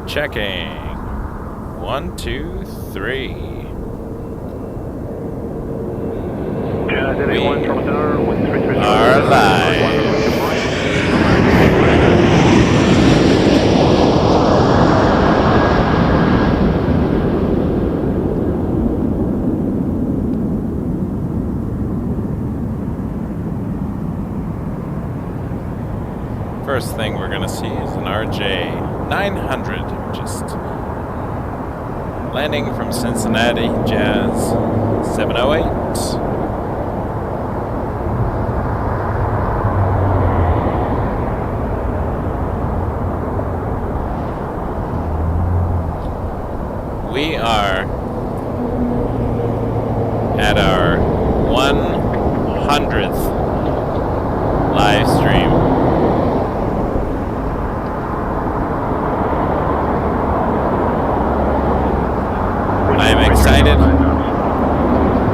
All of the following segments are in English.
Checking. 1, 2, 3. We are live. First thing we're going to see is an RJ900, just landing from Cincinnati, Jazz 708. We are at our 100th live stream.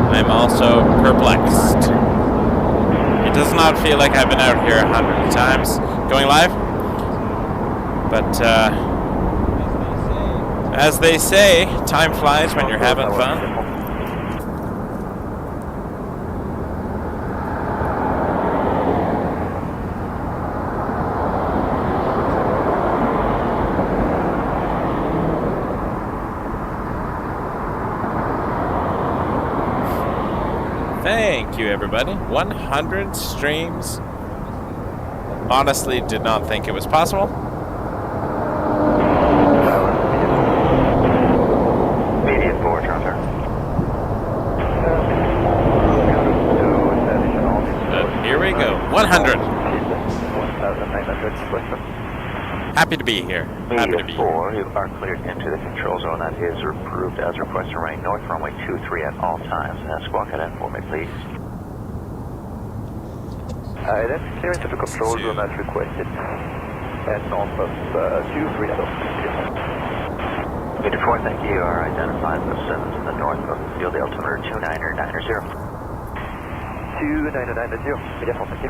I'm also perplexed. It does not feel like I've been out here 100 times going live, but as they say, time flies when you're having fun. Thank you, everybody. 100 streams. Honestly, did not think it was possible. Median 4, Transat. But here we go. 100. Happy to be here. Happy to be here. 4, you are cleared into the control zone. That is approved as requested. Running north runway 23 at all times. Squawk it in for me, please. That's clearance of the control zone as requested. And north of 23 at all times. Unit 4, thank you. You are identified as Simmons in the north of the field altimeter 29990. 29990. Yes, thank you.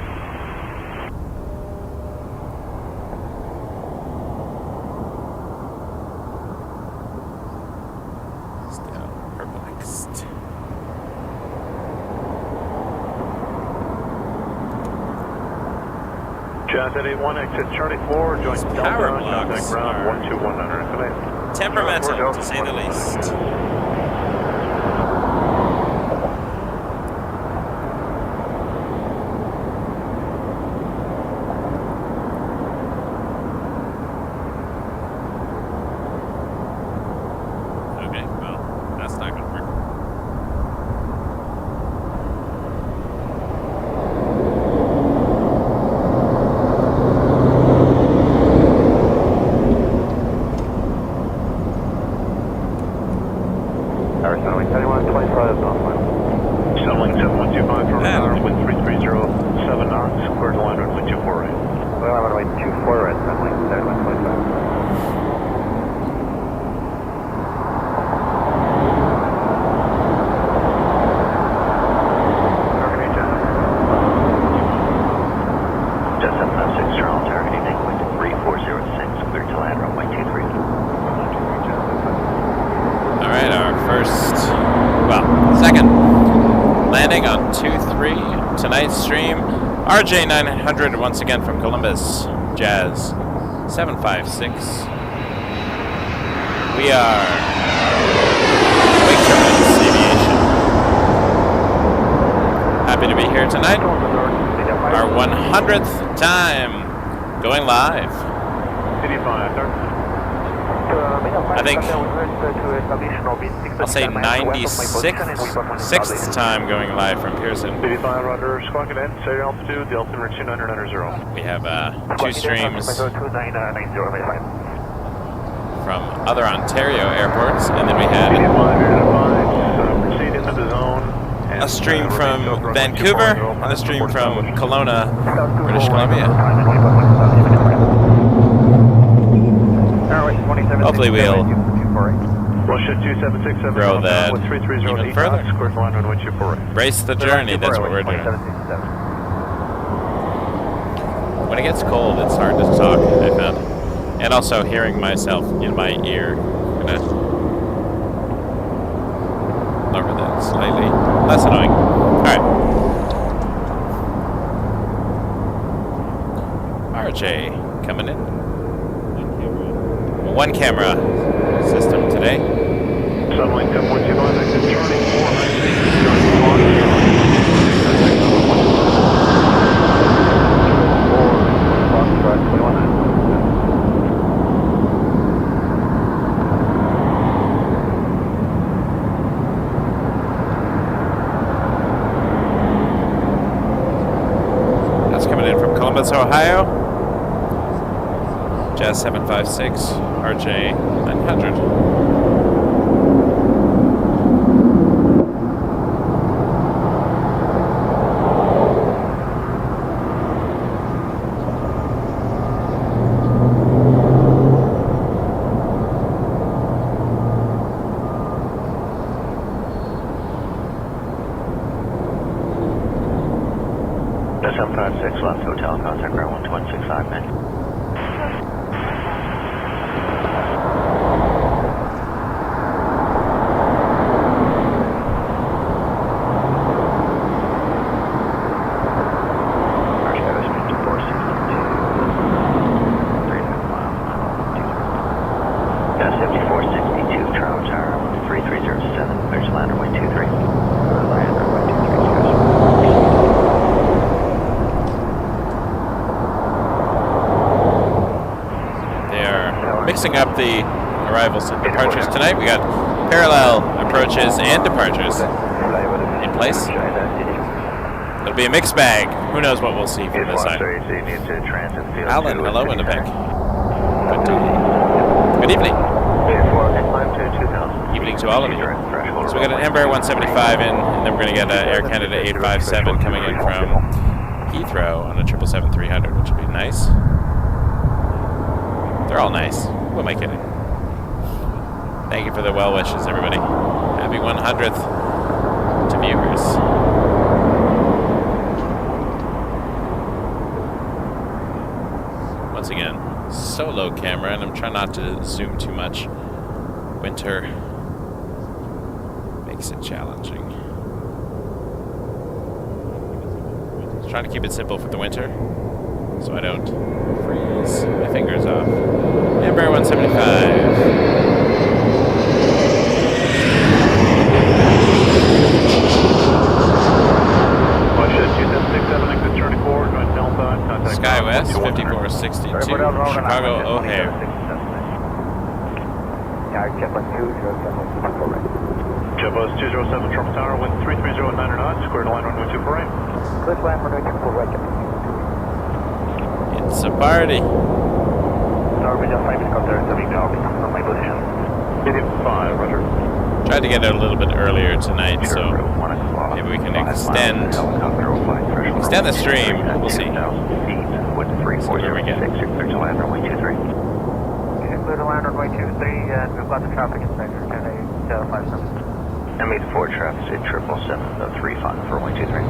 Transat 81, exit Charlie 4, join Power Delta, blocks ground are 12100. temperamental, to say the least. Okay, well, that's not going to work. Tonight's stream, RJ900 once again from Columbus, Jazz 756. We are Wake Turbulence Aviation. Happy to be here tonight. Our 100th time going live. I think I'll say 96th time going live from Pearson. 85 Roger, squawk it in, say altitude, the altimeter 2990. We have 2 streams from other Ontario airports, and then we had a stream from Vancouver and a stream from Kelowna, British Columbia. Hopefully we'll grow that even further. Brace the journey, that's what we're doing. When it gets cold, it's hard to talk, I found. And also hearing myself in my ear. I'm gonna lower that slightly. Less annoying. Alright. RJ coming in. One camera system today. Sunlight 10.25, exit turning 490. That's coming in from Columbus, Ohio. Jazz 756, RJ 900. Jazz 756 left hotel, contact ground 12165, man. Mixing up the arrivals and departures tonight. We got parallel approaches and departures in place. It'll be a mixed bag. Who knows what we'll see from this side. Alan, hello, Winnipeg. Good evening. Evening to all of you. So we got an Embraer 175 in, and then we're going to get an Air Canada 857 coming in from Heathrow on a 777-300, which would be nice. They're all nice. Who am I kidding? Thank you for the well wishes, everybody. Happy 100th to viewers. Once again, solo camera, and I'm trying not to zoom too much. Winter makes it challenging. Trying to keep it simple for the winter, so I don't freeze my fingers off. Embraer 175. SkyWest 5462, Chicago O'Hare. JetBus 207 Trump Tower, wind 330 at 9 knots, square to line runway 2 for right. Clear to line runway 2 for right. It's a party. Norwegian 5 helicopter coming down on my position. Medium 5, roger. Tried to get it a little bit earlier tonight, so maybe we can extend the stream. We'll see. See where we get. Clear to line runway 23. Clear to line runway 23, and we've got the traffic inspector, Cathay 057. M84 traffic, 777-300 for runway 23.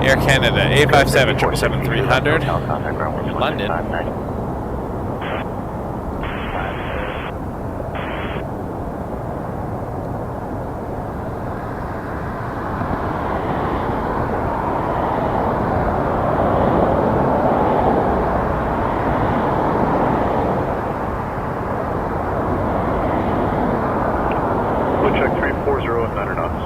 Air Canada 857 777-300, London. Check 340 at 9 knots.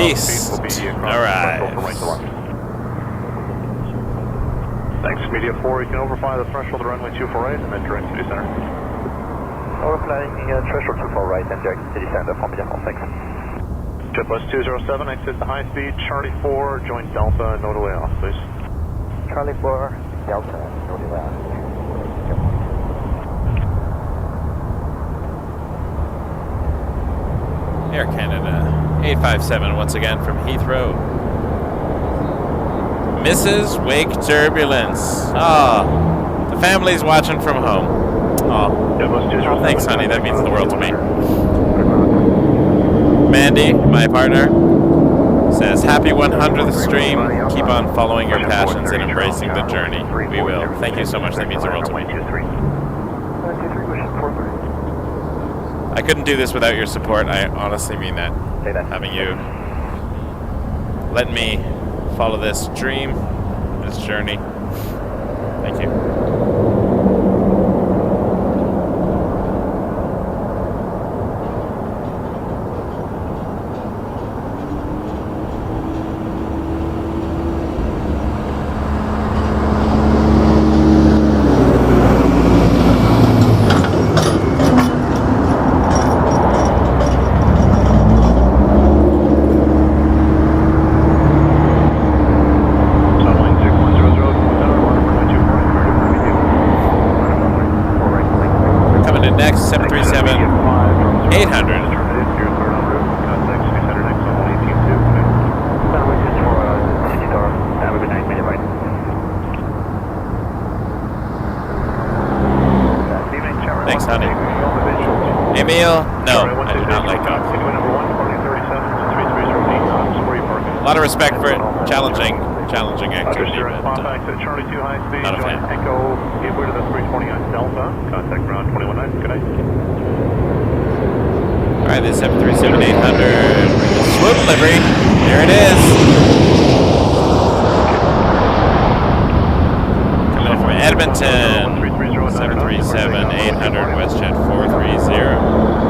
Northeast. Alright. Thanks, Media 4. You can overfly the threshold of runway 248 and then direct city center. Overflying threshold 248 and direct city center from Media 4. Thanks. JetBus 207, exit the high speed. Charlie 4, join Delta, no delay off, please. Charlie 4, Delta, no delay off. Air Canada 857 once again from Heathrow. Mrs. Wake Turbulence. Oh, the family's watching from home. Oh, thanks, honey. That means the world to me. Mandy, my partner, says, happy 100th stream. Keep on following your passions and embracing the journey. We will. Thank you so much. That means the world to me. I couldn't do this without your support. I honestly mean that. Having you let me follow this dream, this journey. Thank you. Respect for it. Challenging activity, but not a fan. Echo, gateway to the 320 on Delta. Contact ground 21.9. Good night. Alright, this 737-800 swoop livery. There it is. Coming in from Edmonton. 737-800 WestJet 430.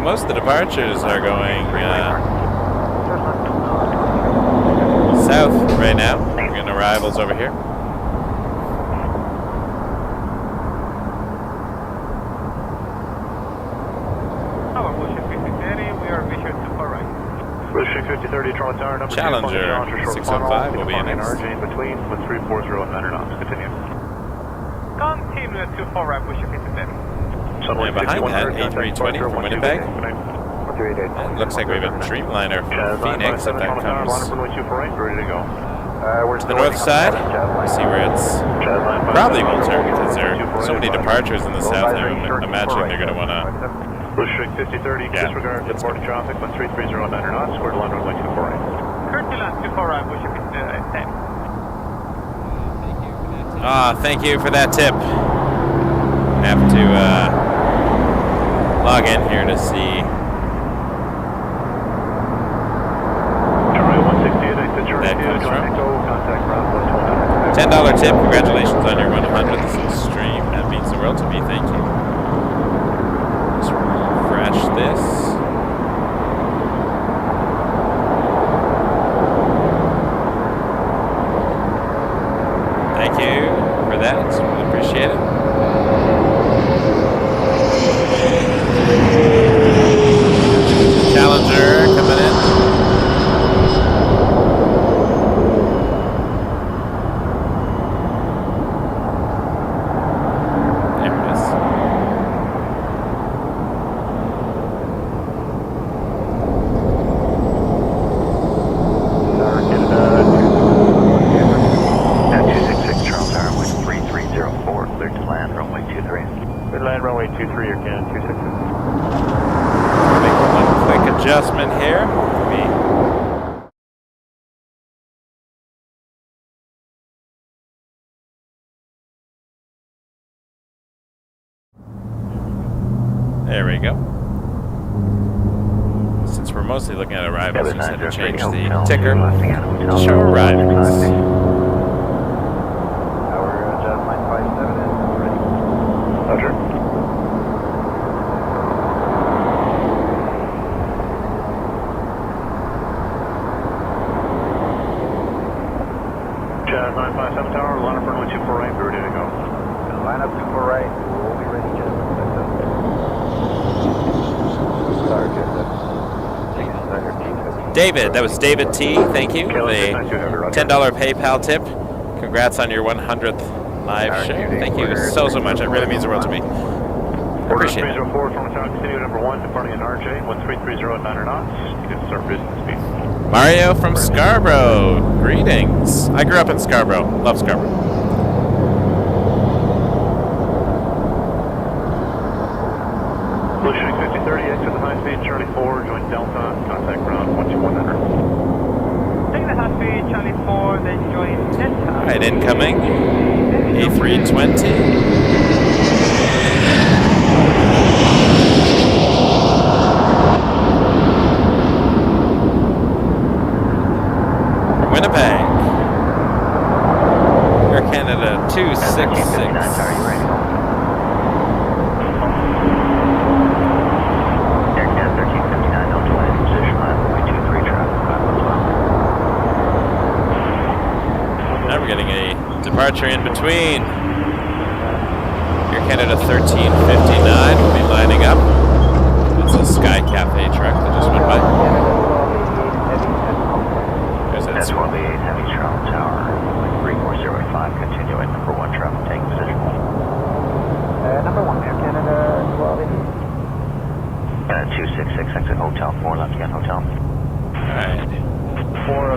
Most of the departures are going south right now. We're getting arrivals over here. Challenger 605 will be in next. Between with 340 and 9 knots. Continue. Continue 24 right, push 50. And behind that, A320 from Winnipeg. And looks like we have a Dreamliner from Phoenix if that comes to the north side. We'll see where it's probably will turn because there are so many departures in the south. I'm imagining they're going to want to. Restrict 5030, disregard the port traffic, 1330 9 knots, square to line runway 248. Currently land 248, push 50. Thank you for that tip. Have to log in here to see. That comes from. $10 tip. Congratulations on your 100th stream. That means the world to me. Thank you. Let's refresh this. Thank you for that. It's really appreciate it. Challenger coming in. There it is. 23, your Canon 26. Make one quick adjustment here. There we go. Since we're mostly looking at arrivals, we just had to change the ticker to show arrivals. Roger. Jazz 957 Tower, line up for runway 24 right, we're ready to go. Line up 24 right, we'll be ready, Jazz. David, that was David T. Thank you. The $10 PayPal tip. Congrats on your 100th live show. Thank you so much. It really means the world to me. Appreciate it. 304 from tower, continue number 1, departing in RJ, 1330 at 9 knots. You can start business speed. Mario from Scarborough. Greetings. I grew up in Scarborough. Love Scarborough. Blue shooting 5030, exit the high speed, Charlie 4, join Delta, contact ground 12100. Take the high speed, Charlie 4, then join Delta. Alright, incoming. A320. Winnipeg. Air Canada 266. Now we're getting a departure in between. Air Canada 1359 will be lining up. That's a Sky Cafe truck that just went by. There's that. That's 128 Heavy Travel Tower, 3405, continuing number 1 traffic, take position. Number 1, Air Canada 1280. 266, exit Hotel 4, left again, Hotel. Alright.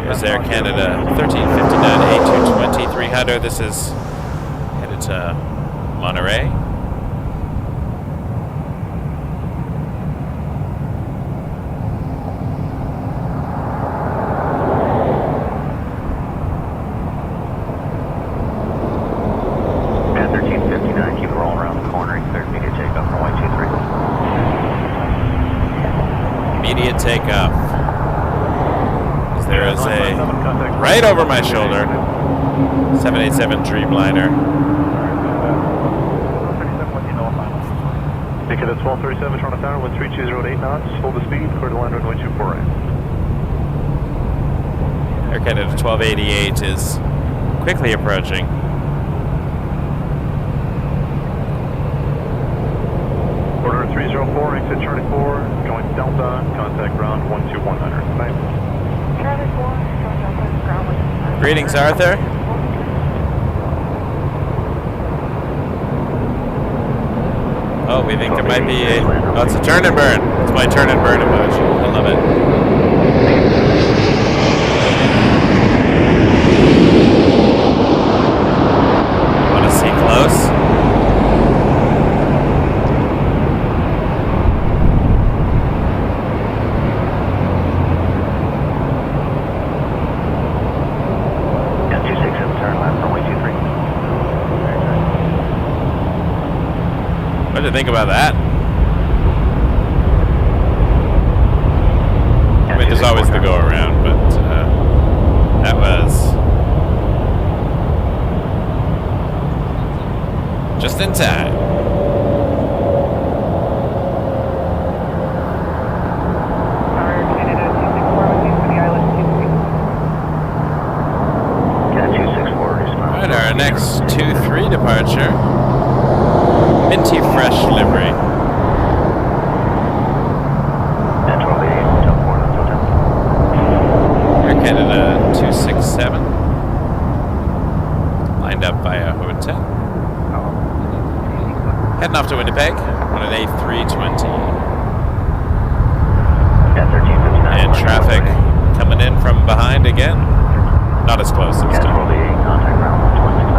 There's Air Canada 1359 A220 300. This is headed to Monterey. At 1359, keep rolling around the corner. Cleared immediate takeoff runway 23. Immediate takeoff. There is a right over my shoulder 787 Dreamliner. Ticket at 1237, Toronto Tower, 13208 knots, hold the speed, clear to line runway 24 right. Air Canada 1288 is quickly approaching. Order 304, exit Charlie 4, join Delta, contact ground 12100. Bye. Charlie 4, join Delta, ground 12100. Greetings, Arthur. Oh, we think there might be a... Oh, it's a turn and burn. It's my turn and burn emoji. I love it. Want to see close? What do you think about that? I mean, there's always the go around, but that was just in time. Air Canada 264 with you for the island 264. Yeah, 264 is fine. Alright, our next 2-3 departure. Minty fresh livery. At 1288, Hotel 4, left Hotel. Air Canada 267. Lined up by a hotel. Heading off to Winnipeg on an A320. At 1359. And traffic coming in from behind again. Not as close this At time. 1288, contact ground 126.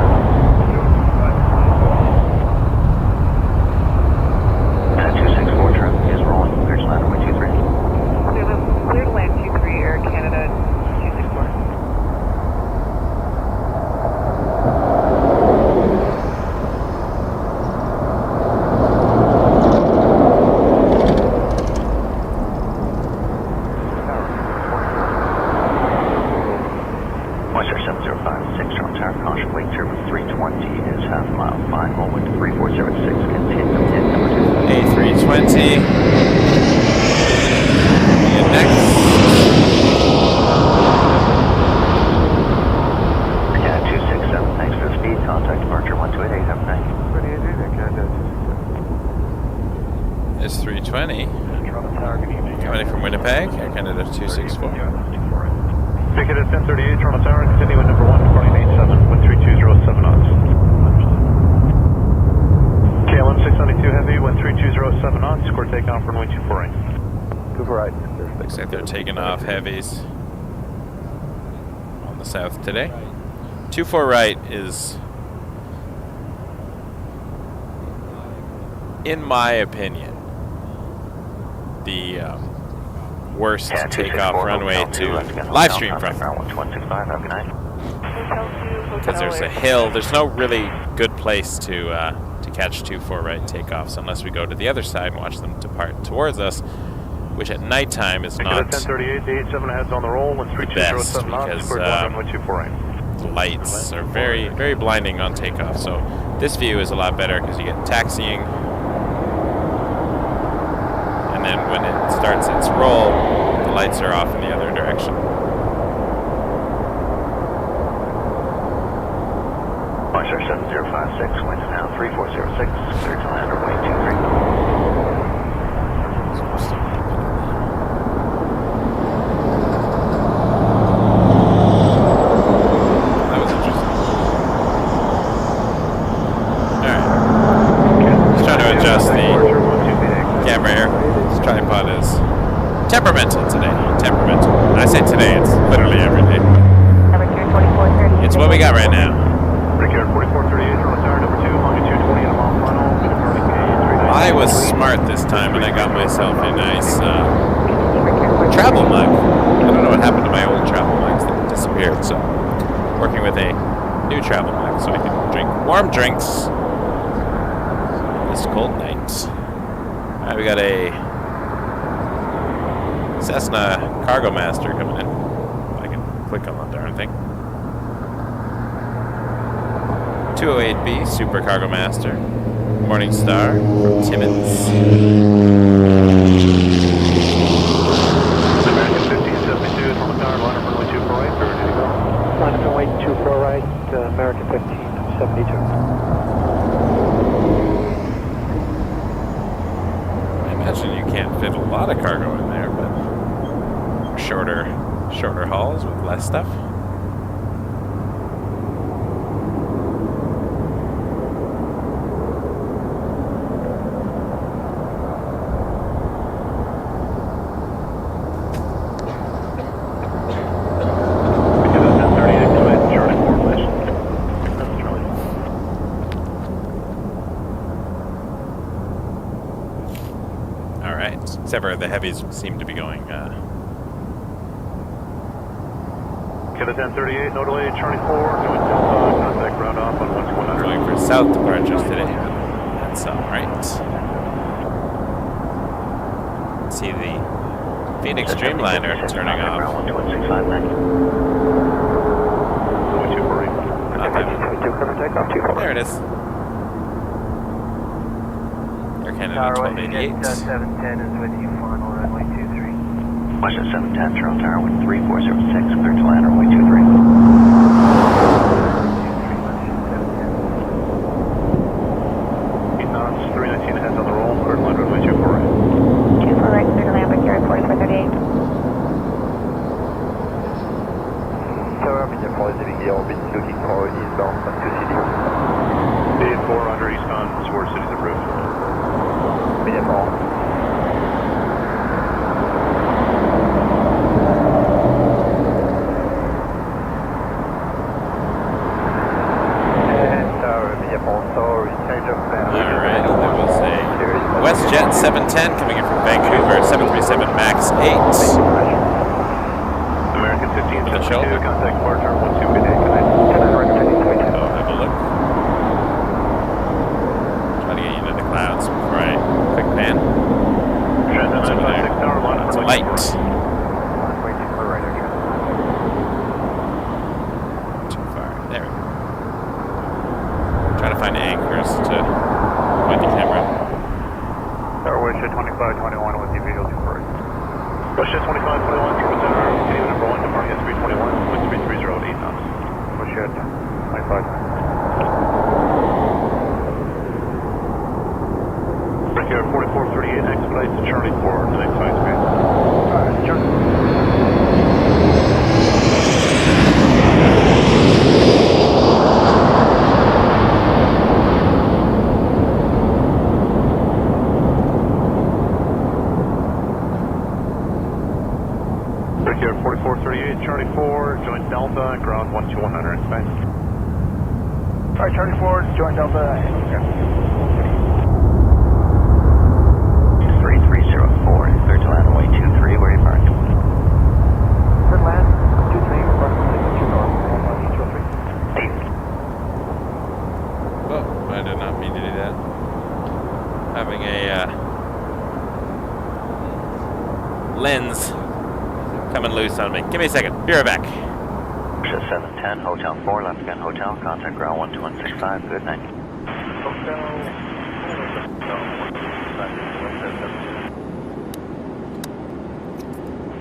2.5 miles. Final wind 3406, continue in number 2. A320. And next. Cat 267, thanks for the speed. Contact departure 1288, have a night. It's 320. Coming in from Winnipeg, Air Canada 264. Ticket at 1038, Toronto Tower, continue at number 1, departing 87, wind 3207 knots. KLM 692 Heavy, wind 3207 knots, score takeoff for runway 24 right. Good right. Looks like they're taking off heavies on the south today. 24 right is, in my opinion, the worst takeoff runway to live stream from. Because there's a hill. There's no really good place to catch 24 right takeoffs unless we go to the other side and watch them depart towards us, which at nighttime is not the 1038, heads on the roll, best because the lights are very, very blinding on takeoff. So this view is a lot better because you get taxiing. And then when it starts its roll, the lights are off in the other direction. Launcher 7056, winds now 3406, clear to land runway 23. That was interesting. Alright. Let's try to adjust the camera here. This tripod is temperamental today. Temperamental. And I say today, it's literally every day. It's what we got right now. I was smart this time and I got myself a nice travel mug. I don't know what happened to my old travel mugs that disappeared, so working with a new travel mug so I can drink warm drinks this cold night. Alright, we got a Cessna Cargo Master coming in. I can click on that darn thing. 208B Super Cargo Master. Morning Star from Timmins. American 1572 from the tower, line runway 24 right, ready to go. Line runway 24 right, American 1572. I imagine you can't fit a lot of cargo in there, but shorter hauls with less stuff. Except for the heavies seem to be going. Get a 1038, no delay, Charlie 4, doing Delta, contact ground off on 1200. Going for south departures today. That's alright. See the Phoenix Dreamliner turning off. There it is. Air Canada 1288. 710 is with you, final runway 23. Washington 710, Toronto Tower, wind 3406, clear to land runway 23. 8 knots, 319 heads on the roll, clear to land runway 24 right. 24 right, clear to land, but carry 4438. Tower, medium 4 is leaving the orbit, looking for eastbound from 2 cities. Day 4 under eastbound, towards cities approved. Medium 4. Alright, that was a WestJet 710 coming in from Vancouver, 737 MAX 8. American 1572, shoulder. contact departure 1288, Go have a look. Try to get you into the clouds before I quick pan. That's over there. That's a light. Too far. There we go. Trying to find Russia 2521 with you, Vito 248. Russia 2521, Turbo Center, Canadian number 1, departing at 321 with 3308 knots. Russia 25. Break here 4438, expedite to Charlie 4, to next high speed. Alright, Charlie. Here, 4438, Charlie 4, join Delta, ground 12100, thanks. Alright, Charlie 4, join Delta, 3304, clear to land, runway 23, where are you parked? Clear to land, 23, approximately 2 north, 113. Oh, I did not mean to do that. Having a lens coming loose on me. Give me a second. Be right back. Russia 710, Hotel 4, left again, Hotel, contact ground 12165, good night.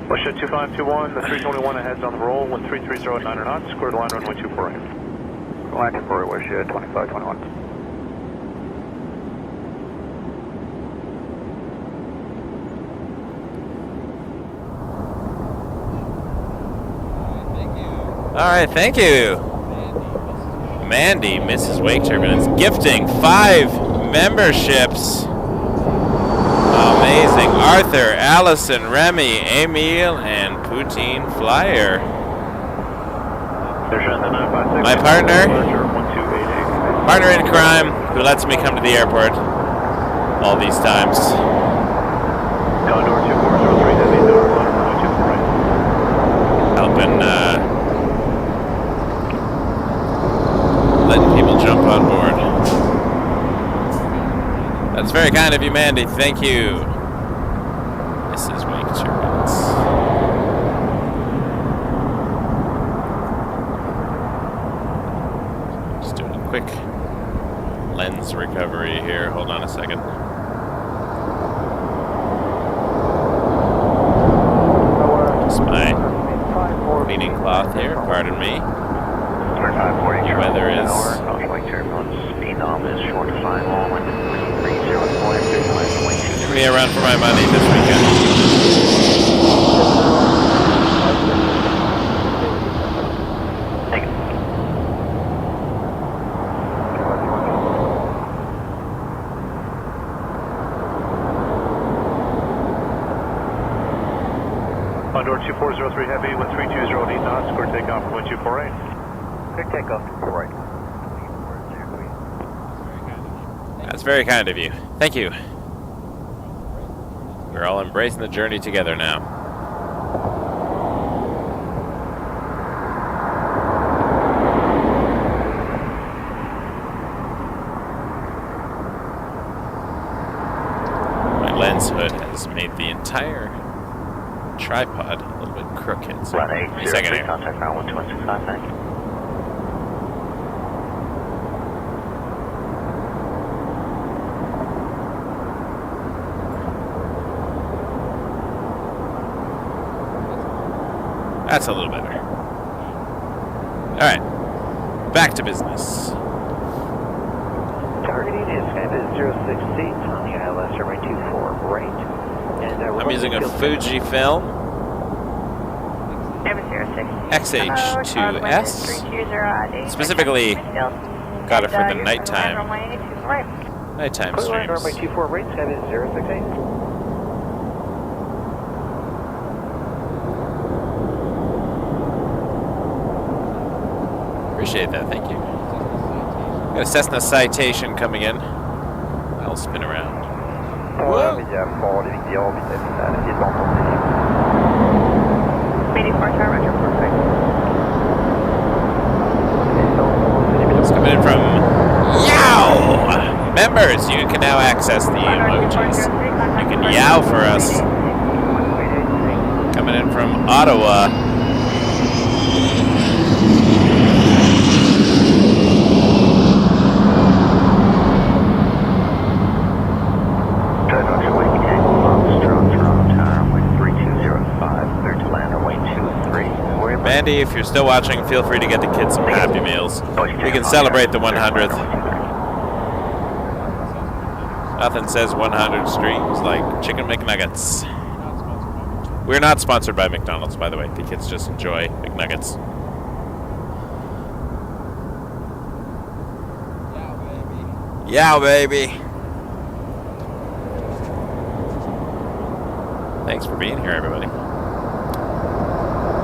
Russia 2521, the 321 ahead's on the roll, 13309 knots, square to line runway 24 right. Line 24, Russia 2521. All right, thank you. Mandy, Mrs. Wake Turbulence, gifting 5 memberships. Amazing. Arthur, Allison, Remy, Emil, and Poutine Flyer. My partner in crime, who lets me come to the airport all these times. Condor 2403, heavy, door, runway 24 right. Helping, letting people jump on board. That's very kind of you, Mandy. Thank you. This is Wake Turbulence. Just doing a quick lens recovery here. Hold on a second. Just my cleaning cloth here. Pardon me. The weather is... Give me a run for my money this weekend. Condor 2403 heavy with 3208 knots, square takeoff from 1248. Clear takeoff, right. That's very kind of you. Thank you. We're all embracing the journey together now. My lens hood has made the entire tripod a little bit crooked. So Run give me a second 803, here. contact ground 12165, thank you. That's a little better. Alright. Back to business. Targeting is Memphis 068 on the ILS runway 24 right. And I'm using a Fujifilm XH2S. Specifically, got it for the nighttime. Nighttime Clear line runway streams. 24 right, Memphis 068. Appreciate that, thank you. Got a Cessna Citation coming in. I'll spin around. Whoa! 84 star, roger, perfect. It's coming in from Yow! Members, you can now access the emojis. You can yow for us. Coming in from Ottawa. Andy, if you're still watching, feel free to get the kids some Happy Meals. We can celebrate the 100th. Nothing says 100 streams like Chicken McNuggets. We're not sponsored by McDonald's, by the way. The kids just enjoy McNuggets. Yeah, baby. Thanks for being here, everybody.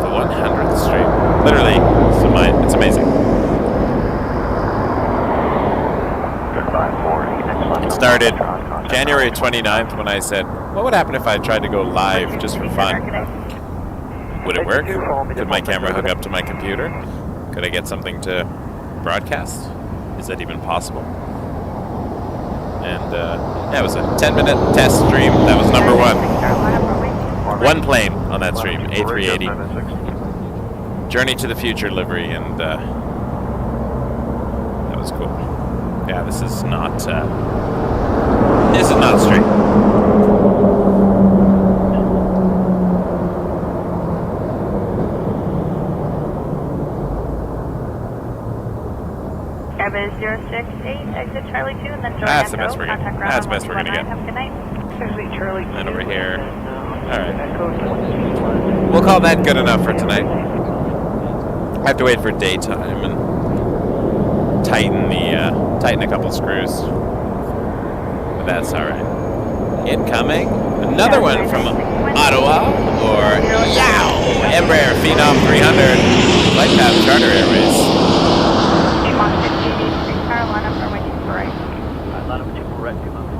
The 100th stream. Literally, it's amazing. It started January 29th when I said, what would happen if I tried to go live just for fun? Would it work? Could my camera hook up to my computer? Could I get something to broadcast? Is that even possible? And yeah, it was a 10-minute test stream. That was number one. One plane on that stream, A380. Journey to the Future livery, and that was cool. Yeah, this is not straight. Airbus 068, exit Charlie 2, and then That's the best we're gonna get. That's the best we're gonna get. Have a good night. And then over here. Alright. We'll call that good enough for tonight. I have to wait for daytime and tighten a couple screws. But that's alright. Incoming. Another one from Ottawa or Yow! Eva Air B777-300 Flight Path Charter Airways. Moncton, Carolina, for waiting for right. Line up 2 for right, 2 Moncton,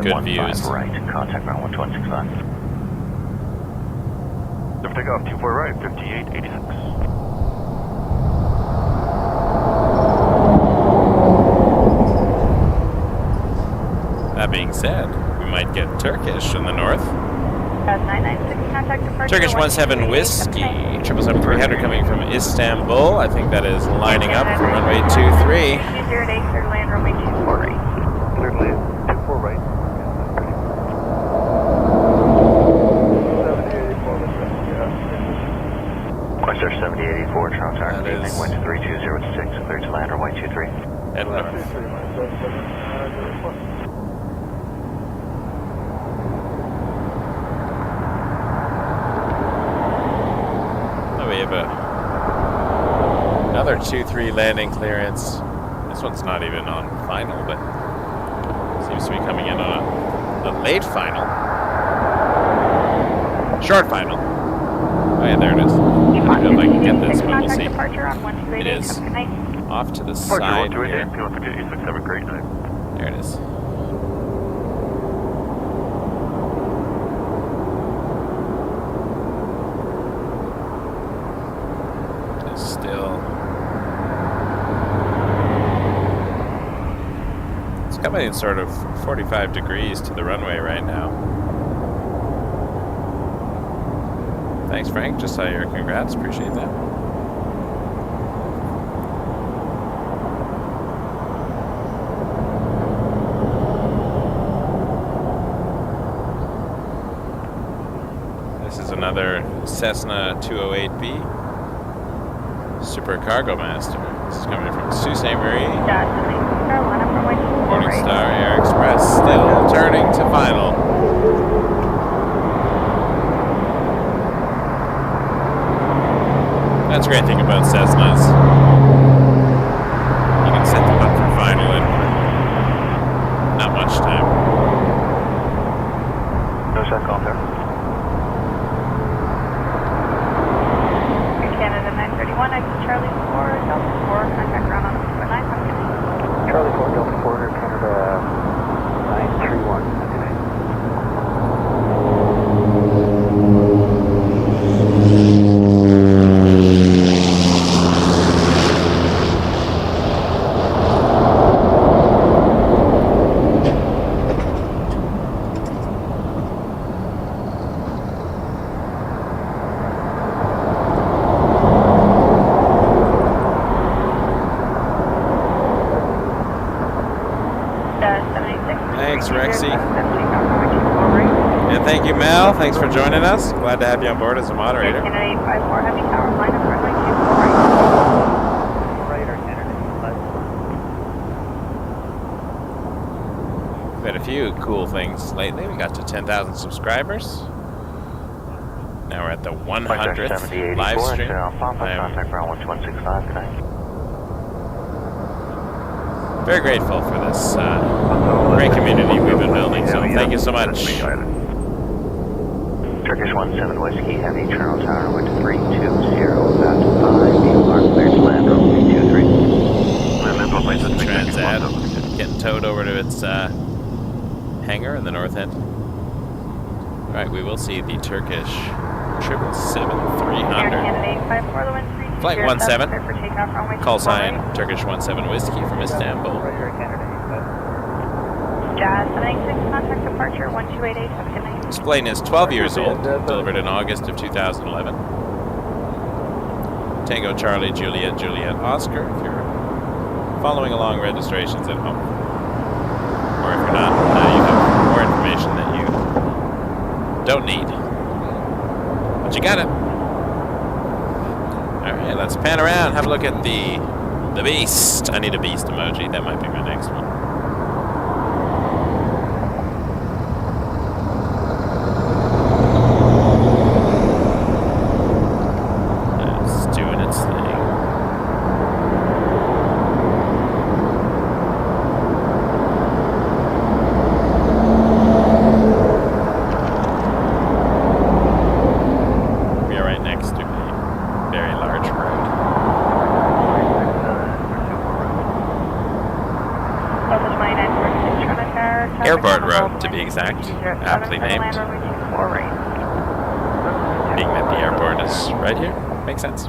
good views. Right, contact ground 1265. Lift takeoff 24 right, 5886. That being said, we might get Turkish in the north. 996, contact departure. Turkish 17 Whiskey, 777-300 coming from Istanbul. I think that is lining up for runway 23. 208, clear to land, runway 24 right. Clear to land, 24 right. Oyster 7084, Charles Tower, evening, wind 3206, clear to land, runway 23. And north. Oh, we have another 2-3 landing clearance. This one's not even on final, but seems to be coming in on a late final. Short final. Oh yeah, there it is. I don't know if I can get this, but we'll see. It is off to the side here. Have a great night. There it is. It's still... It's coming in sort of 45 degrees to the runway right now. Thanks, Frank. Just saw your congrats. Appreciate that. This is another Cessna 208B Super Cargo Master. This is coming from Sault Ste. Marie. Morningstar Air Express. Still turning to final. That's a great thing about Cessnas. You can set them up for final in 1041, exit Charlie 4, Delta 4, contact ground on 9, Pumpkin. Charlie 4, Delta 4, Canada 931. Thank you, Mel. Thanks for joining us. Glad to have you on board as a moderator. Canada 854, heavy tower, line up runway 24 right. Right, or Canada 854. We've had a few cool things lately. We got to 10,000 subscribers. Now we're at the 100th live stream. Contact ground 1265, good night. Very grateful for this great community we've been building, so thank you so much. Turkish 17 Whiskey, Heavy, Charles Tower, wind 320, about 5, alarm cleared to land, runway 23. Transat getting towed over to its hangar in the north end. Alright, we will see the Turkish 777-300. Flight 17, call sign Turkish 17 Whiskey from Istanbul. Jazz 96, contact departure 1288, have a good night. This plane is 12 years old, delivered in August of 2011. Tango Charlie, Juliet, Juliet, Oscar, if you're following along registrations at home. Or if you're not, you have more information that you don't need. But you got it. Alright, let's pan around, have a look at the beast. I need a beast emoji, that might be my next one. Airport road, to be exact, aptly named. Being that the airport is right here, makes sense.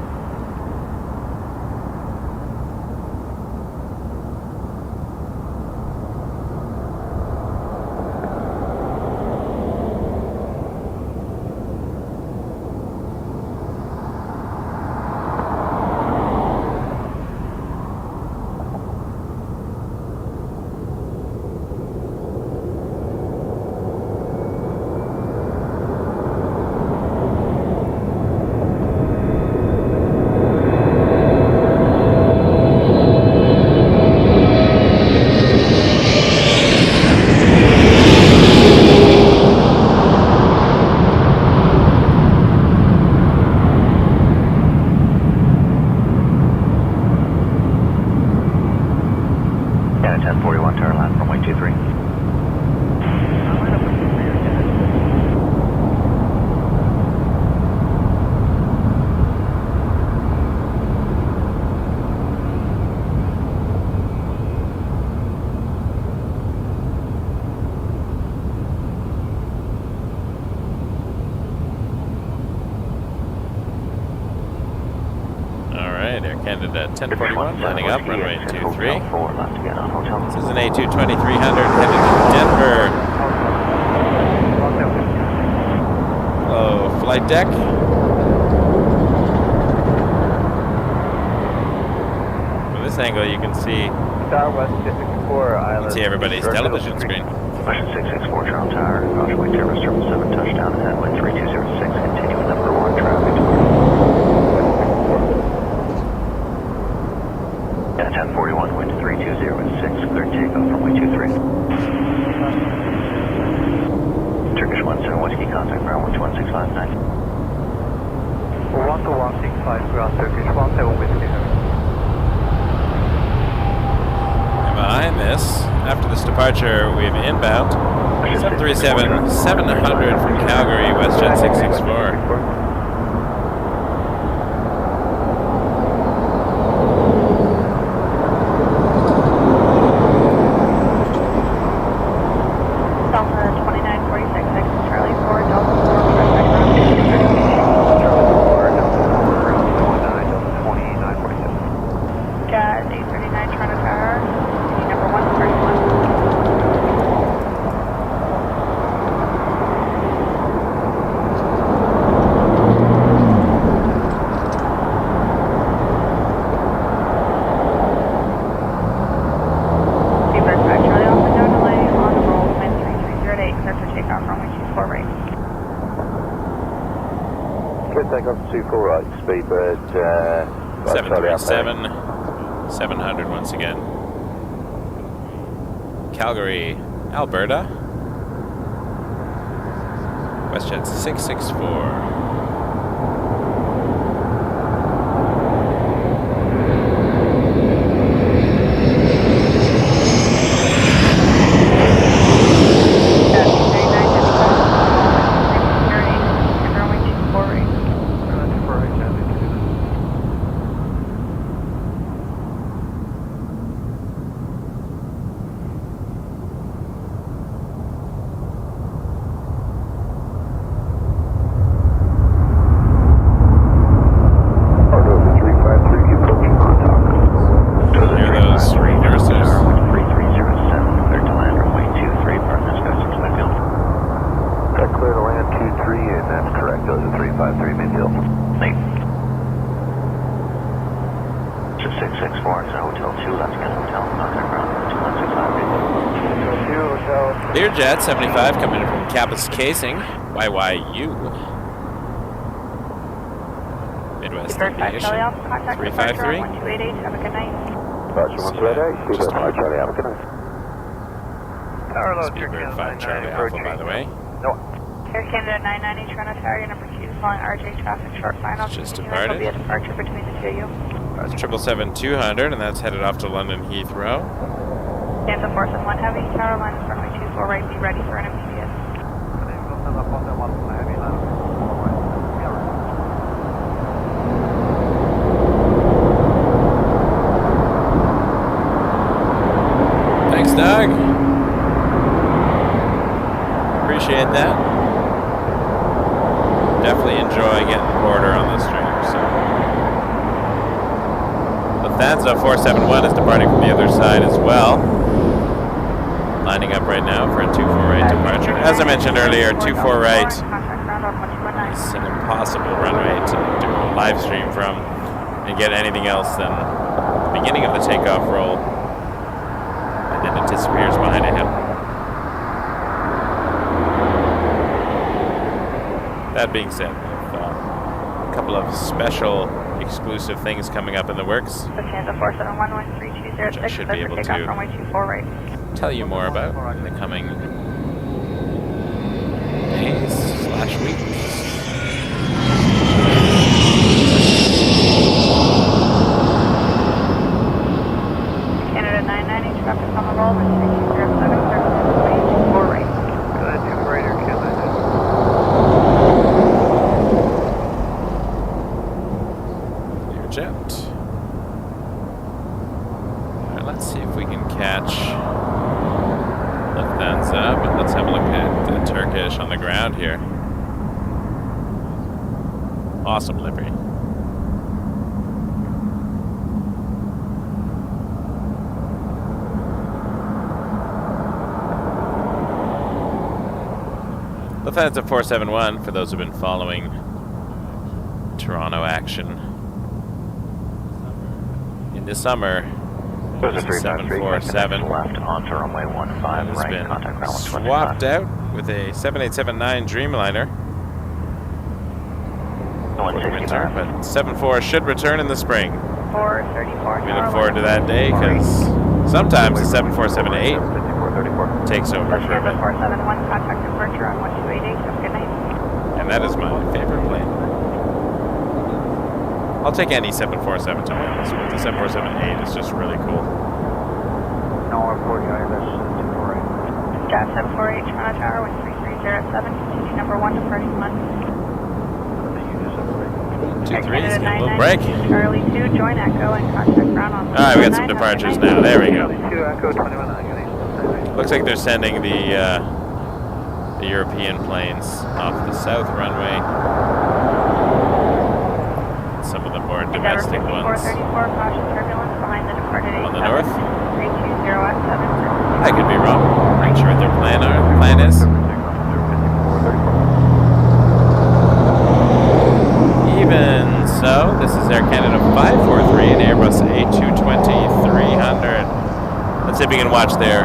Canada 1041, landing up, runway 23. This is an A220-300 headed to Denver. Hello, flight deck. From this angle, you can see everybody's television screen. Mission 664, Charles Tower, approach Wake Turbulence 777, touchdown ahead, wind 3206, continuing number 1 traffic. 1041, wind 3206, clear takeoff from way 23. Turkish 17 Whiskey, contact ground 11659. 12165, ground Turkish 17 Whiskey. And behind this, after this departure, we have inbound 737-700 from Calgary, WestJet 664. take off 24 right, speedbird, 737-700 once again. Calgary, Alberta. WestJet 664. Learjet 75 coming in from Kappa's Casing, YYU. Midwest Aviation 353. 1288, have a good night. Just Charlie, have a good night. Tower load, Speedbird 5 Charlie Alpha, by the way. Air Canada 990 Toronto Tower, your number 2 following RJ traffic short final. Just There will departed. be a departure between the two of you. That's 777-200, and that's headed off to London Heathrow. Delta 471 Heavy, tower line is runway 24 right, be ready for an immediate. Thanks, Doug. Appreciate that. Definitely enjoy getting the border on this stream. So, Lufthansa 471 is departing from the other side as well. Lining up right now for a 24 right departure. As I mentioned earlier, 24 right is an impossible runway to do a live stream from and get anything else than the beginning of the takeoff roll, and then it disappears behind a hill. That being said, with a couple of special exclusive things coming up in the works, Lufthansa 471 3206, which I should be able takeoff to runway 24 right. tell you more about in the coming days/weeks. Canada 990 traffic on the roll, and 3207 services runway 24 right. Good, 2 right, Air Canada 990. Learjet. Alright, let's see if we can catch Lufthansa, but let's have a look at the Turkish on the ground here. Awesome livery. Lufthansa 471, for those who've been following Toronto action. In the summer, There's a 747 left onto runway 15 has right, been contact ground 125. swapped out with a 7879 Dreamliner for the winter, but 74 should return in the spring. 434. We look forward to that day because sometimes the 7478 takes over for a Lufthansa bit, 471, contact departure on 1288, have a good night. and that is my favorite plane. I'll take any 747 to be honest, but the 747-8 is just really cool. No, 40 ILS 24 right. Gas 748 Toronto Tower, 13307, continue number 1 departing London. 23 is getting a little break. Charlie 2, join Echo and contact ground on. Alright, we got some departures now. There we go. 2 Echo 21. Looks like they're sending the European planes off the south runway. Some of the more domestic ones 434, caution turbulence behind the departed on the north. 320 I could be wrong. Not sure what their plan is. Even so, this is Air Canada 543 and Airbus A220-300. Let's see if we can watch their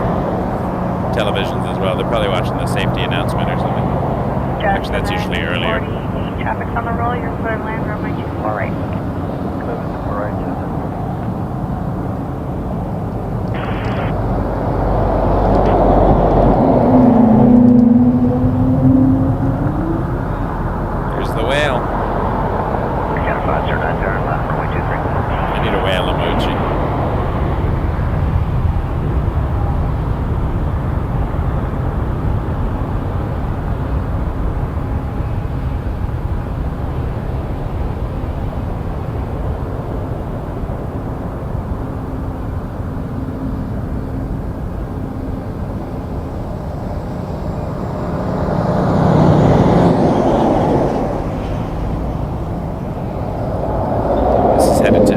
televisions as well. They're probably watching the safety announcement or something. Gas Actually, that's usually earlier. 40, traffic's on the roll, you're clear to land, runway 24 right. There's the whale. Again, 509, turn left, runway 23. I need a whale emoji.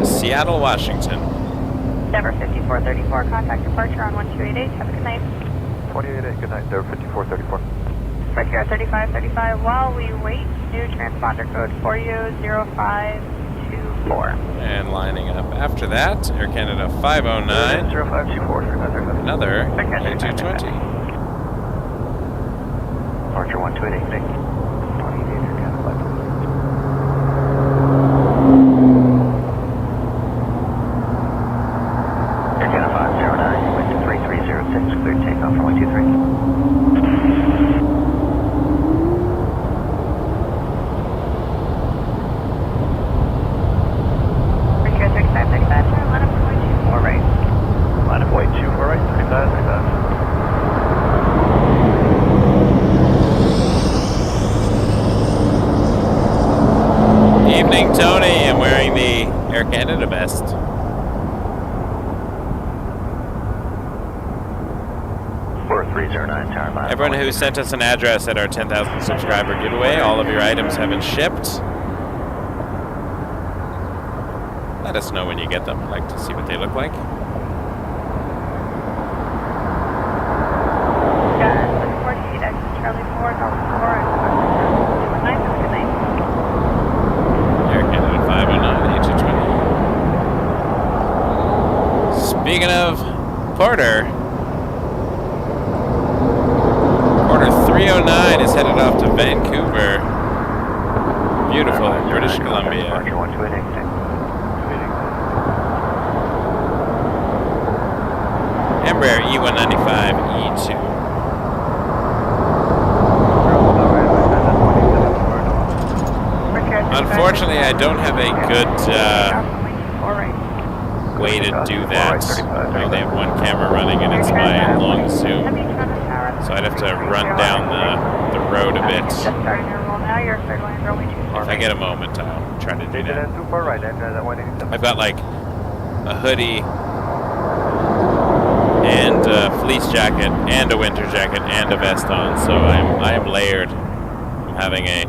Seattle, Washington. Denver 5434, contact departure on 1288. Have a good night. 28-8, good night, Denver 5434. Right here at 3535. While we wait, new transponder code for you, 0524. And lining up after that, Air Canada 509. 0524, Another A220. Departure 1288, thank you. 28 Air Canada 509. Clear takeoff, runway 23. Right here at 3535, turn line up runway 24 right. Line of way 24 right, 3535. Evening, Tony. I'm wearing the Air Canada vest. Everyone who sent us an address at our 10,000 subscriber giveaway, all of your items have been shipped. Let us know when you get them. I'd like to see what they look like. Air Canada 509, A220. Speaking of Porter, 309 is headed off to Vancouver. Beautiful, British Columbia. Embraer E195 E2. Unfortunately, I don't have a good way to do that. I only have one camera running and it's my long zoom. So I'd have to run down the road a bit. If I get a moment, I'll try to do that. I've got like a hoodie and a fleece jacket and a winter jacket and a vest on, so I am layered. I'm having a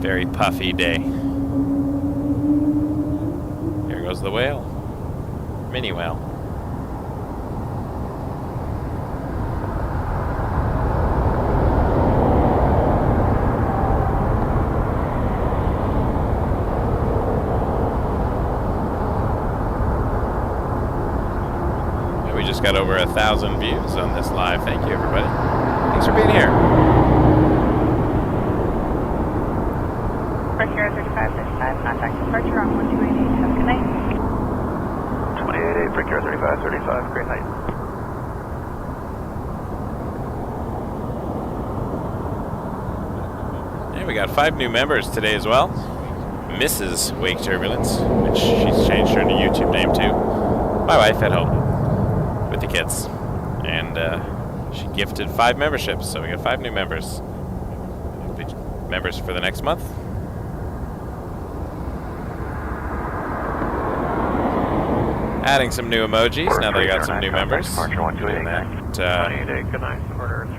very puffy day. Here goes the whale. Mini whale. Got over 1,000 views on this live. Thank you, everybody. Thanks for being here. Right here at 3535, contact departure on 1288. Have a good night. 28-8, Breaker 3535, great night. And we got 5 new members today as well. Mrs. Wake Turbulence, which she's changed her YouTube name to. My wife at home. With the kids, and she gifted 5 memberships, so we got 5 new members. Members for the next month. Adding some new emojis now that I got some new members. Doing that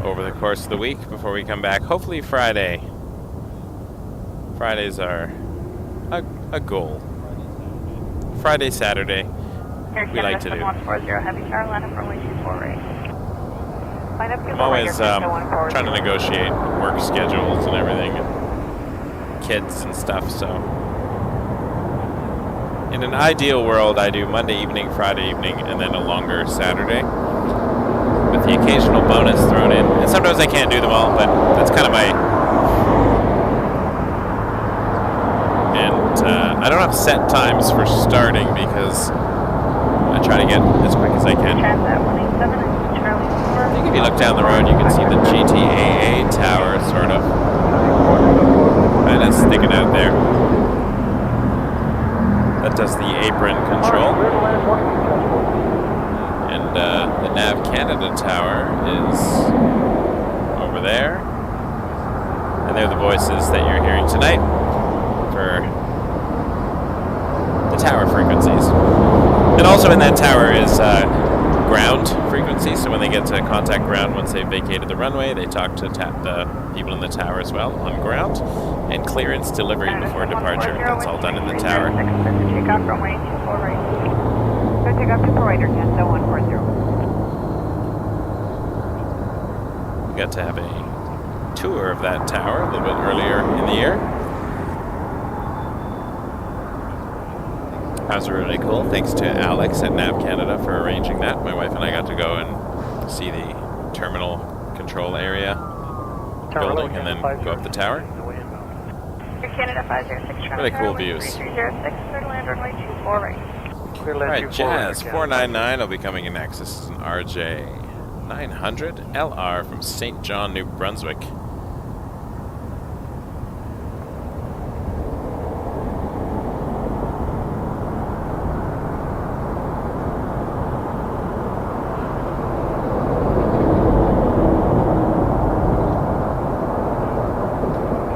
over the course of the week before we come back. Hopefully Friday. Fridays are a goal. Friday, Saturday. We like to do. I'm always trying to negotiate work schedules and everything, and kids and stuff, so in an ideal world I do Monday evening, Friday evening, and then a longer Saturday with the occasional bonus thrown in. And sometimes I can't do them all, but that's kind of my off set times for starting because I try to get as quick as I can. Transat 187 and Charlie 4. I think if you look down the road, you can see the GTAA tower, sort of. And it's sticking out there. That does the apron control. And the Nav Canada tower is over there. And they're the voices that you're hearing tonight for the tower frequencies. And also in that tower is ground frequency, so when they get to contact ground, once they've vacated the runway, they talk to the people in the tower as well on ground, and clearance delivery before departure. That's all done in the tower. Take off runway 24 right. Go take off 24 right or 140. We got to have a tour of that tower a little bit earlier in the year. That was really cool. Thanks to Alex at Nav Canada for arranging that. My wife and I got to go and see the terminal control area building and then go up the tower. Air Canada 506, Really cool views. 3306, clear to land runway 24 right. Alright, Jazz 499 will be coming in next. This is an RJ 900 LR from St. John, New Brunswick.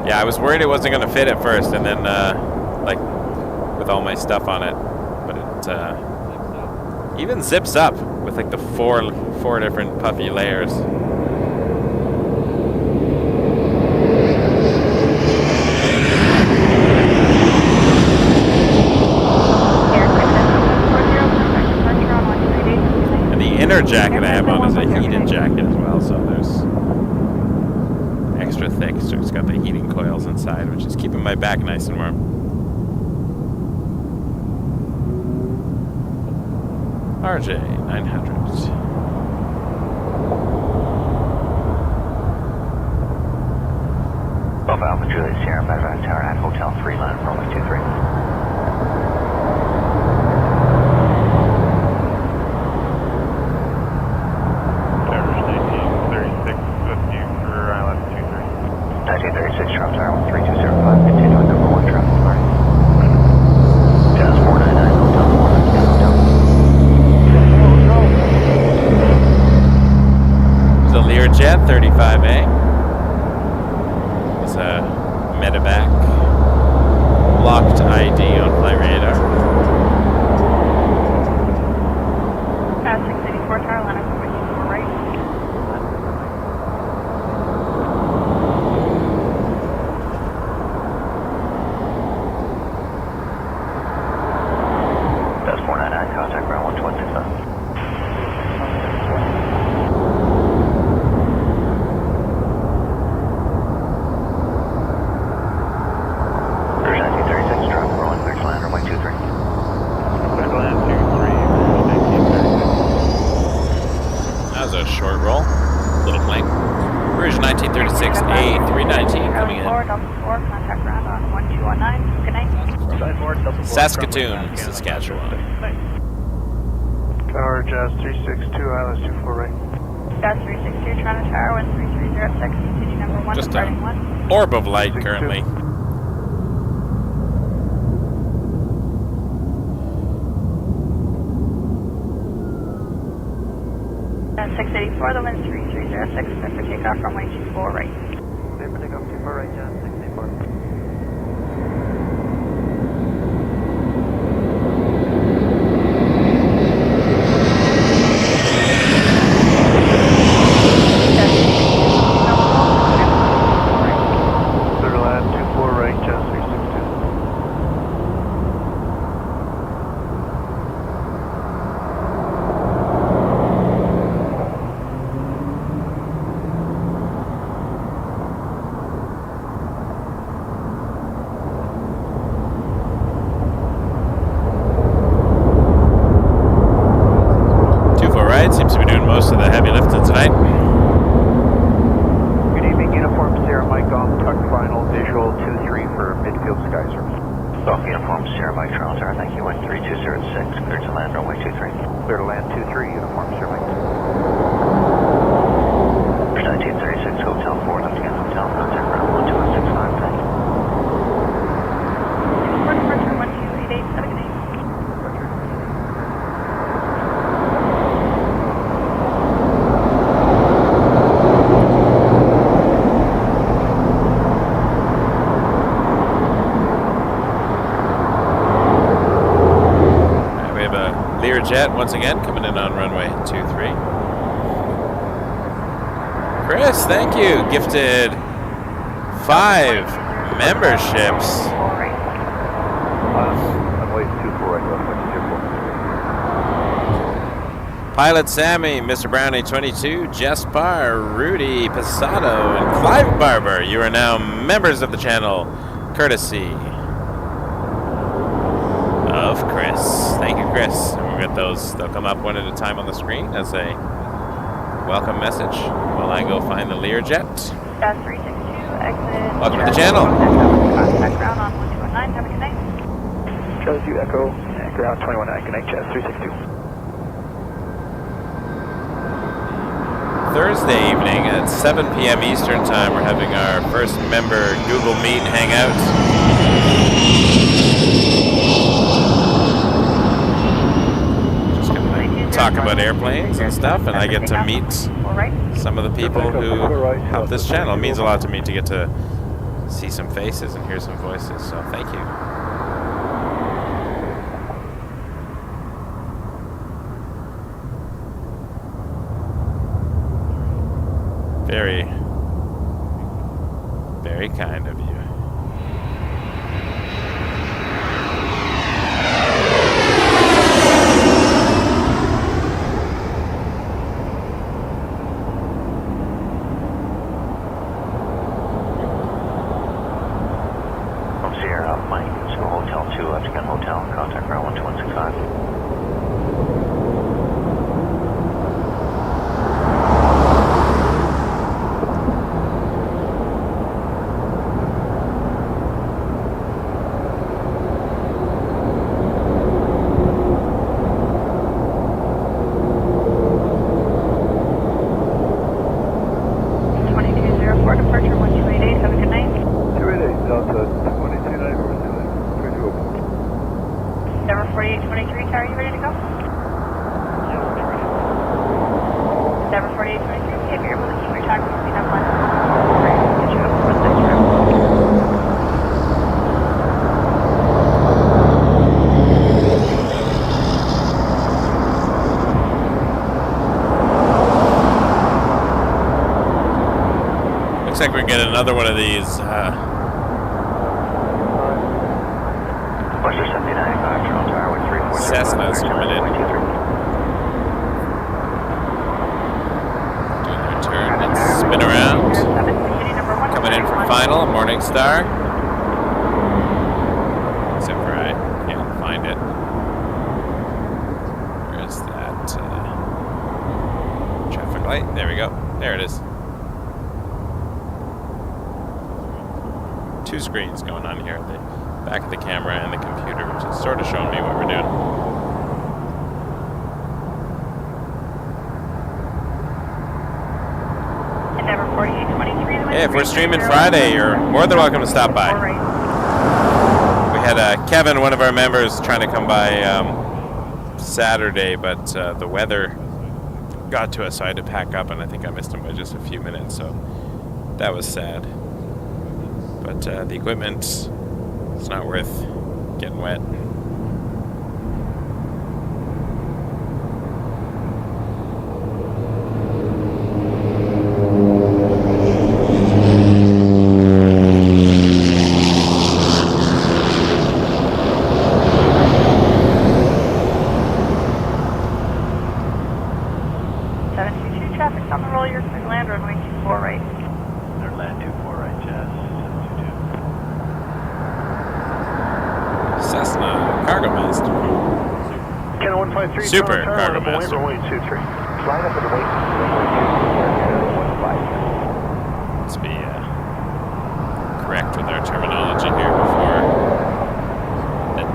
Yeah, I was worried it wasn't going to fit at first, and then, like, with all my stuff on it, but it even zips up with, like, the four different puffy layers. And the inner jacket I have on is a heated jacket as well, so there's extra thick, so it's got the heating coils inside, which is keeping my back nice and warm. RJ 900. Above Alpha Juliet Sierra Medevac Tower at Hotel 3 line runway 23. Average 1936 with you for ILS 23. 1936 Trump Tower 13205, continuing number 1 traffic line. Jazz 499, Hotel 499, Hotel. There's a Learjet 35A. It's a medevac locked ID on flight radar. 684 tower line up runway 24 right. Jazz 499, contact ground 127. Saskatoon, Saskatchewan. Tower Jazz 362, ILS 24 right. Jazz 362, Toronto Tower 13306, continue number 1, Just departing a 1. orb of light currently. Jazz 684, the wind 3306, clear for takeoff runway 24 right. Clear for takeoff 24 right, Jazz 684. Seems to be doing most of the heavy lifting tonight. Good evening, Uniform Sierra Mike on tuck final visual 23 for midfield sky service. Golf Uniform Sierra Mike Charles Tower, thank you, wind 3206, clear to land runway 23. Clear to land 23, Uniform Sierra Mike. 1936 Hotel 4, left again Hotel, contact ground 12165, thank you. For departure 1288, have a good night. Jet once again coming in on runway 23. Chris, thank you. Gifted 5 memberships. Runway 24 right, left, Pilot Sammy, Mr. Brownie 22, Jespar, Rudy Passato, and Clive Barber. You are now members of the channel, courtesy of Chris. Thank you, Chris. And we'll get those, they'll come up one at a time on the screen as a welcome message while I go find the Learjet. 362, exit. Welcome to the channel. Contact ground on 1219, have a good night. Charlie 2 Echo, ground 219, good night, Jazz 362. Thursday evening at 7 p.m. Eastern Time, we're having our first member Google Meet hangout. Talk about airplanes and stuff, and I get to meet some of the people who help this channel. It means a lot to me to get to see some faces and hear some voices, so thank you. Very, very kind of you. Looks like we get another one of these. Cessna's coming in. Doing their turn and spin around. Coming in from final, Morningstar. Except for I can't find it. Where's that traffic light? There we go. There it is. 2 screens going on here. The back of the camera and the computer, which is sort of showing me what we're doing. Hey, if we're streaming Friday, you're more than welcome to stop by. We had Kevin, one of our members, trying to come by Saturday, but the weather got to us, so I had to pack up, and I think I missed him by just a few minutes, so that was sad. But the equipment, it's not worth getting wet. Super Cargo Master. Let's be correct with our terminology here before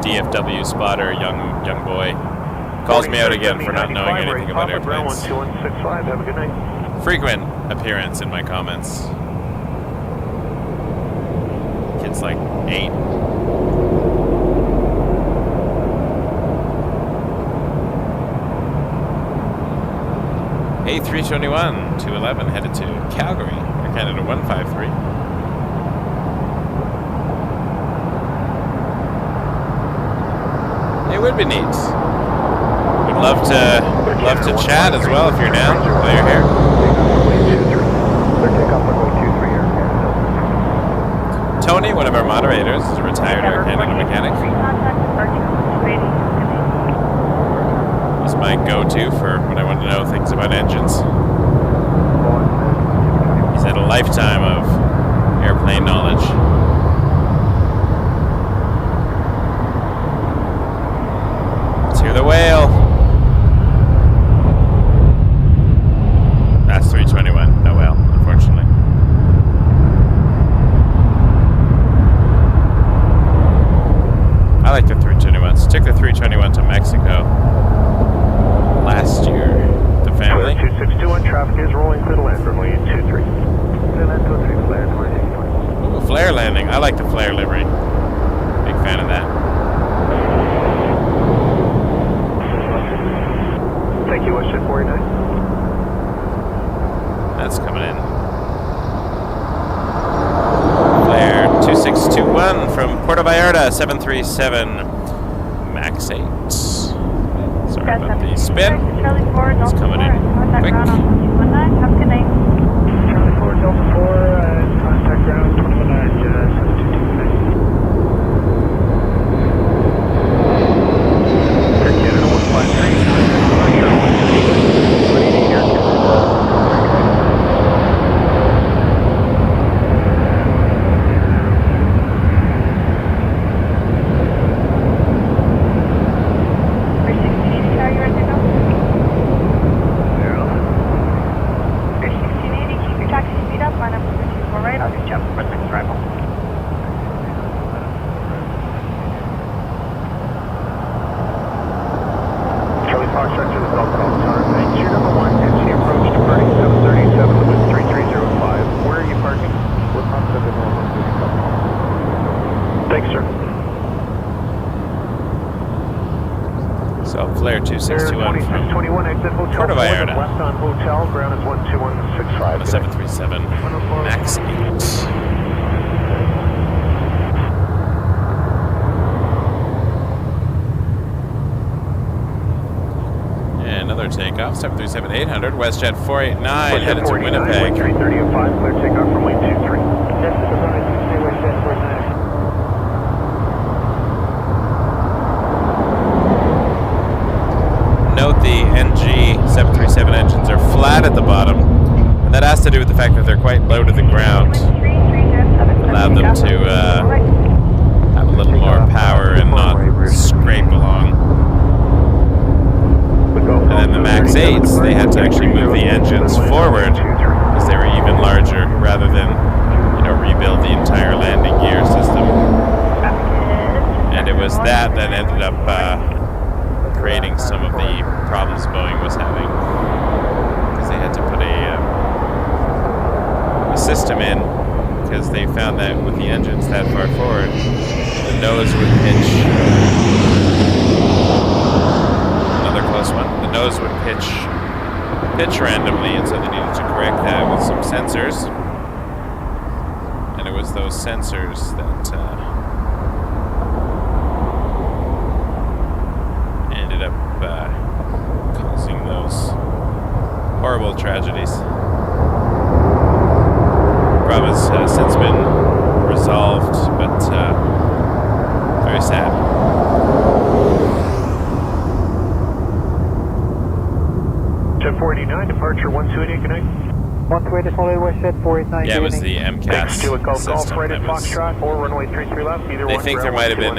DFW spotter, young boy, calls me out again for not knowing anything about airplanes. 2165, have a good night. Frequent appearance in my comments. Kid's like 8. A321 211 headed to Calgary, Air Canada 153. It would be neat. Would love to chat as well if you're down while you're here. Tony, one of our moderators, is a retired Air Canada mechanic. He's my go-to for when I want to know things about engines. He's had a lifetime of airplane knowledge. Let's hear the whale. That's 321. No whale, unfortunately. I like the 321s. Took the 321 to Mexico last year. The family. 2621, traffic is rolling to the land runway 23. Ooh, flare landing. I like the flare livery. Big fan of that. Thank you, Westjet 49. That's coming in. Flare 2621 from Puerto Vallarta 737 MAX 8. Sorry about the spin. It's coming in quick. Have a good night. Charlie 4, Delta 4, contact ground 219, 2621 from Puerto Vallarta. West on Hotel, ground is 12165. The 737 MAX 8. And another takeoff, 737-800, WestJet 489, headed to Winnipeg. 330-05, clear takeoff from lane 23. WestJet 489. Note the NG 737 engines are flat at the bottom, and that has to do with the fact that they're quite low to the ground. Allow them to have a little more power and not scrape along. And then the MAX 8s, they had to actually move the engines forward because they were even larger, rather than, rebuild the entire landing gear system. And it was that ended up creating some of the problems Boeing was having, because they had to put a system in, because they found that with the engines that far forward, the nose would pitch. Another close one. The nose would pitch randomly, and so they needed to correct that with some sensors. And it was those sensors that causing those horrible tragedies. The problem has since been resolved, but very sad. Jet 489, departure 1288, good night. 120 follow WestJet 489. Yeah, it was the MCAS system. They think there might have been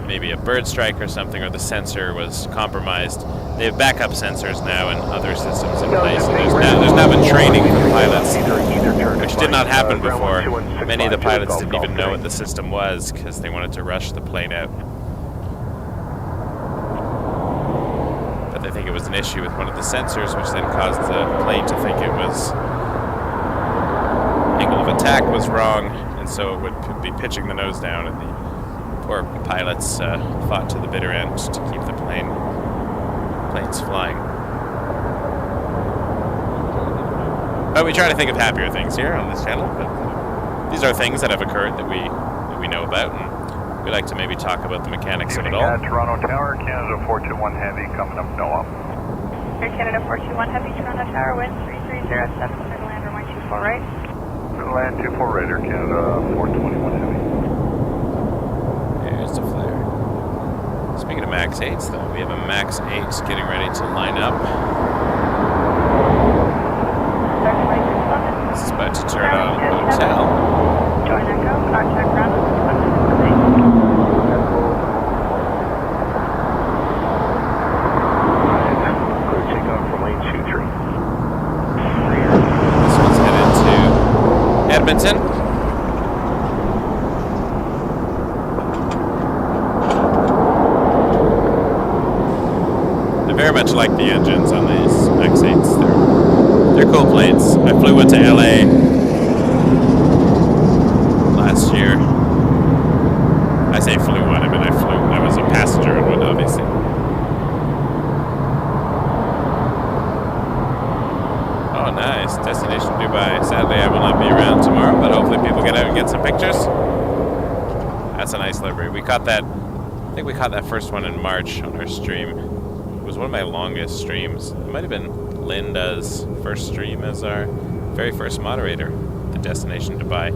maybe a bird strike or something, or the sensor was compromised. They have backup sensors now and other systems in place. So there's now been training for the pilots, which did not happen before. Many of the pilots didn't even know what the system was because they wanted to rush the plane out. an issue with one of the sensors, which then caused the plane to think it was angle of attack was wrong, and so it would be pitching the nose down, and the poor pilots fought to the bitter end to keep the planes flying. But we try to think of happier things here on this channel, but these are things that have occurred that we know about, and we like to maybe talk about the mechanics of it all. Toronto Tower, Canada 421 Heavy, coming up NOAA. Air Canada 421 Heavy, Toronto Tower, wind 3307, clear to land runway 24 right. Land 24 right, Air Canada 421 Heavy. There's the flare. Speaking of Max 8s, though, we have a Max 8 getting ready to line up. This is about to turn on hotel. Join Echo, contact ground. Clear takeoff from lane 23. This one's headed to Edmonton. I very much like the engines on these Max 8s. They're cool planes. I flew one to LA last year. I say flew one, I mean I was a passenger in one, obviously. Oh, nice. Destination Dubai. Sadly, I will not be around tomorrow, but hopefully people get out and get some pictures. That's a nice livery. We caught that, I think we caught that first one in March on our stream. It was one of my longest streams. It might have been Linda's first stream as our very first moderator, the Destination Dubai.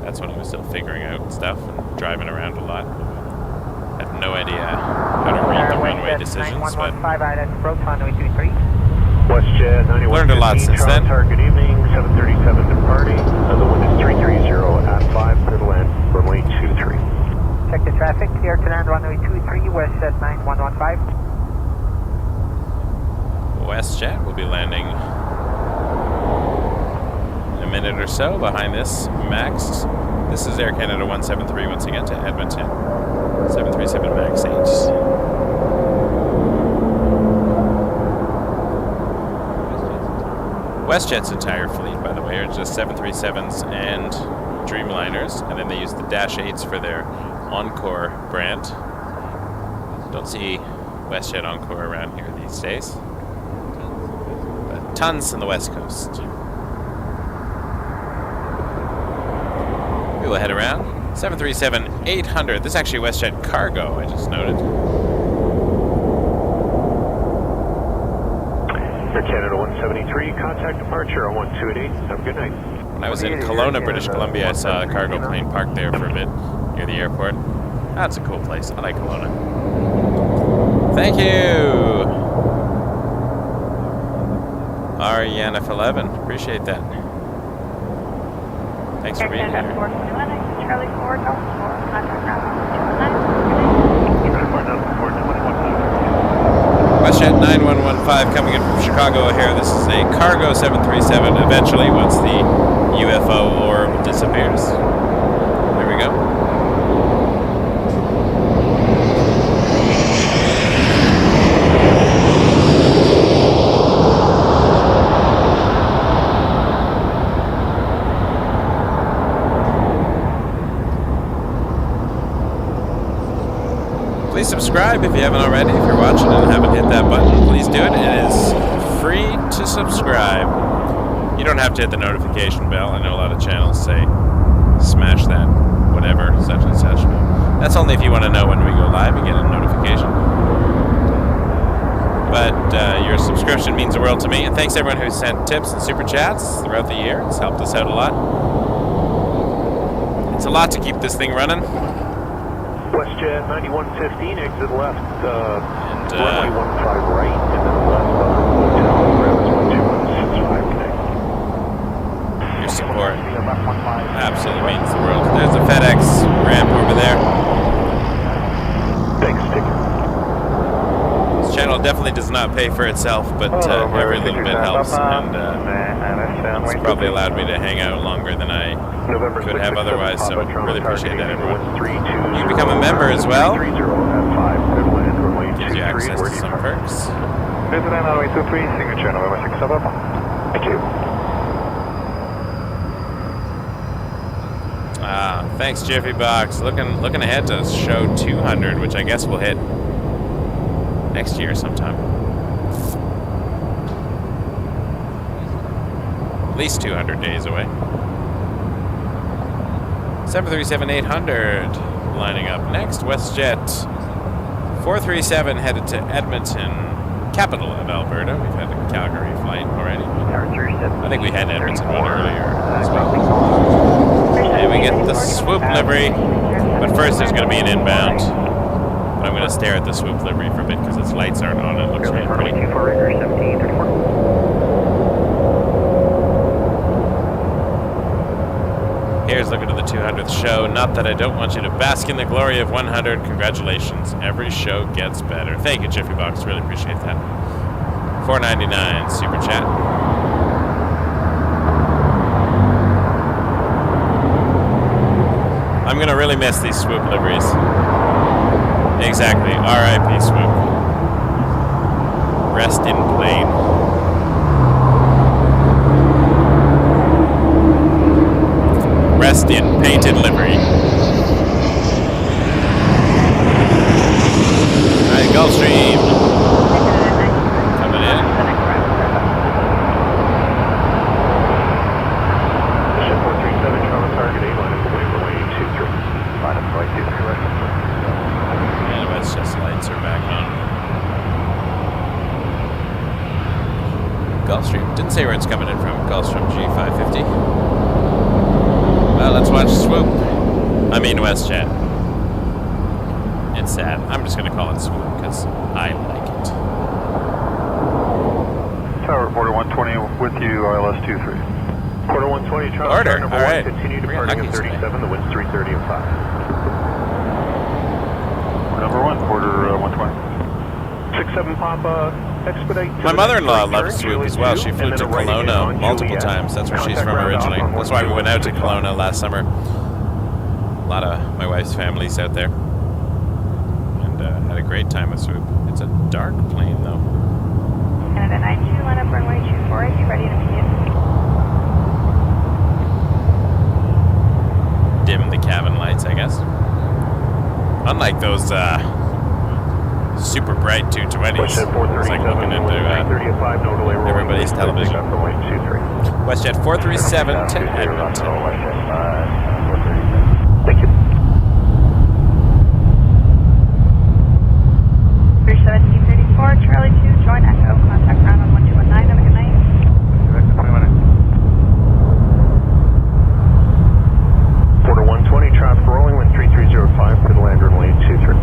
That's when I was still figuring out stuff and driving around a lot. I had no idea how to read the runway decisions, but WestJet 91. Learned a lot since then. Target evening, 737 departing. The wind is 330 at 5, clear to land, runway 23. Check the traffic, clear to land runway 23, WestJet 9115. WestJet will be landing in a minute or so behind this Max. This is Air Canada 173 once again to Edmonton. 737 Max 8. WestJet's entire fleet, by the way, are just 737s and Dreamliners, and then they use the Dash 8s for their Encore brand. Don't see WestJet Encore around here these days. But tons on the West Coast. We will head around. 737-800. This is actually WestJet Cargo, I just noted. Air Canada 173, contact departure on 1288. Have a good night. When I was in Kelowna, British Columbia, I saw a cargo plane parked there for a bit near the airport. That's a cool place. I like Kelowna. Thank you, RENF11. Appreciate that. Thanks for being here. Charlie 4, Delta 4, contact ground 219. WestJet 9115 coming in from Chicago O'Hare. This is a cargo 737 eventually once the UFO orb disappears. There we go. Please subscribe if you haven't already. If you're watching and haven't hit that button, please do it. It is free to subscribe. You don't have to hit the notification bell. I know a lot of channels say smash that, whatever, such and such. That's only if you want to know when we go live and get a notification. But your subscription means the world to me. And thanks everyone who sent tips and super chats throughout the year. It's helped us out a lot. It's a lot to keep this thing running. WestJet 9115, exit left, and runway 15 right, and then left hotel, ground 2165 today. Your support absolutely means the world. There's a FedEx ramp over there. Thanks, ticket. This channel definitely does not pay for itself, but every little bit helps, and it's probably allowed me to hang out longer than I could have otherwise, so really appreciate that, everyone. You can become a member as well. Gives you access to some perks. Visit runway 23, signature November 6 November. Thank you. Thanks, Jiffy Box. Looking ahead to show 200, which I guess we'll hit next year sometime. At least 200 days away. 737-800 lining up next. WestJet 437 headed to Edmonton, capital of Alberta. We've had a Calgary flight already. I think we had Edmonton one earlier as well. And we get the swoop livery, but first there's going to be an inbound. But I'm going to stare at the swoop livery for a bit because its lights aren't on. It looks really pretty. Here's looking at the 200th show. Not that I don't want you to bask in the glory of 100. Congratulations. Every show gets better. Thank you, Jiffy Box. Really appreciate that. $4.99 super chat. I'm going to really miss these swoop liveries. Exactly. R.I.P. swoop. Rest in plane. Rest in painted livery. Alright, Gulfstream. Coming in. Gulfstream. Didn't say where it's coming in from. Gulfstream G550. Well, let's watch Swoop. I mean WestJet. It's sad. I'm just going to call it Swoop because I like it. Tower Reporter 120 with you, ILS 23. Reporter 120, Tower Order. number all right. 1, continue departing at 37, the wind's 330 and 5. Number 1, Porter 120. 67 Papa. My mother-in-law loves Swoop as well. She flew to Kelowna multiple times. That's where she's from originally. That's why we went out to Kelowna last summer. A lot of my wife's family's out there. And had a great time with Swoop. It's a dark plane, though. Canada 92, line up runway 24, be ready to begin. Dim the cabin lights, I guess. Unlike those super bright 220s. It's like looking into everybody's television. WestJet 437 to Edmonton. Thank you. 37-34, Charlie 2, join Echo, contact ground on 1219, have a good night. Porter 120, traffic rolling, wind 3305, for the land runway 23.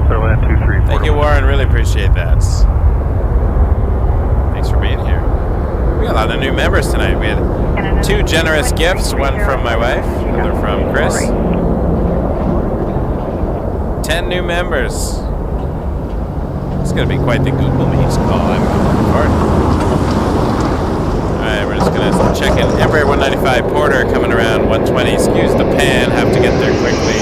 Land 23. Thank you, Warren. Really appreciate that. Thanks for being here. We got a lot of new members tonight. We had 2 generous gifts, one from my wife, another from Chris. 10 new members. It's going to be quite the Google Meets call. I'm looking forward. Alright, we're just going to check in. Embraer 195 Porter coming around 120. Excuse the pan. Have to get there quickly.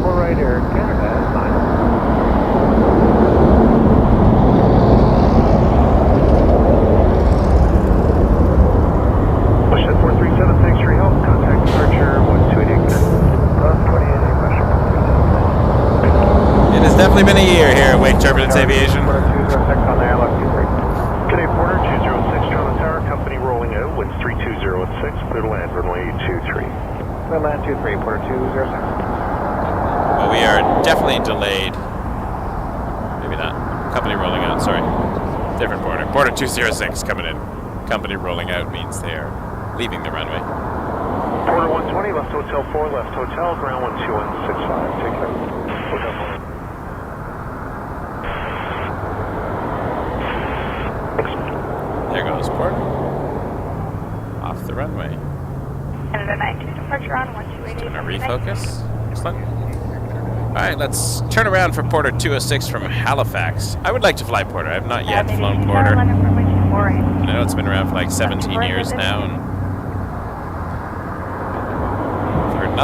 Right here, Canada, fine. Push at 437, thanks for your help. Contact departure 128. It has definitely been a year here at Wake Turbulence Aviation. Cathay Porter 206, Charlie Tower, company rolling out, winds 320 at 6, clear to land runway 23. Clear land 23, Porter 206. Well, we are definitely delayed. Maybe not. Company rolling out, sorry. Different Porter. Porter 206 coming in. Company rolling out means they are leaving the runway. Porter 120, left hotel 4, left hotel, ground 12165. Take care. Hotel 4. There goes Porter. Off the runway. Canada 92, departure on 1288. Gonna refocus. Excellent. Alright, let's turn around for Porter 206 from Halifax. I would like to fly Porter. I have not yet flown Porter. I know it's been around for like 17 years now, and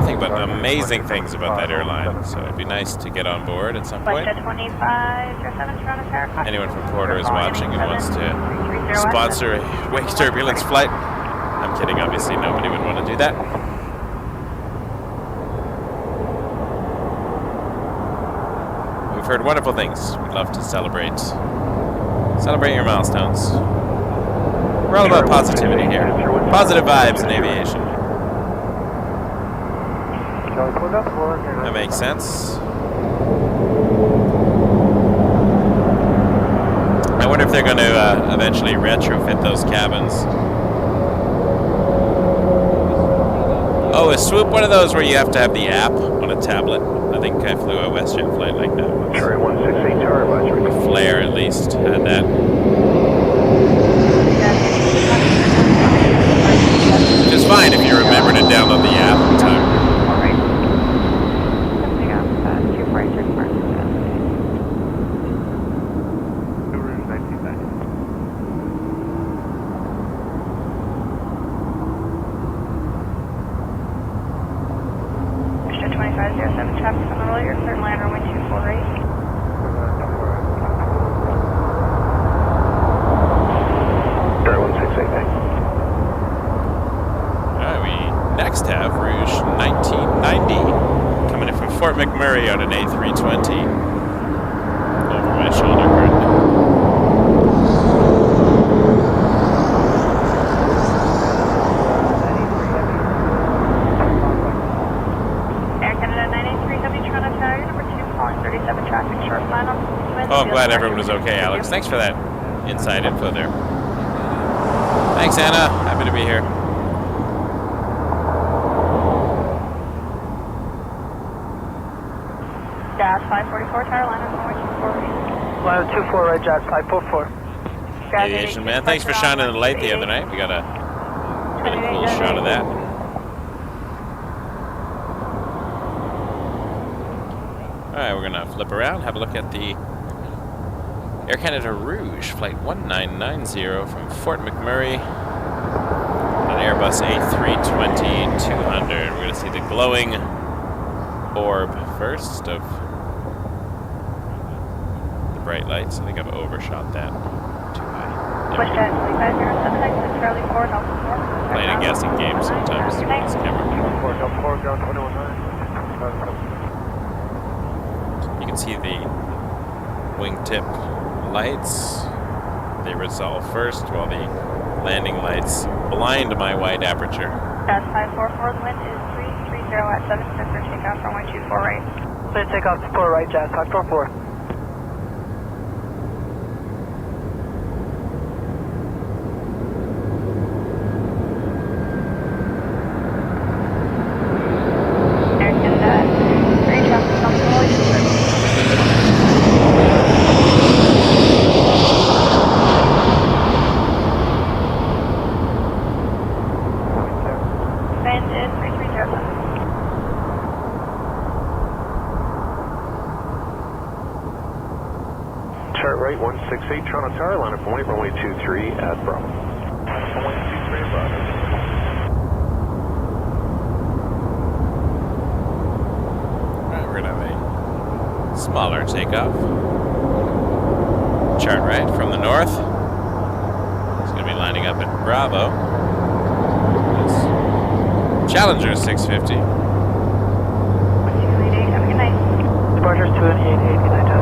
nothing but amazing things about that airline, so it'd be nice to get on board at some point. Flight 2507, Toronto Tower. Anyone from Porter is watching and wants to sponsor a Wake Turbulence flight. I'm kidding, obviously nobody would want to do that. We've heard wonderful things. We'd love to celebrate your milestones. We're all about positivity here. Positive vibes in aviation. That makes sense. I wonder if they're going to eventually retrofit those cabins. Oh, is Swoop one of those where you have to have the app on a tablet? I think I flew a WestJet flight like that once. Cherry 168 Tower advisory. Flair at least had that. Which is fine if you remember to download the app in time. McMurray on an A320 over my shoulder currently. Air Canada 983 Heavy Toronto Tower, number 2, calling 37 traffic, short line on. Oh, I'm glad everyone was okay, Alex. Thanks for that inside info there. Thanks, Anna. Happy to be here. Jazz 544 Tower, line on 424. Line 24 right, Jazz 544. Aviation man, thanks for shining the light the other night. We got a really cool shot of that. Alright, we're gonna flip around, have a look at the Air Canada Rouge, flight 1990 from Fort McMurray, an Airbus A320-200. We're gonna see the glowing orb first of the bright lights. I think I've overshot that too high. WestJet 2507, exit Charlie 4, Delta 4. Playing a guessing game sometimes with this camera. You can see the wingtip lights. They resolve first while the landing lights blind my wide aperture. Jazz 544, the wind is 330 at 7, for takeoff runway 24 right. Clear takeoff 4 right, Jazz 544. Air Canada, green traffic on the roll, Wind is 3307. Chart right 168 Toronto Tower, line up point, runway 23 at Bravo. Runway 23 at Bravo. Alright, we're gonna have a smaller takeoff. Chart right from the north. It's gonna be lining up at Bravo. It's Challenger 650. 288, have a good night. Departures 288, good night, Jazz.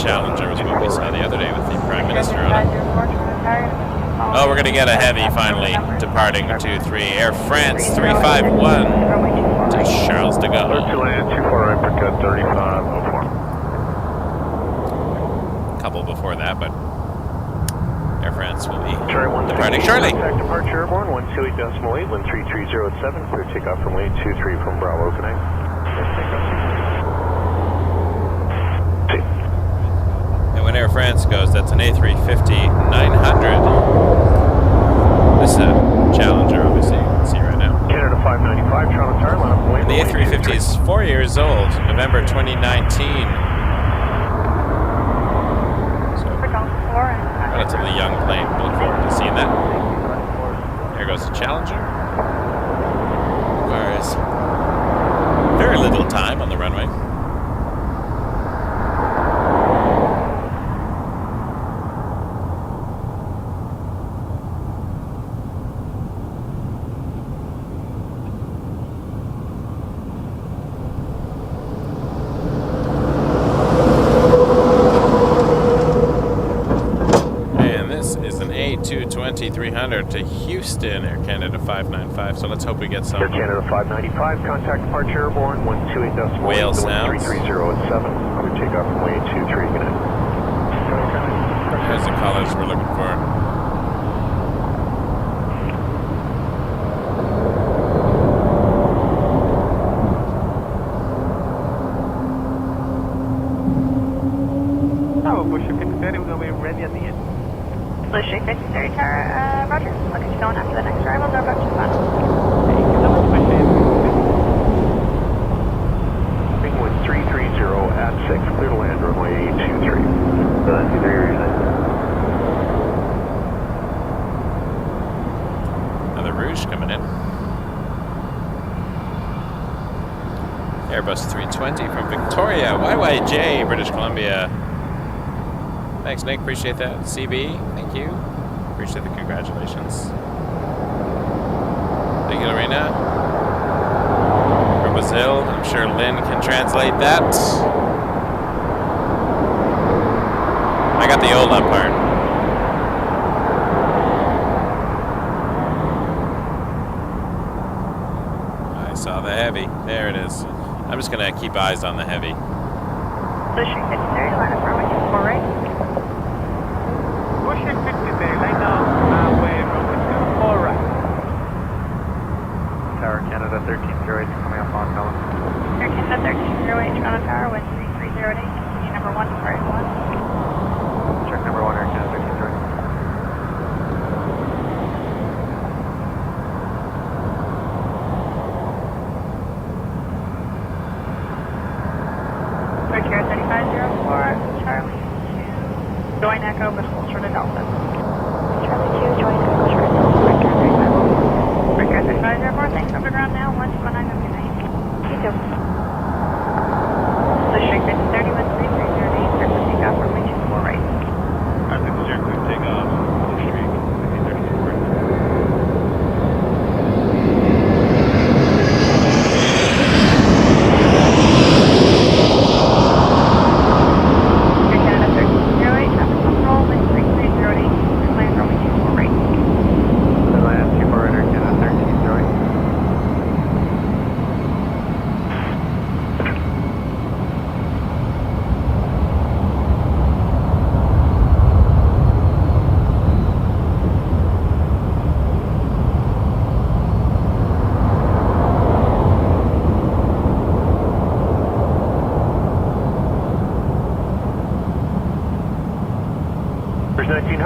Challenger was what we saw the other day with the Prime Minister on it. Oh, we're going to get a heavy finally, departing 23. Air France 351 to Charles de Gaulle. Clear to land 24 right, Percut 3504. A couple before that, but Air France will be Cherry 168, departing shortly. Contact departure airborne 128.8, 13307, clear takeoff from lane 23 from Bravo, good night. When Air France goes, that's an A350-900. This is a Challenger, obviously, you can see right now. Canada 595, Toronto Tower, line up away. The A350 is 4 years old, November 2019. So, relatively young plane. Look forward to seeing that. There goes the Challenger. Requires very little time on the runway. A220-300 to Houston, Air Canada 595. So let's hope we get some Air Canada 595, contact departure airborne 128.1. whale sounds. 330 at 7. Clear takeoff from way 23. Good night. There's the colors we're looking for. Oh, Bush 53, we're going to be ready at the end. Blue Street 53 Tower, roger. Look at you going after the next arrival. They're about to final. Thank you so much, Bush 53. Ringwood 330 at 6. Clear to land runway 23. Another Rouge coming in. Airbus 320 from Victoria, YYJ, British Columbia. Thanks, Nick. Appreciate that. CB, thank you. Appreciate the congratulations. Thank you, Lorena. From Brazil. I'm sure Lynn can translate that. I got the Ola part. I saw the heavy. There it is. I'm just going to keep eyes on the heavy. Blue Street 53, line up runway 24 right. Bush 53, line up, runway 24 right. Tower Canada 1308 coming up on Melon. Air Canada 1308 Toronto Tower, wind 3308. Continue number 1, departing 1. Check number 1, Air Canada 1308. Victoria 3504, Charlie 2, join Echo, but hold short of Delta. Charlie 2, join Echo, short of Delta, Victoria 3504, thanks, underground now, 119, good night. You too. Blue Street 5030 with 3308, clear for takeoff, runway 24 right. Contact the clear takeoff, Blue Street 5034 right.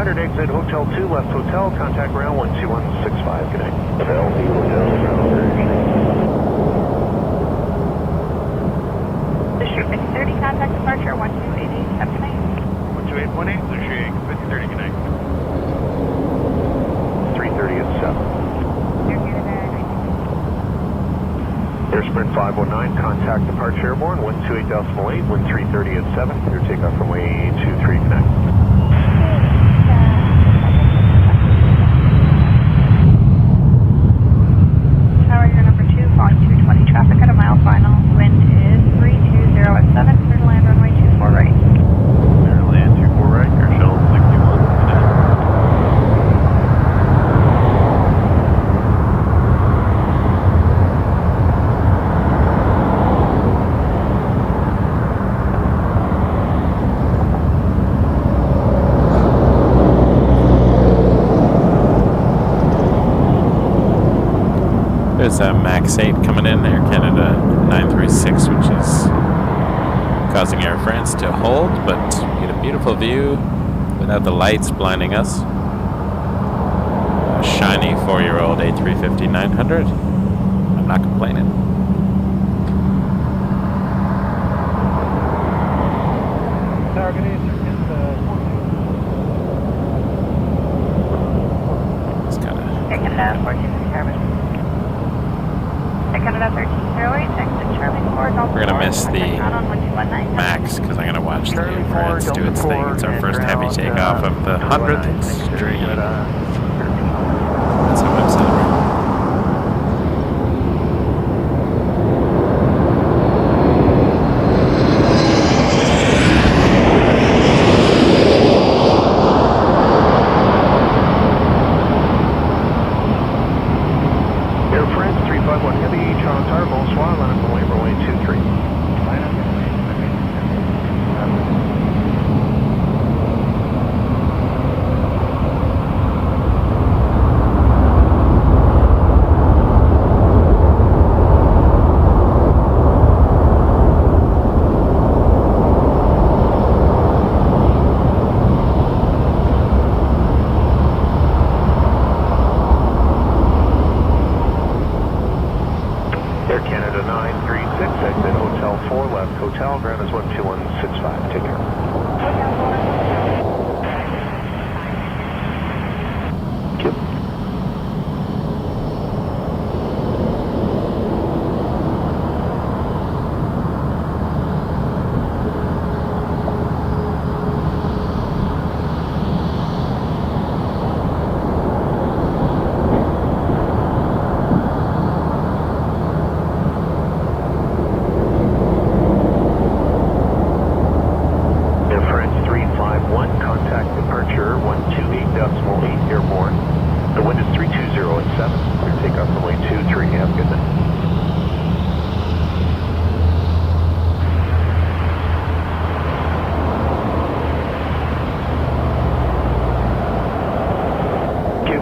Exit Hotel 2, left hotel, contact ground 12165, good night. Hotel, Blue Street 5030, contact departure 1288, have a good night. 12818, Blue Street 5030, good night. 330 at 7. Air Canada 19. Air Sprint 509, contact departure airborne 128.8, wind 330 at 7, clear takeoff from way 23, good night. Tower, you're number 2, falling 220, traffic at a mile final, wind is 320 at 7, clear to land runway 24 right. Clear to land 24 right, air shuttle 61, good night. There's a MAX 8 coming in, Air Canada 936, which is causing Air France to hold, but we get a beautiful view without the lights blinding us. A shiny 4-year-old A350-900 on I'm not complaining. It's kind of. Air Canada 423 Charlie. Air Canada 1308, exit Charlie 4, Golf We're gonna 4, miss the contact on 1219. max because I'm gonna watch the Charlie 4, France do its Delta thing. It's our 4, first and heavy ground, takeoff of the 100th stream. That's how I'm celebrating. Air France 351 Heavy, Charlie Tower, bonsoir, line up runway, runway 23. Air Canada 936, exit Hotel 4, left Hotel, ground is 12165, take care. Thank you. Air France 351, contact departure 128.8 airborne. The wind is 320 at 7. Clear takeoff runway 23. Have a good night. Thank you.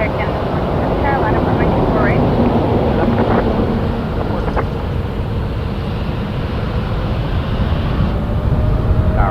Air Canada 423 Carolina, runway 248. Tower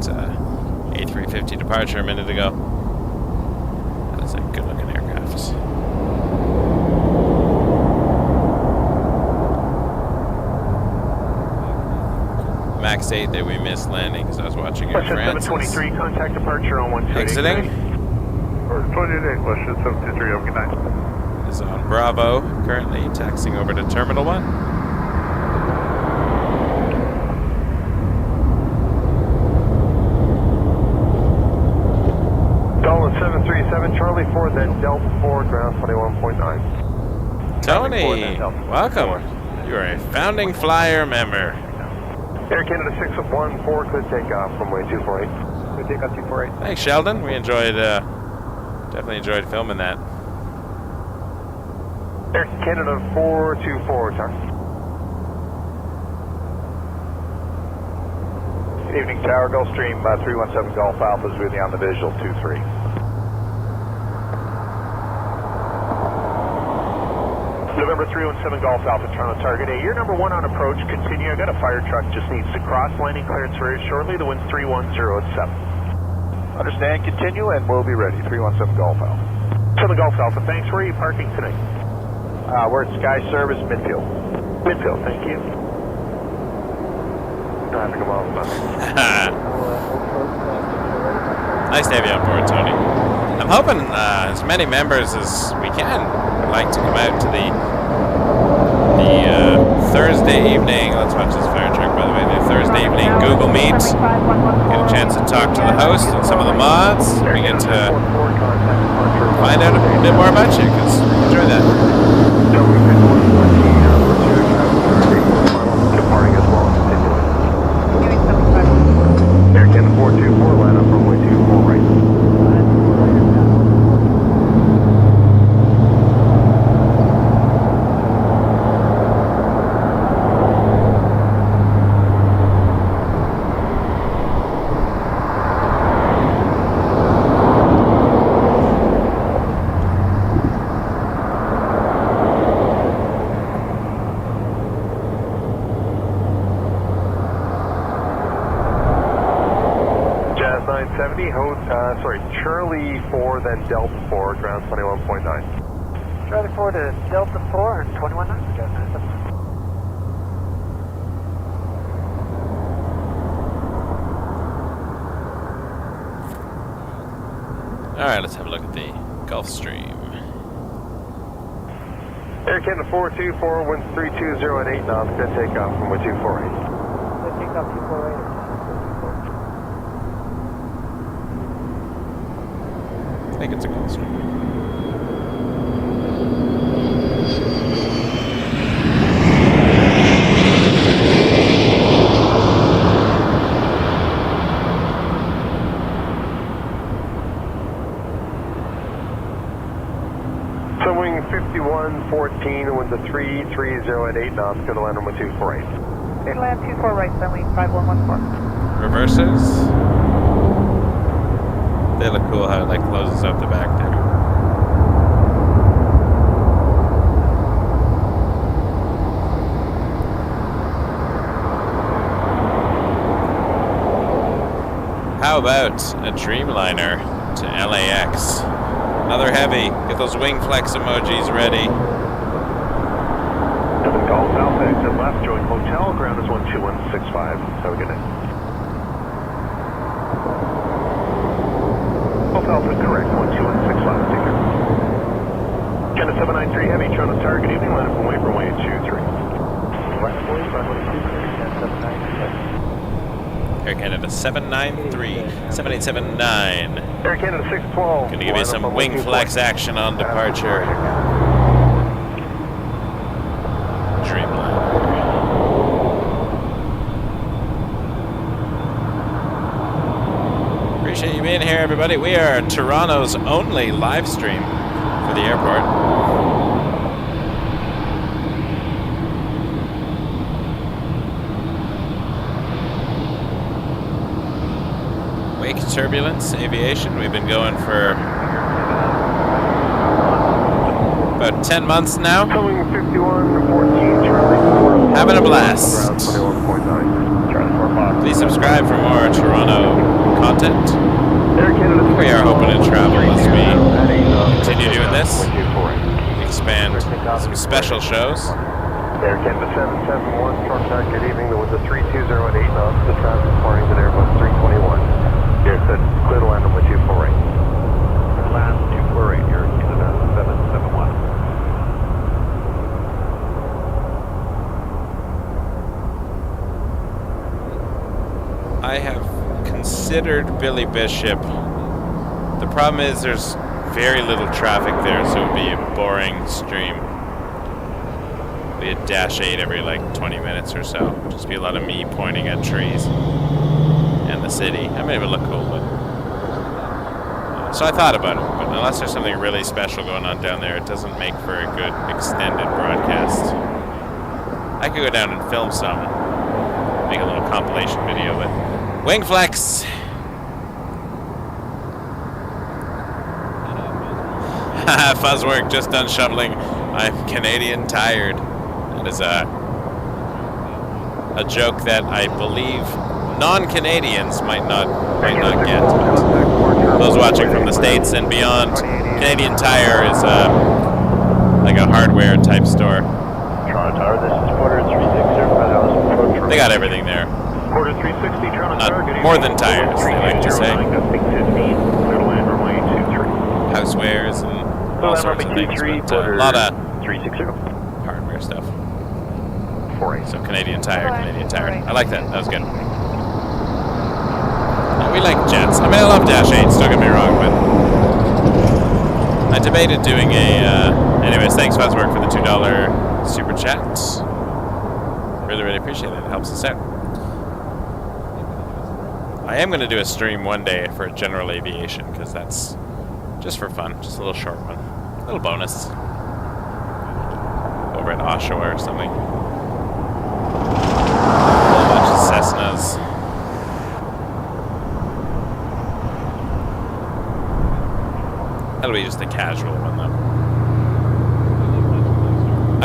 A350 departure a minute ago. That's a good looking aircraft. Max 8 that we missed landing because I was watching Air France. 723, contact departure on 128. Exiting. 28, question 723, okay, 9. Is on Bravo, currently taxiing over to Terminal 1. Dolan 737, Charlie 4, then Delta 4, ground 21.9. Tony, welcome. You are a founding flyer member. Air Canada 614, clear takeoff from way 248. Clear takeoff 248. Thanks, Sheldon. We enjoyed, definitely enjoyed filming that. Air Canada 424, Tower. Good evening, Tower. Gulfstream 317 Golf Alpha is with you on the visual 23. November 317 Golf Alpha, Toronto target. Hey, you're number 1 on approach. Continue. I got a fire truck. Just needs to cross landing clearance very shortly. The wind's 310 at 7. Understand. Continue, and we'll be ready. 317 Golf Alpha. 7 Golf Alpha. Thanks. Where are you parking tonight? We're at Sky Service Midfield. Midfield. Thank you. Traffic a mile a minute. Nice to have you on board, Tony. I'm hoping as many members as we can would like to come out to the Thursday evening. Let's watch this fire truck, by the way. The Thursday evening Google Meet. Get a chance to talk to the host and some of the mods. We get to find out a bit more about you, because we enjoy that. Departing as well. Air Canada 424, line up runway 24 right. Charlie 4, then Delta 4, ground 21.9. Charlie 4 to Delta 4 and 21.9. Alright, let's have a look at the Gulfstream. Air Canada 424, winds 320 at 8 knots, good takeoff from 248. Good takeoff 248. I think it's a Gulfstream. Wing 5114, winds 330 at 8 knots, go to land on 248. Good land 24 right, Sunwing 5114. Reverses. They look cool how it like closes out the back there. How about a Dreamliner to LAX? Another heavy. Get those wing flex emojis ready. 7 Golf Alpha, exit left, join hotel, ground is 12165. Have a good night. Golf Alpha, correct, 12165, take care. Canada 793 Heavy, Toronto target, evening, line up from runway 23. Air Canada 793, 7879. Air Canada 612. Gonna give you some wing flex action on departure. Dreamliner. Appreciate you being here, everybody. We are Toronto's only live stream for the airport. Wake Turbulence Aviation. We've been going for about 10 months now. Coming 51 14, Charlie 4. Having a blast. Please subscribe for more Toronto content. Air Canada. We are hoping to travel as we continue doing this. Expand some special shows. Air Canada 771, short track, good evening. There was a 320 at 8 knots. The Transat morning at Airbus 321. Air said, clear to land on 248. Land 248, Air Canada 771. I have considered Billy Bishop. The problem is there's very little traffic there, so it would be a boring stream. Be a dash 8 every like 20 minutes or so. Just be a lot of me pointing at trees and the city. I mean, it would look cool, but so I thought about it. But unless there's something really special going on down there, it doesn't make for a good extended broadcast. I could go down and film some, make a little compilation video, but wing flex. Fuzzwork, just done shoveling. I'm Canadian tired. That is a joke that I believe non-Canadians might not get. But those watching from the States and beyond, Canadian Tire is like a hardware type store. Toronto Tower, this is quarter 360. They got everything there. Quarter 360, Toronto Tower. Not more than tires, they like to say. Housewares and all sorts of things, but a lot of hardware stuff. So Canadian Tire. I like that. That was good. Yeah, we like jets. I mean, I love Dash 8s, don't get me wrong, but I debated doing a... anyways, thanks Fuzzwork for the $2 super chat. Really, really appreciate it. It helps us out. I am going to do a stream one day for general aviation, because that's just for fun. Just a little short one. A little bonus. Over at Oshawa or something. A whole bunch of Cessnas. That'll be just a casual one, though.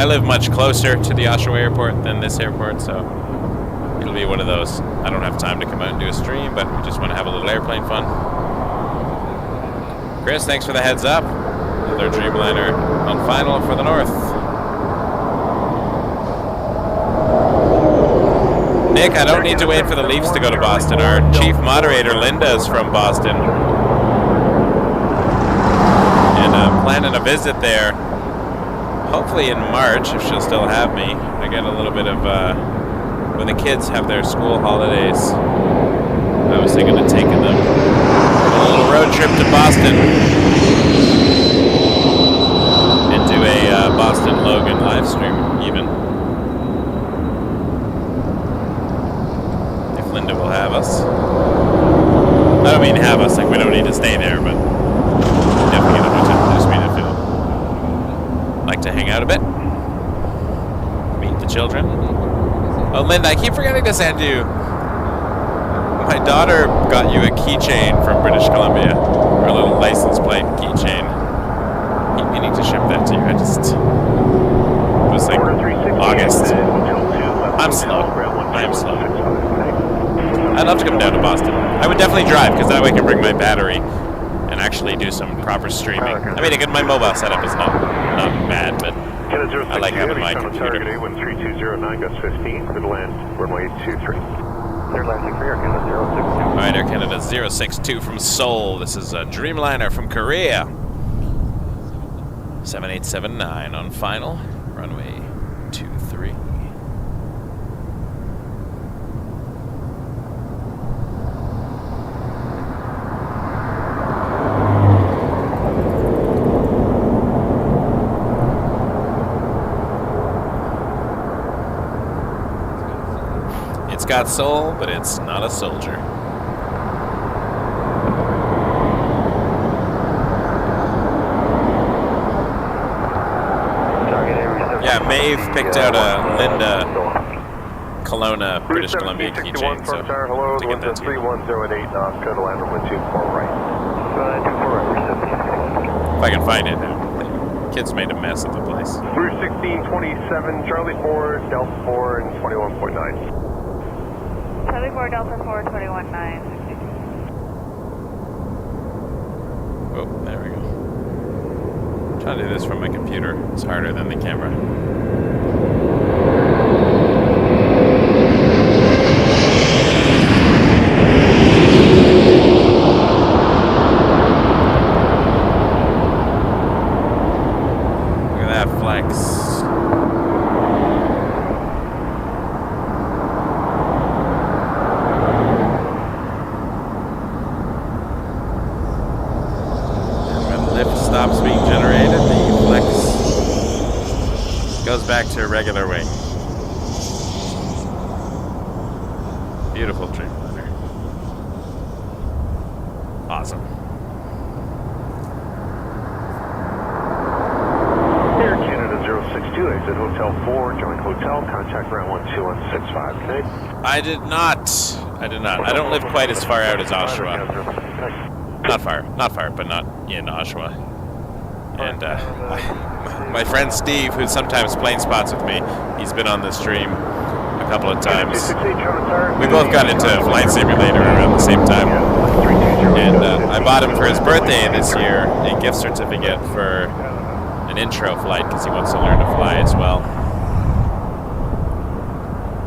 I live much closer to the Oshawa airport than this airport, so it'll be one of those. I don't have time to come out and do a stream, but we just want to have a little airplane fun. Chris, thanks for the heads up. Another Dreamliner on final for the north. Nick, I don't need to wait for the Leafs to go to Boston. Our chief moderator, Linda, is from Boston. And I'm planning a visit there. Hopefully in March, if she'll still have me. I get a little bit of, when the kids have their school holidays, I was thinking of taking them on a little road trip to Boston and do a Boston Logan live stream, even. If Linda will have us. I don't mean have us, like we don't need to stay there, but definitely get a bunch of, just mean if you'll like to hang out a bit, meet the children. Oh, Linda, I keep forgetting to send you. My daughter got you a keychain from British Columbia, or a little license plate keychain. Keep meaning to ship that to you. It was like August. I'm slow. I am slow. I'd love to come down to Boston. I would definitely drive, because that way I can bring my battery and actually do some proper streaming. I mean, again, my mobile setup is not bad, but I like having my computer. Target A13209, gust 15, clear to land, runway 23. Clear landing for Air Canada 062. Alright, Air Canada 062 from Seoul. This is a Dreamliner from Korea. 7879 on final, runway 23. It's got soul, but it's not a soldier. Yeah, Maeve picked out a Linda Kelowna, British Columbia keychain, so hello, to get that to you. 3108 knots, clear to land on 24 right. 24 right, If I can find it. The kids made a mess of the place. Route 1627, Charlie 4, Delta 4, and 21.9. Charlie 4 Delta 421-9. Oh, there we go. I'm trying to do this from my computer. It's harder than the camera. Look at that flex. Stops being generated, the flex goes back to a regular wing. Beautiful Dreamliner. Awesome. Air Canada 062, exit Hotel 4, join hotel, contact ground 12165, okay? I did not. I don't live quite as far out as Oshawa. Not far, but not in Oshawa. And my friend Steve, who sometimes plane spots with me, he's been on the stream a couple of times. We both got into Flight Simulator around the same time. And I bought him for his birthday this year a gift certificate for an intro flight because he wants to learn to fly as well.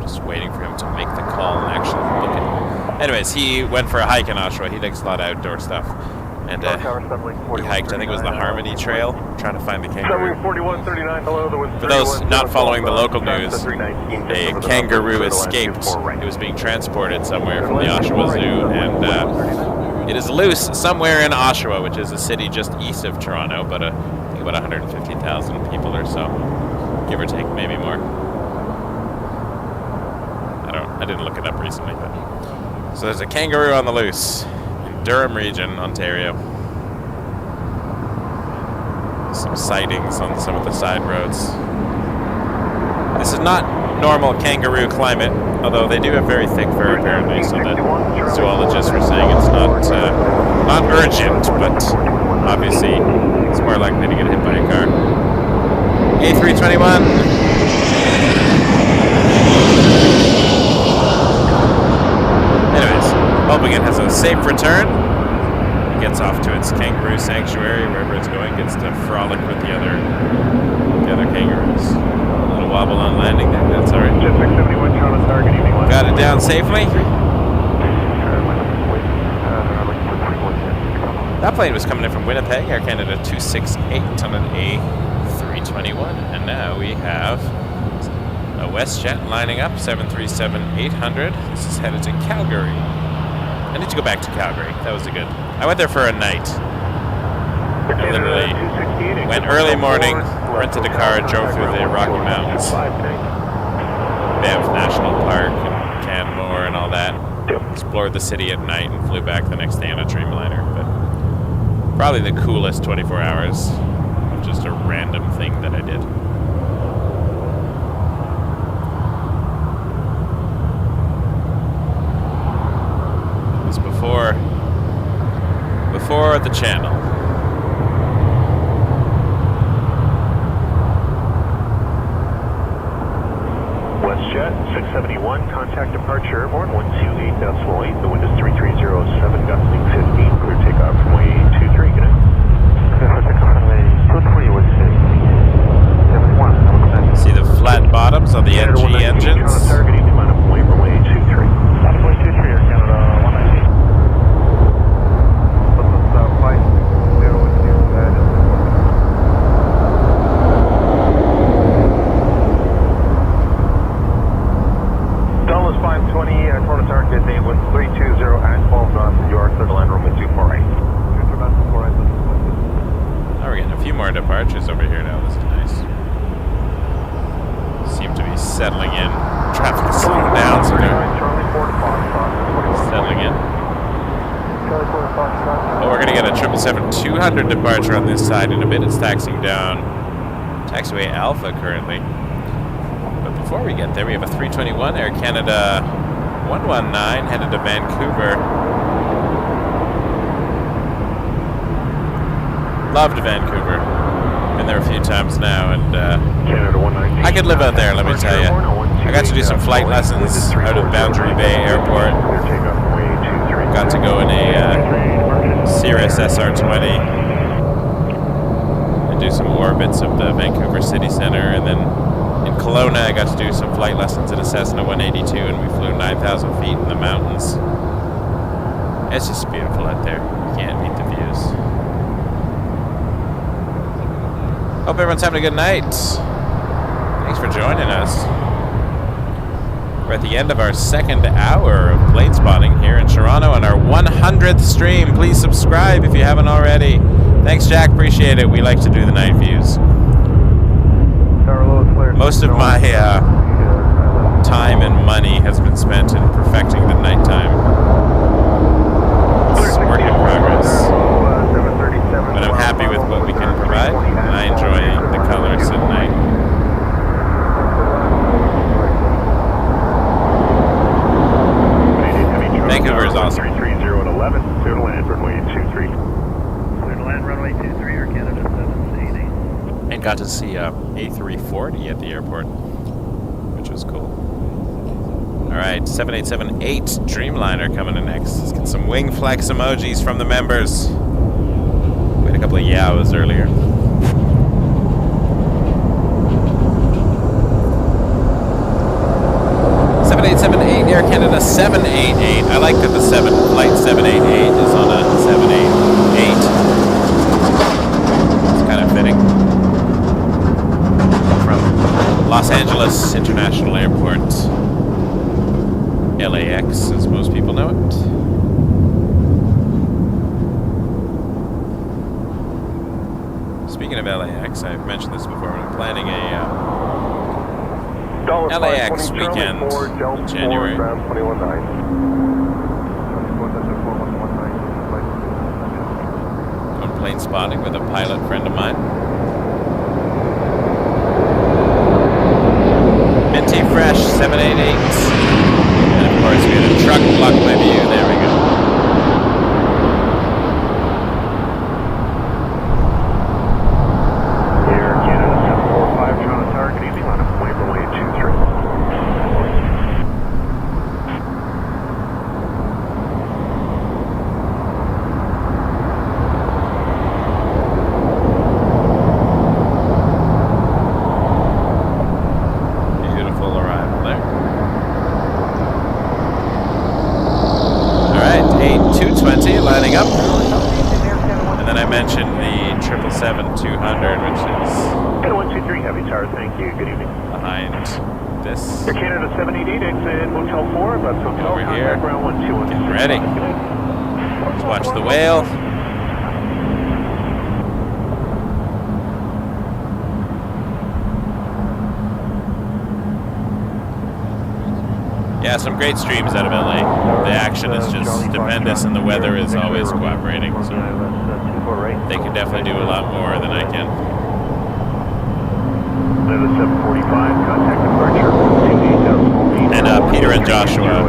Just waiting for him to make the call and actually look at it. Anyways, he went for a hike in Oshawa. He likes a lot of outdoor stuff. And he hiked, I think it was the Harmony Trail, trying to find the kangaroo. For those not following the local news, a kangaroo escaped. It was being transported somewhere from the Oshawa Zoo, and it is loose somewhere in Oshawa, which is a city just east of Toronto, but I think about 150,000 people or so, give or take, maybe more. I didn't look it up recently, but so there's a kangaroo on the loose. Durham region, Ontario. Some sightings on some of the side roads. This is not normal kangaroo climate, although they do have very thick fur apparently, so the zoologists were saying it's not urgent, but obviously it's more likely to get hit by a car. A321. Anyways, hoping it has a safe return. It gets off to its kangaroo sanctuary, wherever it's going, gets to frolic with the other kangaroos. A little wobble on landing there, that's alright. Got it down safely. That plane was coming in from Winnipeg, Air Canada 268 on an A321, and now we have a WestJet lining up, 737-800. This is headed to Calgary. I need to go back to Calgary. That was I went there for a night. I literally went early morning, rented a car, drove through the Rocky Mountains, Banff National Park, and Canmore and all that. Explored the city at night and flew back the next day on a Dreamliner. But probably the coolest 24 hours of just a random thing that I did. Before the channel. WestJet 671, contact departure airborne 128.8. The wind is 3307, gusting 15. Clear takeoff from way 23. Good night. See the flat bottoms on the NG engines? Targeting the amount of way runway 23. Runway 23, Air Canada 190. Dallas 520, Toronto target, name was 320 and 12 knots, and you are clear to land runway 248. Oh, we're getting a few more departures over here now. This is nice. Seem to be settling in. Traffic is slowing down, so they're settling in. Oh, we're going to get a 777-200 departure on this side in a bit. It's taxiing down taxiway Alpha currently. But before we get there, we have a 321 Air Canada 119 headed to Vancouver. Loved Vancouver. Been there a few times now, and I could live out there, let me tell you. I got to do some flight lessons out of Boundary Bay Airport. Got to go in a Cirrus SR-20 and do some orbits of the Vancouver city center, and then in Kelowna I got to do some flight lessons in a Cessna 182, and we flew 9,000 feet in the mountains. It's just beautiful out there. You can't beat the views. Hope everyone's having a good night. Thanks for joining us. We're at the end of our second hour of plane spotting here in Toronto on our 100th stream. Please subscribe if you haven't already. Thanks, Jack. Appreciate it. We like to do the night views. Most of my time and money has been spent in perfecting the nighttime. It's a work in progress. But I'm happy with what we can provide, and I enjoy the colors at night. Vancouver is awesome. 330 at 11, clear to land runway 23. Clear to land runway 23, Air Canada 788. And got to see A340 at the airport, which was cool. Alright, 7878 Dreamliner coming in next. Let's get some wing flex emojis from the members. We had a couple of yows earlier. Air Canada 788. I like that the flight 788 is on a 788. It's kind of fitting. From Los Angeles International Airport, LAX, as most people know it. Speaking of LAX, I've mentioned this before. I'm planning a LAX weekend in January. Going plane spotting with a pilot friend of mine. Minty Fresh 788. And of course we had a truck block my view. There we go. Air Canada 745 Toronto target easy line up point runway 23. Beautiful arrival there. Alright, A220 lining up. And then I mentioned the 777-200, which is 123 heavy tower, thank you, good evening. behind this. Air Canada 788 exit Motel 4, that's Hotel Over here. contact ground 121. Getting ready. Let's watch the whale. Yeah, some great streams out of LA. The action is just stupendous and the weather is always cooperating, so they can definitely do a lot more than I can. Another 745, contact departure 128. And Peter and Joshua,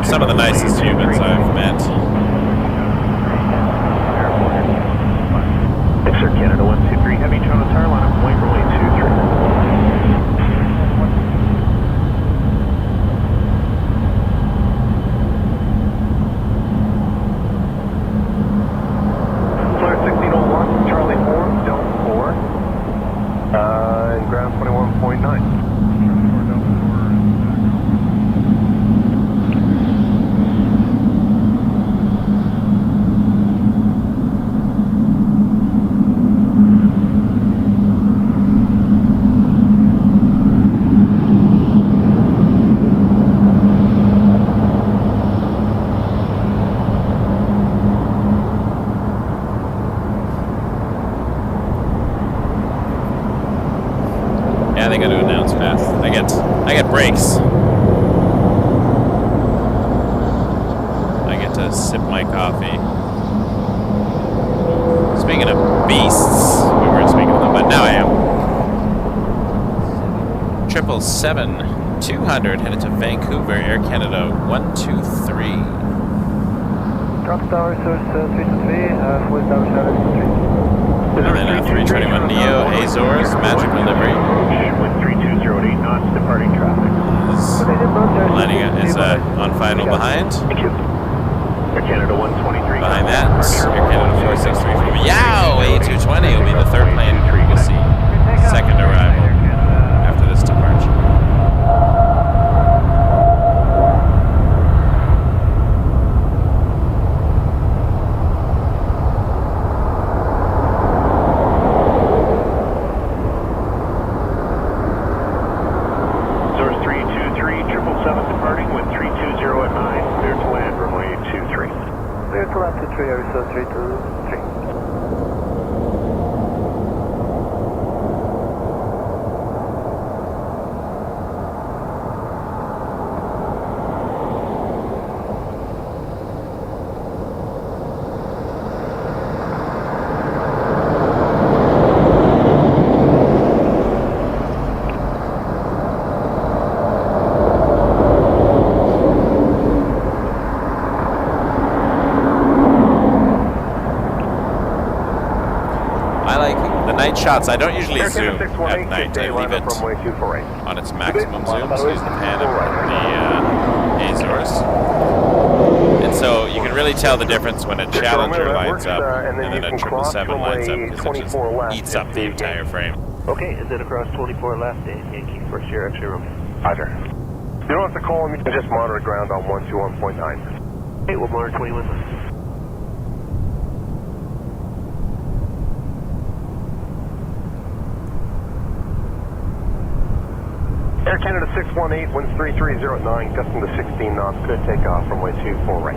some of the nicest humans I've met. Air Canada 123 heavy Toronto tower line up point runway 23. Ground 21.9. Yeah, they got to announce fast. I get breaks. I get to sip my coffee. Speaking of beasts, we weren't speaking of them, but now I am. 777-200 headed to Vancouver, Air Canada 123. Drop tower, source 323, full tower, shadow 3. And then a 321neo, Azores, magical livery. With 3208 knots, departing traffic. little behind. Thank you. Air Canada 123. Behind that, Air Canada 463 from Yow! A220 will be the third plane you'll see. Second arrival after this departure. Azores 323, 777 departing with 320 at 9. Clear to land, runway 23. Clear to land to 3, Azores 323. Shots. I don't usually zoom at night. I leave it on its maximum zoom, so use the pan of the Azores. And so you can really tell the difference when a Challenger lines up and then a 777 lines up, because it just eats up the entire frame. Okay, is it across 24 left, Yankee, first year extra room? Roger. You don't have to call me, you can just monitor ground on 121.9. Okay, we'll monitor 21 left. Air Canada 618, winds 330 at 9, gusting to 16 knots, good takeoff from way 24 right.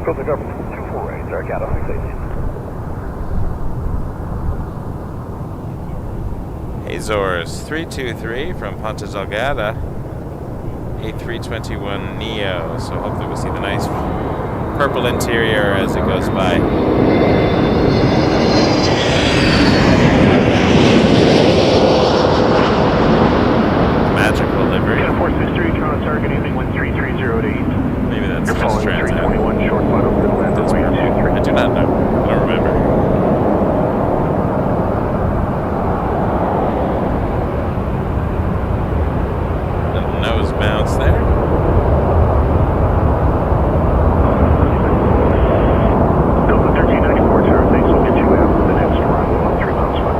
Go to government 24 right, Delgada 618. Azores 323 from Ponta Delgada, A321neo. So hopefully we'll see the nice purple interior as it goes by. Magical livery. 463, Toronto target, evening wind 330 at 8. Maybe that's You're just following Transat. 321 short final, good land, runway 23. I do not know. I don't remember. Little nose bounce there. Delta 1394, sir. Thanks, we'll get you out for the next arrival about 3 miles away.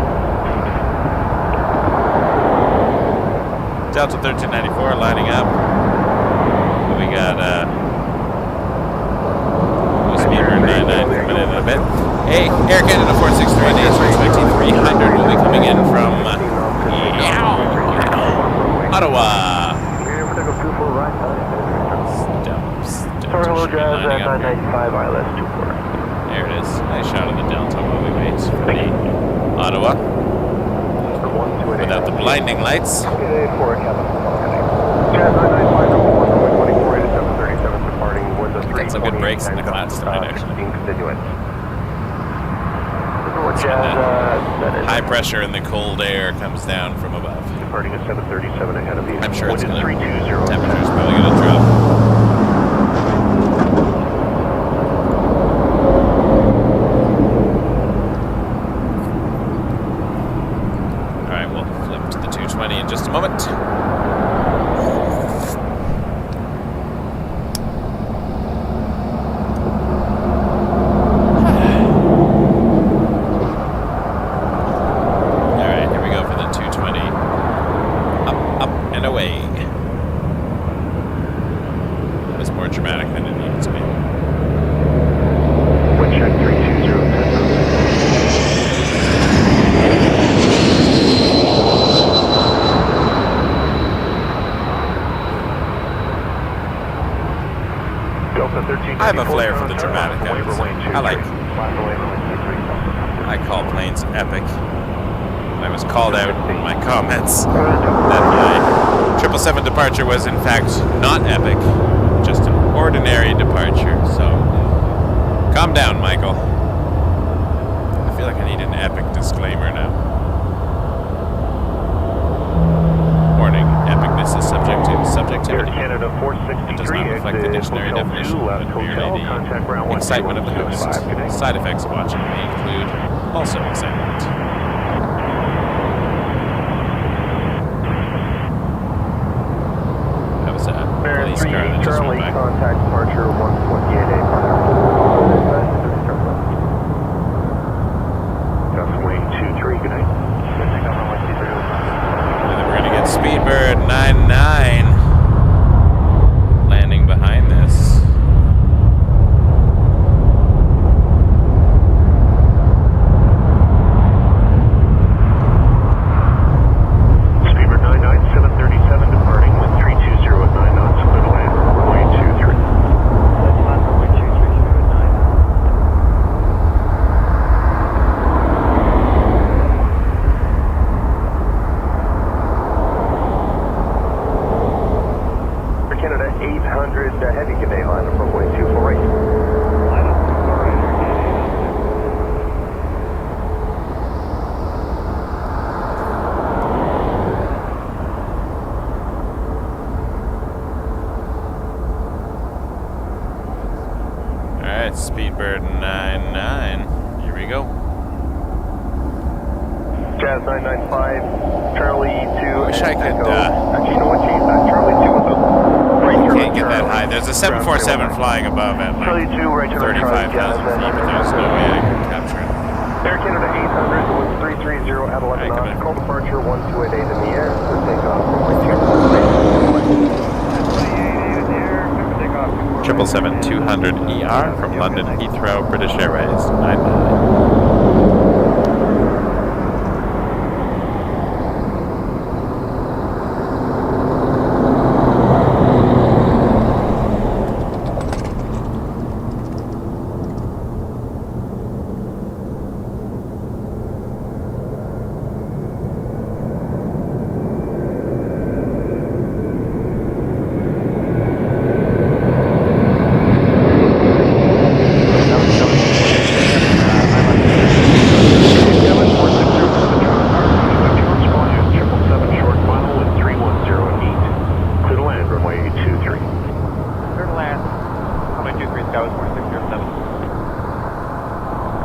Delta 1394 lining up. We got speeder 99 coming in a bit. Hey, Air Canada 463 and A320 300 will be coming in from Ottawa. Sorry, hello, guys, 995 ILS 24. There it is. Nice shot of the Delta while we wait for the Ottawa. Without the blinding lights. Got some good brakes in the class tonight, actually. High pressure and the cold air comes down from above. Departing at 737 ahead of you. I'm sure it's going to, 320. temperature's probably going to drop. Alright, we'll flip to the 220 in just a moment. I have a flair for the dramatic. I call planes epic. I was called out in my comments that my 777 departure was in fact not epic, just an ordinary departure. So calm down, Michael. I feel like I need an epic disclaimer now. Warning, epicness is subject to subjectivity. Canada 463, it does not reflect the dictionary definition, but merely the excitement of the host. Side effects of watching may include also excitement. That was a really this car that just went by. Contact departure 128A. Runway 23, good night. And then we're going to get Speedbird 99 landing behind this. Speedbird 99, 737 departing with 320 at 9 knots, clear to land, runway 23. That's fine, runway 23, 09. For Canada 800 heavy Cathay line of runway 248. Line up 248, Alright, Speedbird 99. Here we go. Jazz 995, Charlie 2. Wish I could, Actually, you know what, Chief? Charlie 2 was up. Can't get that high. There's a 747 flying above at Charlie like 2, right to 35,000 feet, but there's no way I can capture it. Air Canada 800, the wind 330 at 11 Alright, come knots. in. Call departure 1288 in the air. For takeoff, runway 248. 777-200ER from London Heathrow, British Airways, 99.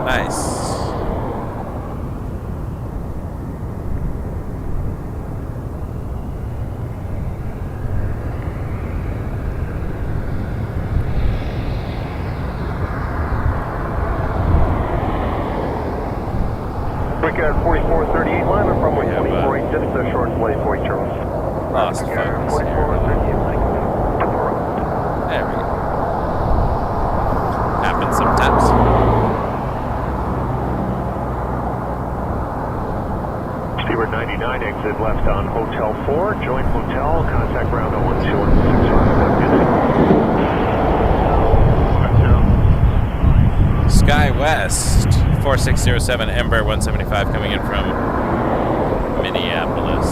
Nice. Brickyard 4438, line up runway 24, just a short flight for Charles. Lost focus. 4438, line There we go. Happens sometimes. Speedbird 99, exit left on Hotel 4, join Hotel, contact ground on 12165. Sky West 4607 Ember 175 coming in from Minneapolis.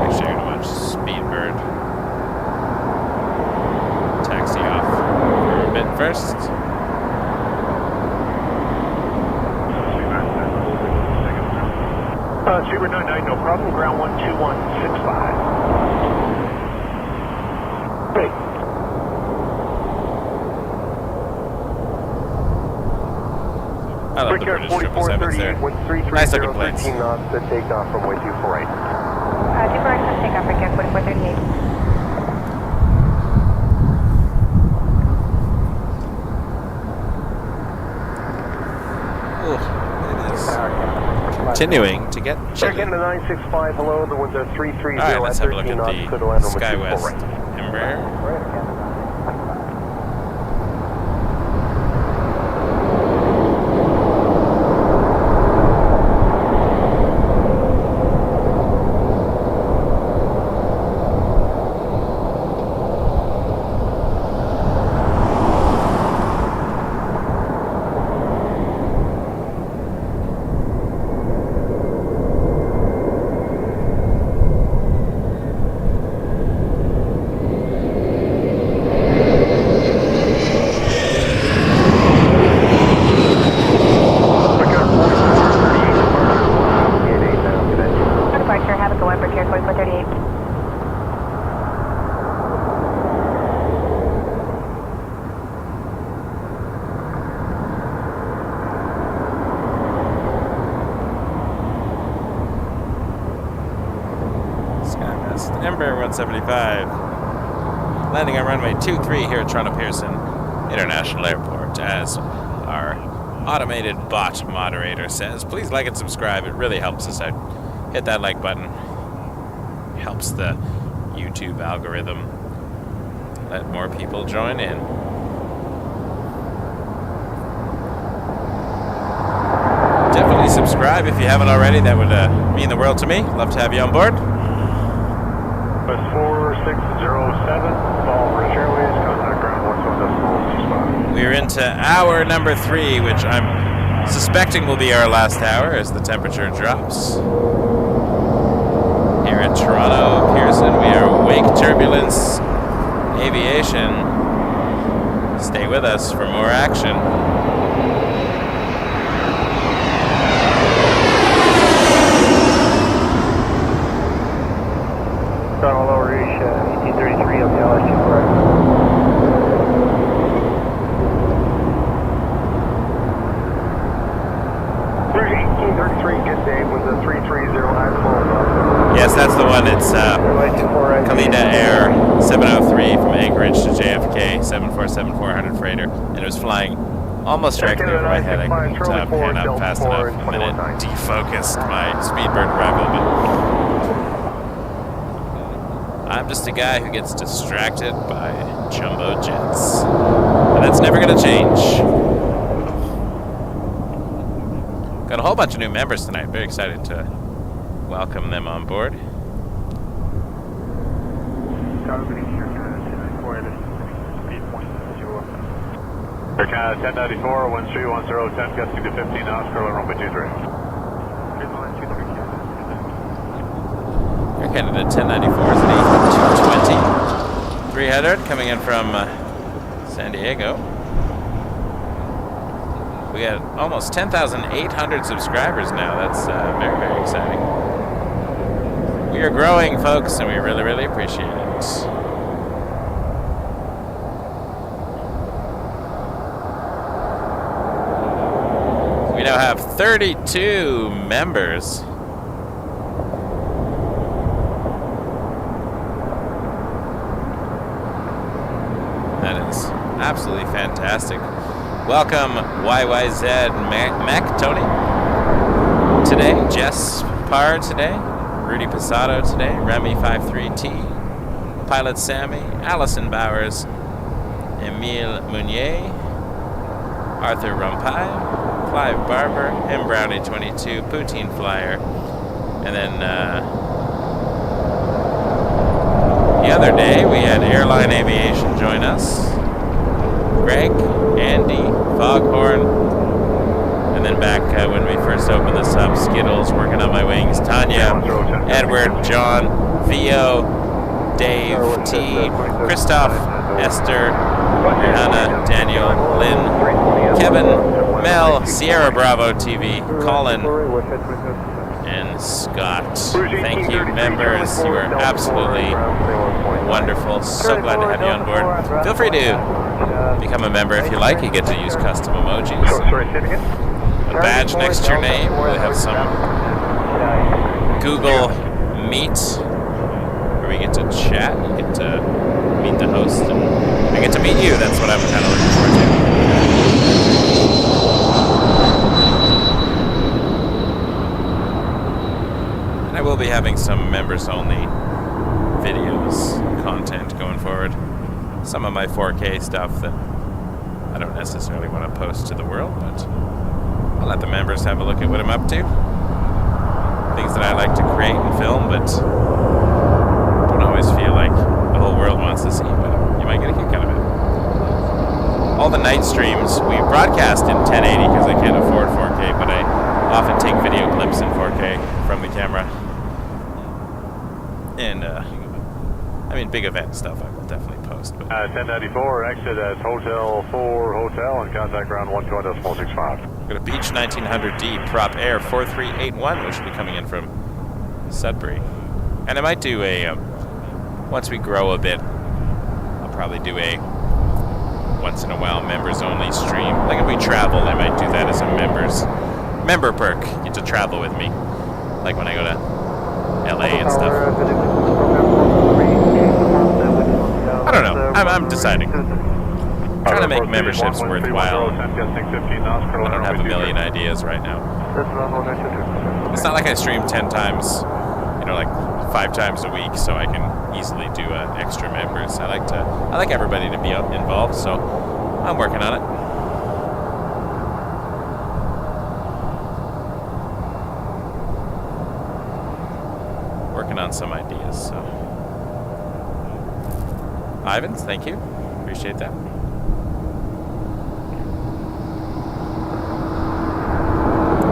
Make sure you're gonna watch Speedbird taxi off for a bit first. Speedbird 99, no problem, ground 12165. Great. I love the Brickyard British 777s there. 4438, wind 330, Nice looking planes. 13 knots to take off from way 248. 248, take off, Brickyard 4438. Continuing to get Check chilly. in to 965, hello, the winds are 330 Alright, let's have a look 13 knots, at clear to land the runway Sky 24 West right. Ember. Embraer 175. Landing on runway 23 here at Toronto Pearson International Airport. As our automated bot moderator says, please like and subscribe. It really helps us out. Hit that like button. Helps the YouTube algorithm. Let more people join in. Definitely subscribe if you haven't already. That would mean the world to me. Love to have you on board. Bus 4607, call British Airways, contact ground 120.65. We're into hour number 3, which I'm suspecting will be our last hour as the temperature drops. Here at Toronto Pearson, we are Wake Turbulence Aviation. Stay with us for more action. Toronto lower reach, 1833 on the LS2 correct. Bridge 1833, good day with the 330 full. Yes, that's the one. It's Air 703 from Anchorage to JFK, 747-400 freighter, and it was flying almost directly over my head. I couldn't pan up fast enough, and then it defocused my Speedbird arrival. But I'm just a guy who gets distracted by jumbo jets, and that's never going to change. Got a whole bunch of new members tonight. Very excited to welcome them on board. Air Canada 1094, 1310, gusting to 15 knots, curling runway 23. Air Canada 1094 is an A220 300 coming in from San Diego. We got almost 10,800 subscribers now. That's very, very exciting. We are growing, folks, and we really, really appreciate it. We now have 32 members. That is absolutely fantastic. Welcome CYYZ Mac Tony today, Jess Parr today, Rudy Passato today, Remy 53T, Pilot Sammy, Allison Bowers, Emile Meunier, Arthur Rumpai, Clive Barber, M Brownie 22, Poutine Flyer, and then the other day we had Airline Aviation join us. Greg, Andy, Foghorn, and then back when we first opened this up, Skittles, working on my wings, Tanya, Edward, John, Theo, Dave, T, Christoph, Esther, Hannah, Daniel, Lynn, Kevin, Mel, Sierra Bravo TV, Colin, and Scott. Thank you, members. You are absolutely wonderful. So glad to have you on board. Feel free to become a member if you like. You get to use custom emojis. A badge next to your name. We have some Google Meet where we get to chat. You get to meet the host, and I get to meet you. That's what I'm kind of looking forward to. I will be having some members-only videos, content going forward. Some of my 4K stuff that I don't necessarily want to post to the world, but I'll let the members have a look at what I'm up to. Things that I like to create and film, but don't always feel like the whole world wants to see, but you might get a kick out of it. All the night streams, we broadcast in 1080 because I can't afford 4K, but I often take video clips in 4K from the camera. And, I mean, big event stuff I will definitely post. But 1094, exit as Hotel 4 Hotel and contact ground 120.65. Got a Beach 1900D Prop Air 4381, which will be coming in from Sudbury. And I might do a, once we grow a bit, I'll probably do a once in a while members only stream. Like if we travel, I might do that as a member perk. You get to travel with me. Like when I go to LA and stuff. deciding. Trying to make memberships worthwhile. I don't have a million ideas right now. It's not like I stream 10 times, you know, like 5 times a week, so I can easily do extra members. I like everybody to be involved, so I'm working on it. Working on some ideas, so. Ivans, thank you. Appreciate that.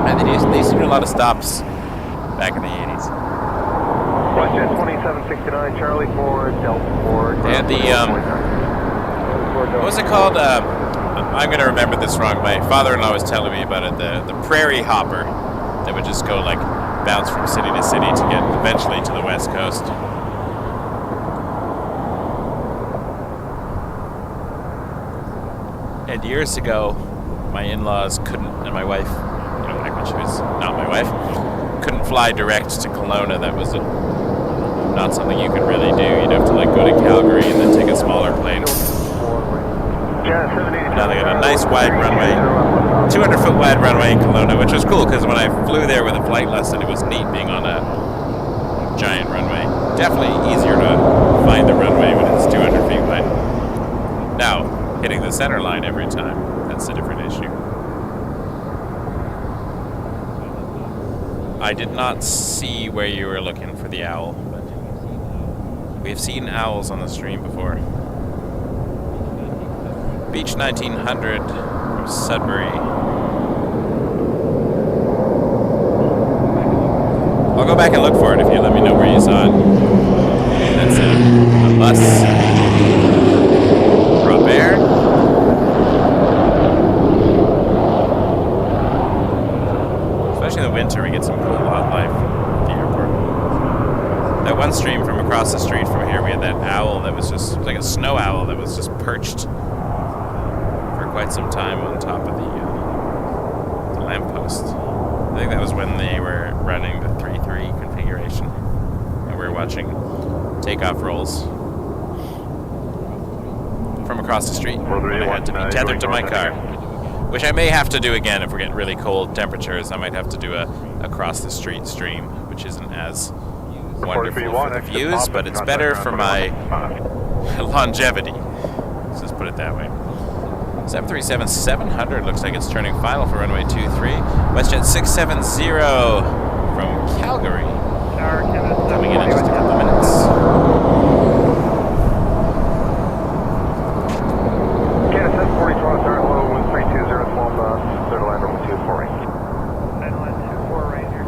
And they used to do a lot of stops back in the 80s. WestJet 2769, Charlie 4, Delta 4. They had the, what was it called? I'm going to remember this wrong. My father-in-law was telling me about it. The prairie hopper that would just go like bounce from city to city to get eventually to the west coast. And years ago, my in-laws couldn't, and my wife, you know, back when she was not my wife, couldn't fly direct to Kelowna. That was not something you could really do. You'd have to like go to Calgary and then take a smaller plane. Now they got a nice wide runway, 200-foot wide runway in Kelowna, which was cool because when I flew there with a flight lesson, it was neat being on a giant runway. Definitely easier to find the runway when it's 200 feet wide. Now, hitting the center line every time, that's a different issue. I did not see where you were looking for the owl, but we have seen owls on the stream before. Beach 1900 from Sudbury. I'll go back and look for it if you let me know where you saw it. That's a bus. Robert. Especially in the winter, we get some cool wildlife at the airport. That one stream from across the street from here, we had that owl that was just like a snow owl that was just perched for quite some time on top of the lamppost. I think that was when they were running the 3-3 configuration, and we were watching takeoff rolls from across the street. And I had to be tethered to my car, which I may have to do again if we're getting really cold temperatures. I might have to do a across the street stream, which isn't as wonderful for the views, but it's better for my longevity. Let's just put it that way. 737-700 looks like it's turning final for runway 23. WestJet 670 from Calgary. Coming in just a couple of minutes. Canada 40 Toronto, hello, 1320, small bus, clear to land over 24 range. Land 24 Ranger,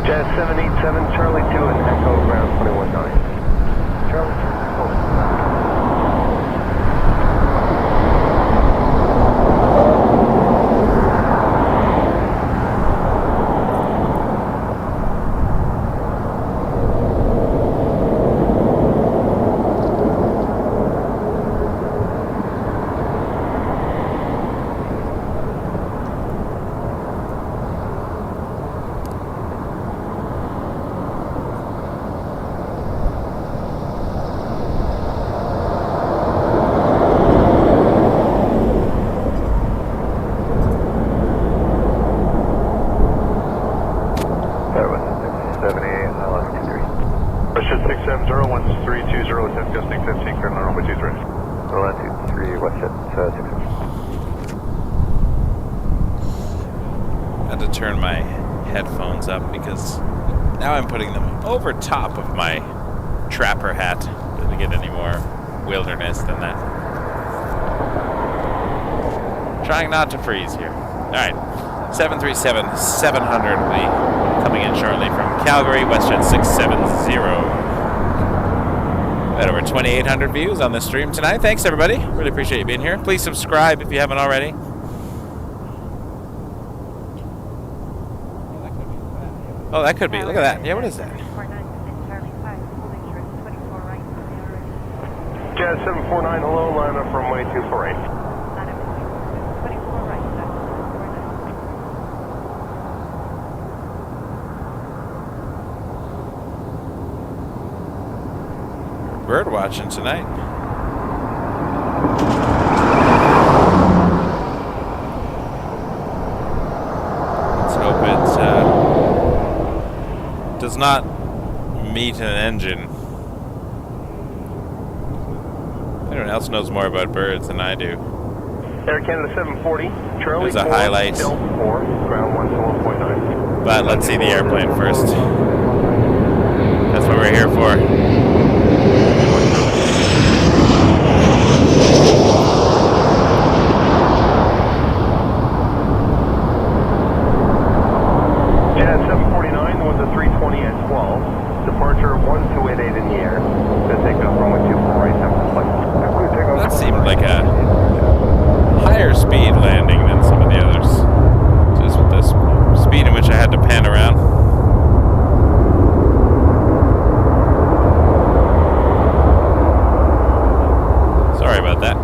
Jet 787, Charlie 2 and Echo ground 21-9. Charlie 2, over top of my trapper hat. Doesn't get any more wilderness than that. Trying not to freeze here. Alright, 737-700 will be coming in shortly from Calgary, WestJet 670. Got over 2,800 views on this stream tonight. Thanks everybody. Really appreciate you being here. Please subscribe if you haven't already. Oh, that could be. Look at that. Yeah, what is that? Jet 749, hello, line up from runway 248. Bird watching tonight. Let's hope it does not meet an engine. Everyone else knows more about birds than I do. Air Canada 740, Charlie. There's a highlight. Delta 4, ground 1 But let's see the airplane first. That's what we're here for. Jet 749, was a 320 at 12. Departure 1288 in the air. Then take off runway 24 right now. That seemed like a higher speed landing than some of the others. Just with this speed in which I had to pan around. Sorry about that.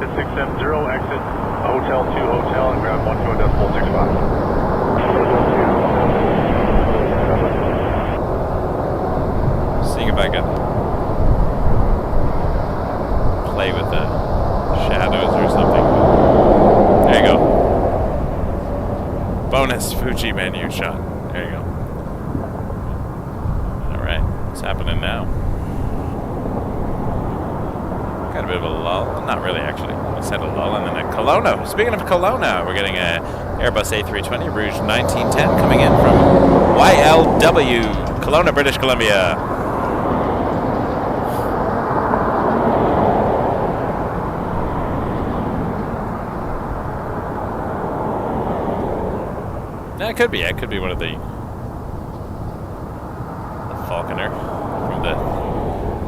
It's 670, exit Hotel 2 Hotel and ground 12.65. Seeing if I can play with the shadows or something. There you go. Bonus Fuji menu shot. There you go. Alright, what's happening now? Got a bit of a lull. Not really, actually. I said a lull and then a Kelowna. Speaking of Kelowna, we're getting a Airbus A320 Rouge 1910 coming in from YLW, Kelowna, British Columbia. Yeah, it could be. It could be one of the Falconer. From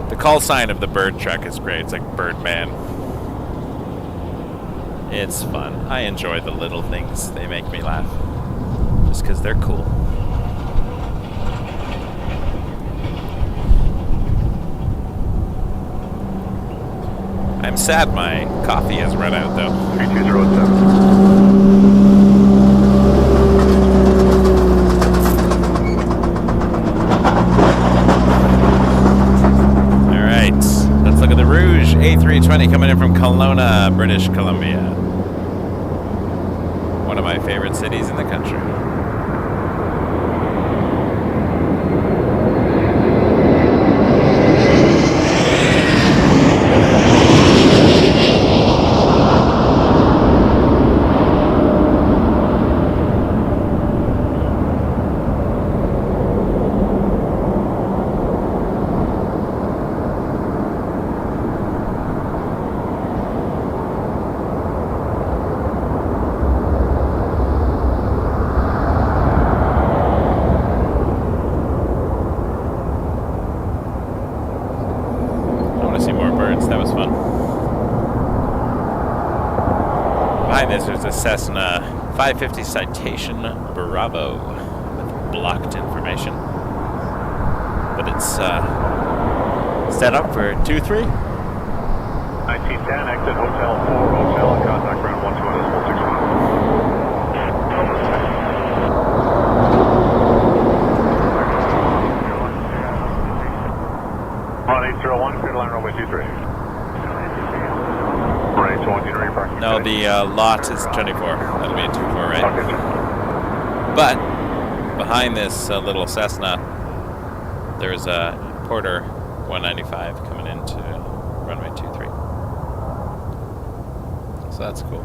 the call sign of the bird truck is great. It's like Birdman. It's fun. I enjoy the little things. They make me laugh. Just because they're cool. I'm sad my coffee has run out, though. 3207. Let's look at the Rouge A320 coming in from Kelowna, British Columbia. One of my favorite cities in the country. There's a Cessna 550 Citation Bravo with blocked information. But it's set up for 2-3. 1910, exit Hotel 4 Hotel and contact ground 12.65. Run 801, clear to line runway 23. No, the lot is 24. That'll be a 24, right? Okay. But behind this little Cessna, there's a Porter 195 coming into runway 23. So that's cool.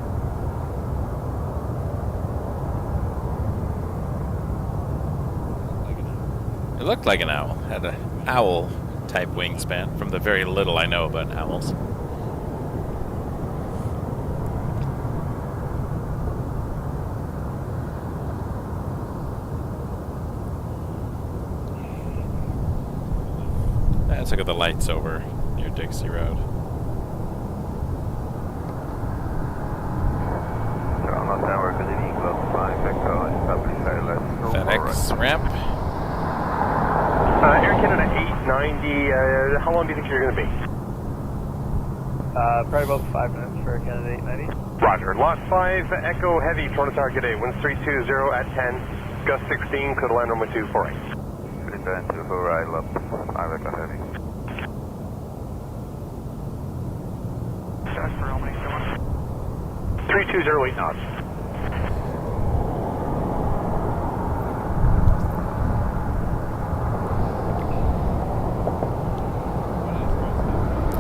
It looked like an owl. Had an owl type wingspan from the very little I know about owls. Let's look at the lights over near Dixie Road. ramp. Air Canada 890, how long do you think you're going to be? Probably about 5 minutes for Canada 890. Roger. Lot 5, Echo Heavy, Toronto target A, winds 320 at 10, gust 16, could land runway 248. Return to right, left, Echo Heavy. That's for how many, 3208 knots.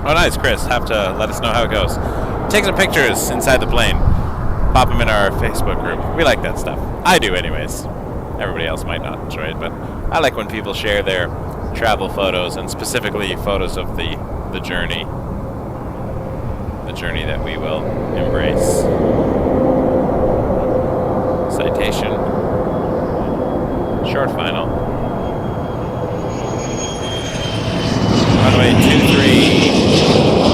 Oh, nice, Chris. Have to let us know how it goes. Take some pictures inside the plane. Pop them in our Facebook group. We like that stuff. I do, anyways. Everybody else might not enjoy it, but I like when people share their travel photos, and specifically photos of the journey. The journey that we will embrace. Citation. Short final. Runway 23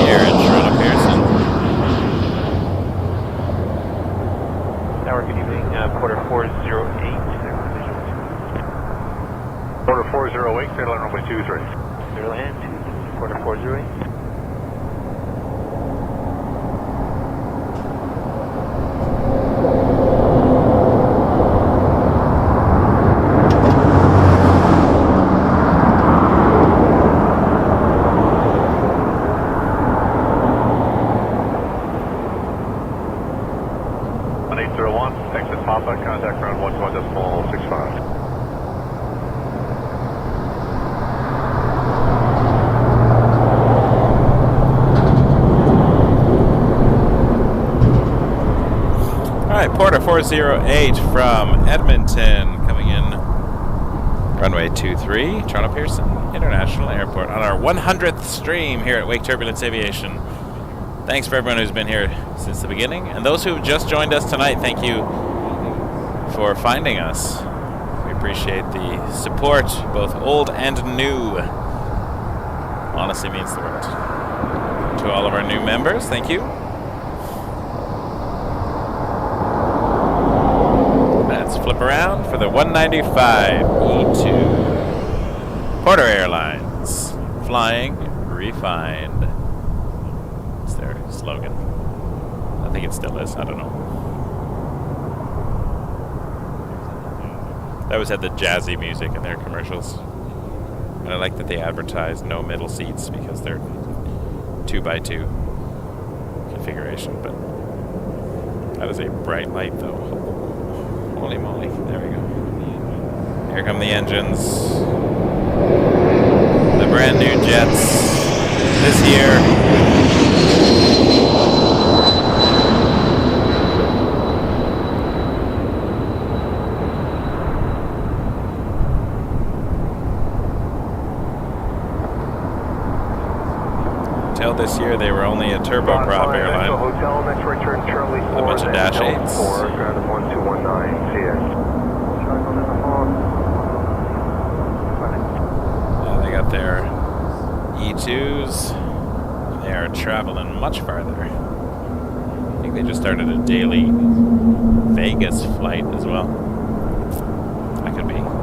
here in Toronto Pearson. Tower, good evening. Quarter 408. Quarter 408, clear to land runway 23. Clear land, quarter 408. Exit Ponta, contact ground 121.65. Alright, Porter 408 from Edmonton coming in. Runway 23, Toronto Pearson International Airport on our 100th stream here at Wake Turbulence Aviation. Thanks for everyone who's been here since the beginning. And those who've just joined us tonight, thank you for finding us. We appreciate the support, both old and new. Honestly means the world. To all of our new members, thank you. Let's flip around for the 195 E2. Porter Airlines, flying refined. It's their slogan. I think it still is, I don't know. They always had the jazzy music in their commercials. And I like that they advertise no middle seats because they're 2x2 configuration, but that is a bright light though. Holy moly, there we go. Here come the engines. The brand new jets this year. Until this year, they were only a turboprop airline. Hotel, next return Charlie 4, a bunch of Dash 8s. 4, ground 1219, see ya. They got their E2s. They are traveling much farther. I think they just started a daily Vegas flight as well. I could be wrong.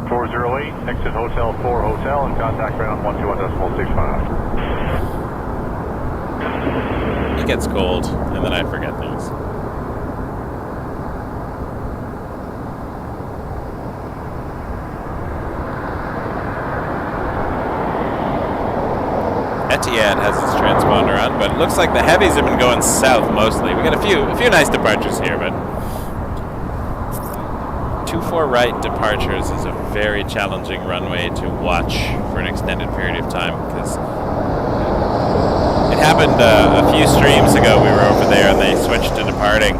408, exit Hotel 4 Hotel, and contact ground 121.65. It gets cold, and then I forget things. Ethiad has its transponder on, but it looks like the heavies have been going south mostly. We got a few nice departures here, but 24 right departures is a very challenging runway to watch for an extended period of time because it happened a few streams ago. We were over there and they switched to departing.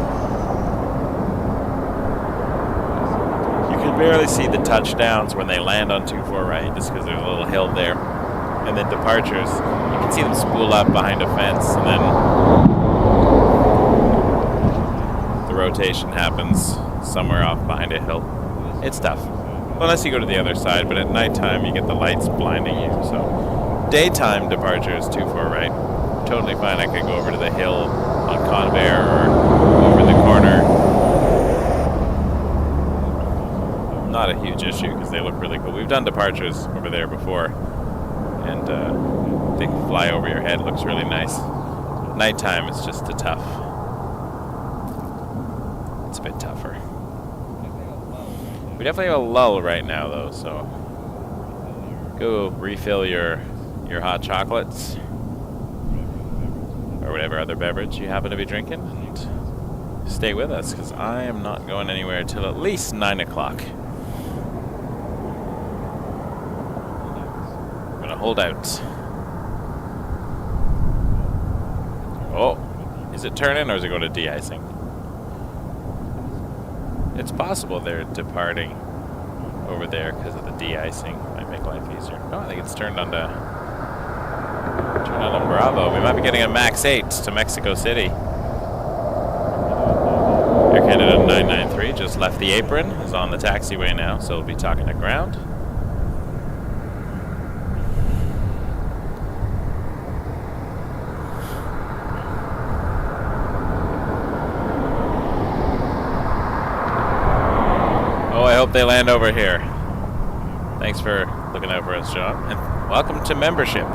You can barely see the touchdowns when they land on 24 right just because there's a little hill there. And then departures, you can see them spool up behind a fence, and then the rotation happens somewhere off behind a hill. It's tough. Well, unless you go to the other side, but at nighttime you get the lights blinding you. So daytime departures 24 right, totally fine. I could go over to the hill on Convair or over the corner not a huge issue because they look really cool. We've done departures over there before, and they can fly over your head. Looks really nice. Nighttime is just a tough. It's a bit tougher. We definitely have a lull right now, though. So go refill your hot chocolates or whatever other beverage you happen to be drinking, and stay with us because I am not going anywhere till at least 9 o'clock. I'm gonna hold out. Oh, is it turning or is it going to de-icing? It's possible they're departing over there because of the de-icing. Might make life easier. No, I think it's turned on Bravo. We might be getting a Max 8 to Mexico City. Air Canada 993 just left the apron, is on the taxiway now, so we'll be talking to ground. Oh, I hope they land over here. Thanks for looking out for us, John. And welcome to membership.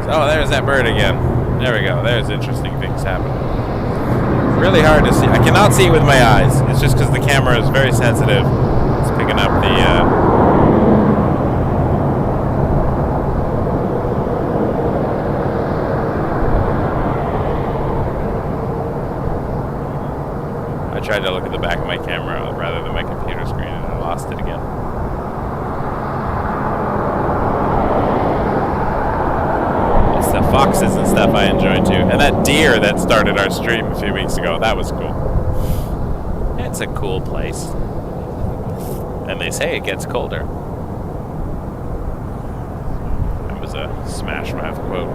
Oh, there's that bird again. There we go. There's interesting things happening. Really hard to see. I cannot see with my eyes. It's just because the camera is very sensitive. It's picking up the... I tried to look at the back of my camera rather than my computer screen, and I lost it again. The foxes and stuff I enjoy too. And that deer that started our stream a few weeks ago, that was cool. It's a cool place. And they say it gets colder. That was a Smash Mouth quote.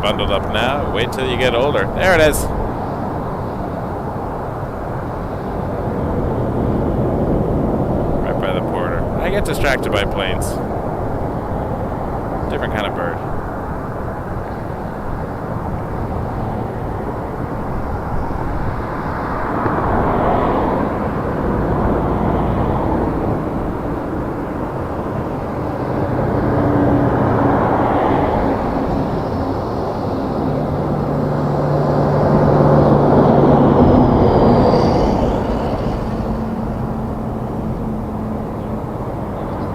Bundled up now, wait till you get older. There it is. I get distracted by planes. Different kind of bird.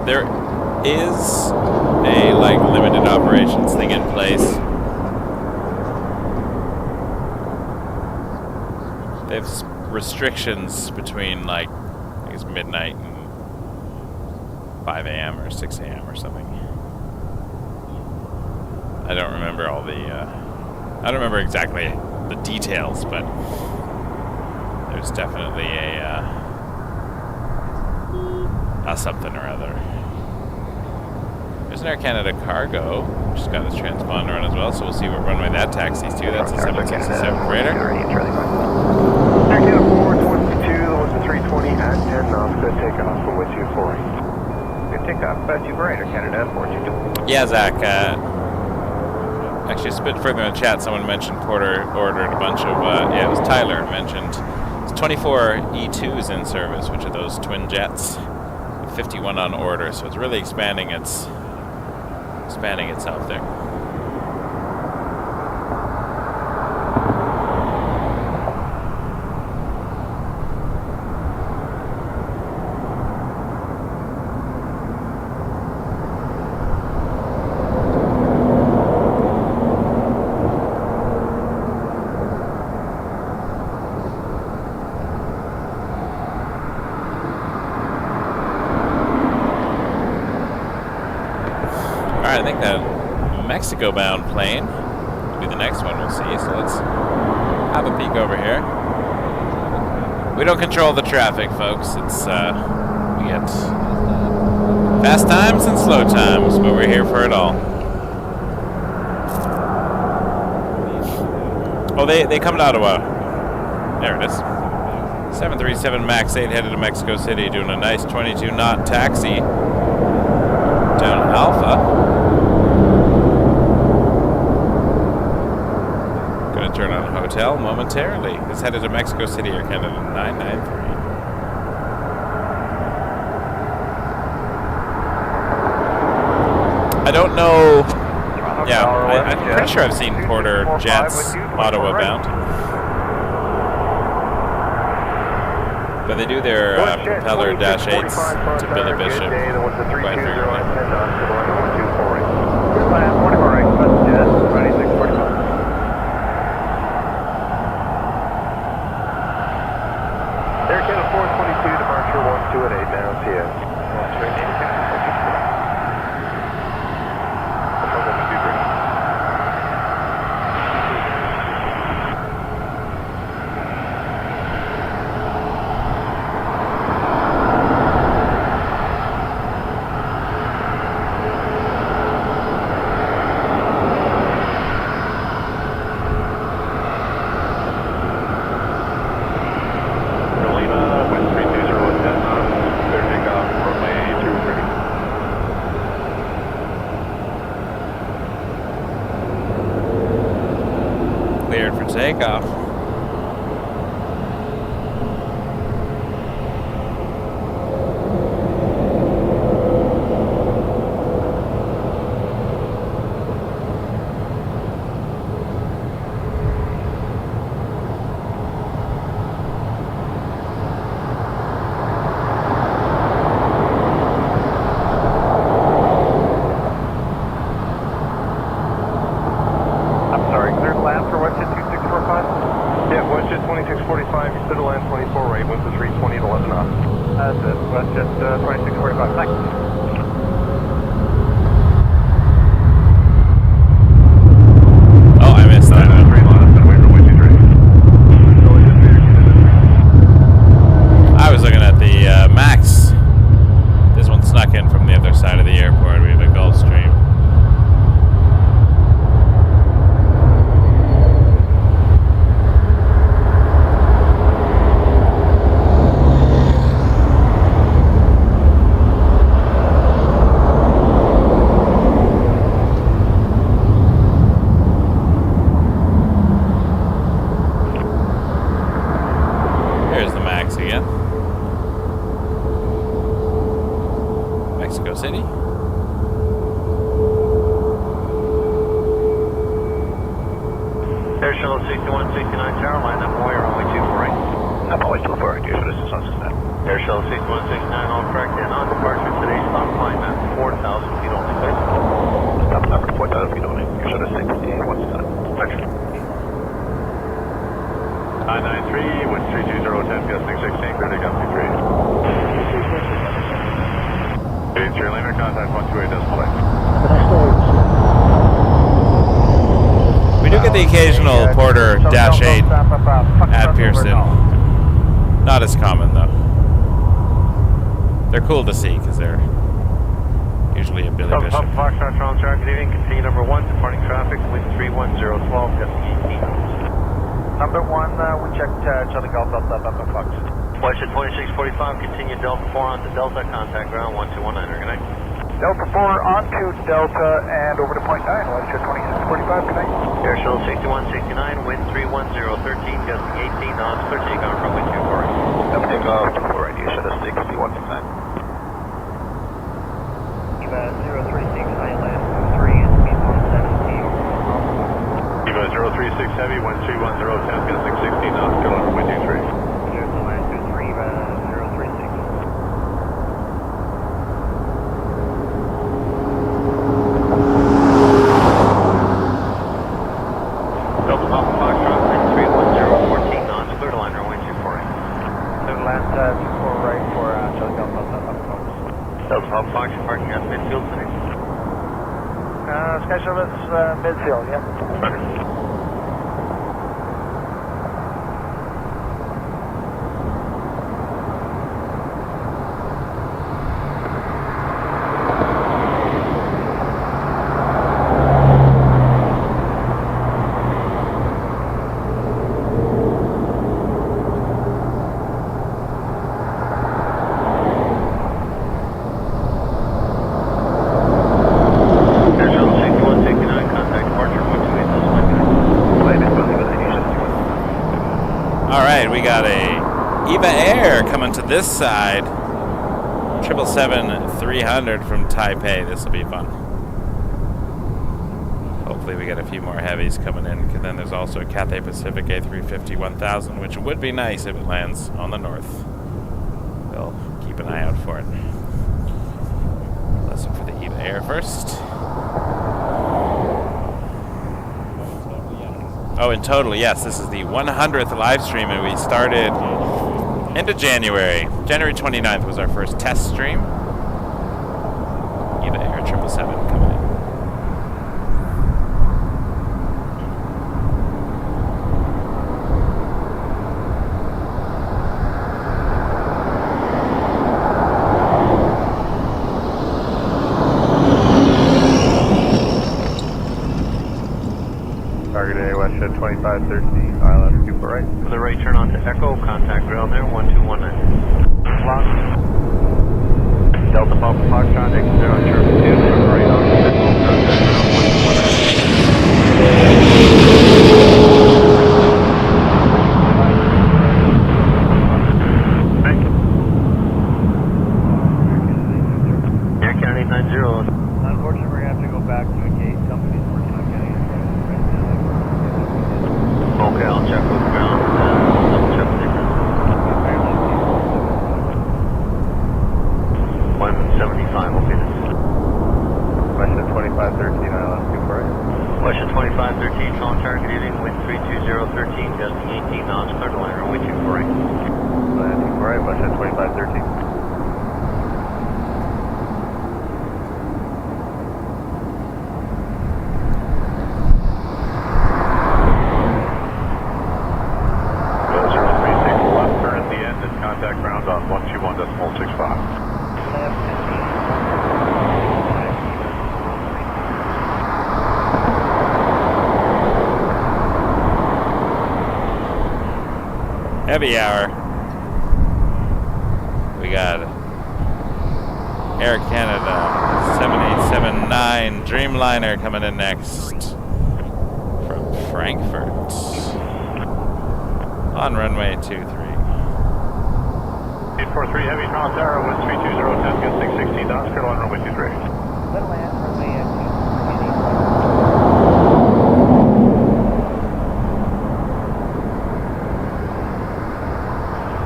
There is a limited operations thing in place. They have restrictions between I guess midnight and 5 a.m. or 6 a.m. or something. I don't remember all the I don't remember exactly the details, but there's definitely a something or other. There's an Air Canada cargo, which has got its transponder on as well, so we'll see what runway that taxis to. That's a 767 freighter. Air Canada 422, what's the 320 at 10 knots, good takeoff for with 240. Good takeoff, 248, Air Canada 422. Yeah, Zach, actually a bit further in the chat, someone mentioned Porter ordered a bunch of, yeah, it was Tyler mentioned, it's 24 E2s in service, which are those twin jets. 51 on order, so it's really expanding itself there. I think that Mexico-bound plane will be the next one we'll see, so let's have a peek over here. We don't control the traffic, folks. It's, we get fast times and slow times, but we're here for it all. Oh, they come to Ottawa. There it is. 737 MAX 8 headed to Mexico City, doing a nice 22-knot taxi down Alpha. turn on hotel momentarily. Is headed to Mexico City or Canada 993. I don't know. Yeah, I'm pretty sure I've seen Porter jets Ottawa bound. But they do their propeller dash 8s to Billy Bishop quite frequently. Air Canada 422, departure 1218 now, CS. Cleared for takeoff. The occasional Porter Dash 8 at Pearson. Not as common though. They're cool to see because they're usually a Billy Bishop. Foxtrot Transat, good evening. Continue number 1, departing traffic, wind 31012, gusting 18 knots. Number 1, we checked Charlie Golf Delta, Papa Fox. Watch at 2645, continue Delta 4 on to Delta, contact ground 1219, good night. Delta 4 onto Delta and over to point 9, watch at 2645, good night. Air Shuttle 6169, wind 31013, gusting 18 knots, clear takeoff, runway 24. Takeoff, 24 right, Air Shuttle 6169. Eva 036, high land 3 and speed 170. Eva 036 heavy, wind 310, gusting 16 knots, go on runway 23. Delta land 23, Eva 036. Delta Papa Foxtrot, wind 31014 knots, clear to line runway 24 right. Delta land 24 right for Charlie Golf Delta, Papa Fox. Delta Papa Fox, parking at midfield today. Sky Service midfield, yeah. Roger. Air Shuttle 6169, contact departure 128, All right, we got a Eva Air coming to this side. 777-300 from Taipei. This will be fun. Hopefully we get a few more heavies coming in. And then there's also a Cathay Pacific A350-1000, which would be nice if it lands on the north. We'll keep an eye out for it. Let's look for the Eva Air first. Oh, in total, yes, this is the 100th live stream, and we started into January. January 29th was our first test stream. Eva Air 777 coming in. Target AOS at 2513, ILS 2 for right. For the right, turn on to Echo, contact ground there, 1219. Lock. Delta Papa Foxtrot, X0, turn 2, for the right on Echo, contact ground 1219. Air Canada 890. Unfortunately, we're going to have to go back to a gate. Company's working on getting it right now. Okay, I'll check with ground, double check with the 175, okay. Question 2513, ILS 2 for right. Question 2513, phone target heading, wind 32013, gusting 18 knots, clear to land, runway 2 for right. Landing for right, question 2513. Heavy hour. We got Air Canada 7879 Dreamliner coming in next from Frankfurt on runway 23. 843 Heavy Transat, wind 320, 10, gusting 16 knots, clear to land, runway 23. Let land runway at 2.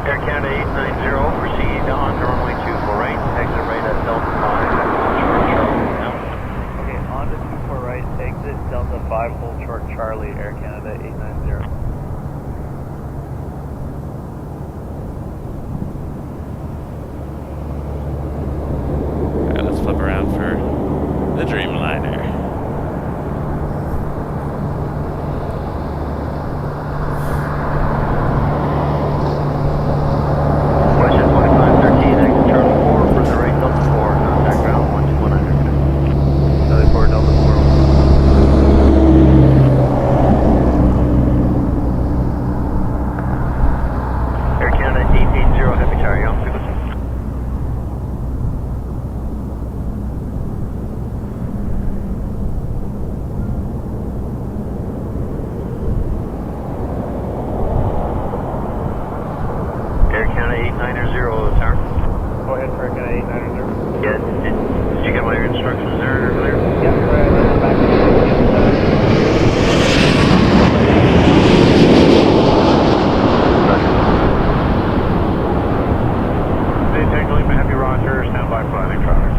Air Canada 890, proceed on to runway 2 for right, exit right at Delta 5, Okay, on to 2 for right, exit Delta 5, hold short Charlie, Air Canada 890. Alright, let's flip around for the Dreamliner. Question 2513, exit Charlie 4, for the right Delta 4, contact ground 12100. Charlie 4, Delta 4. Air Canada 880, heavy tower, young frequency. Air Canada 890, tower. Go ahead for Air Canada 890. Yeah, did you get my instructions there earlier? Yeah, right, let's back to the Hey, Tango Lima, Heavy Roger, stand by for landing traffic.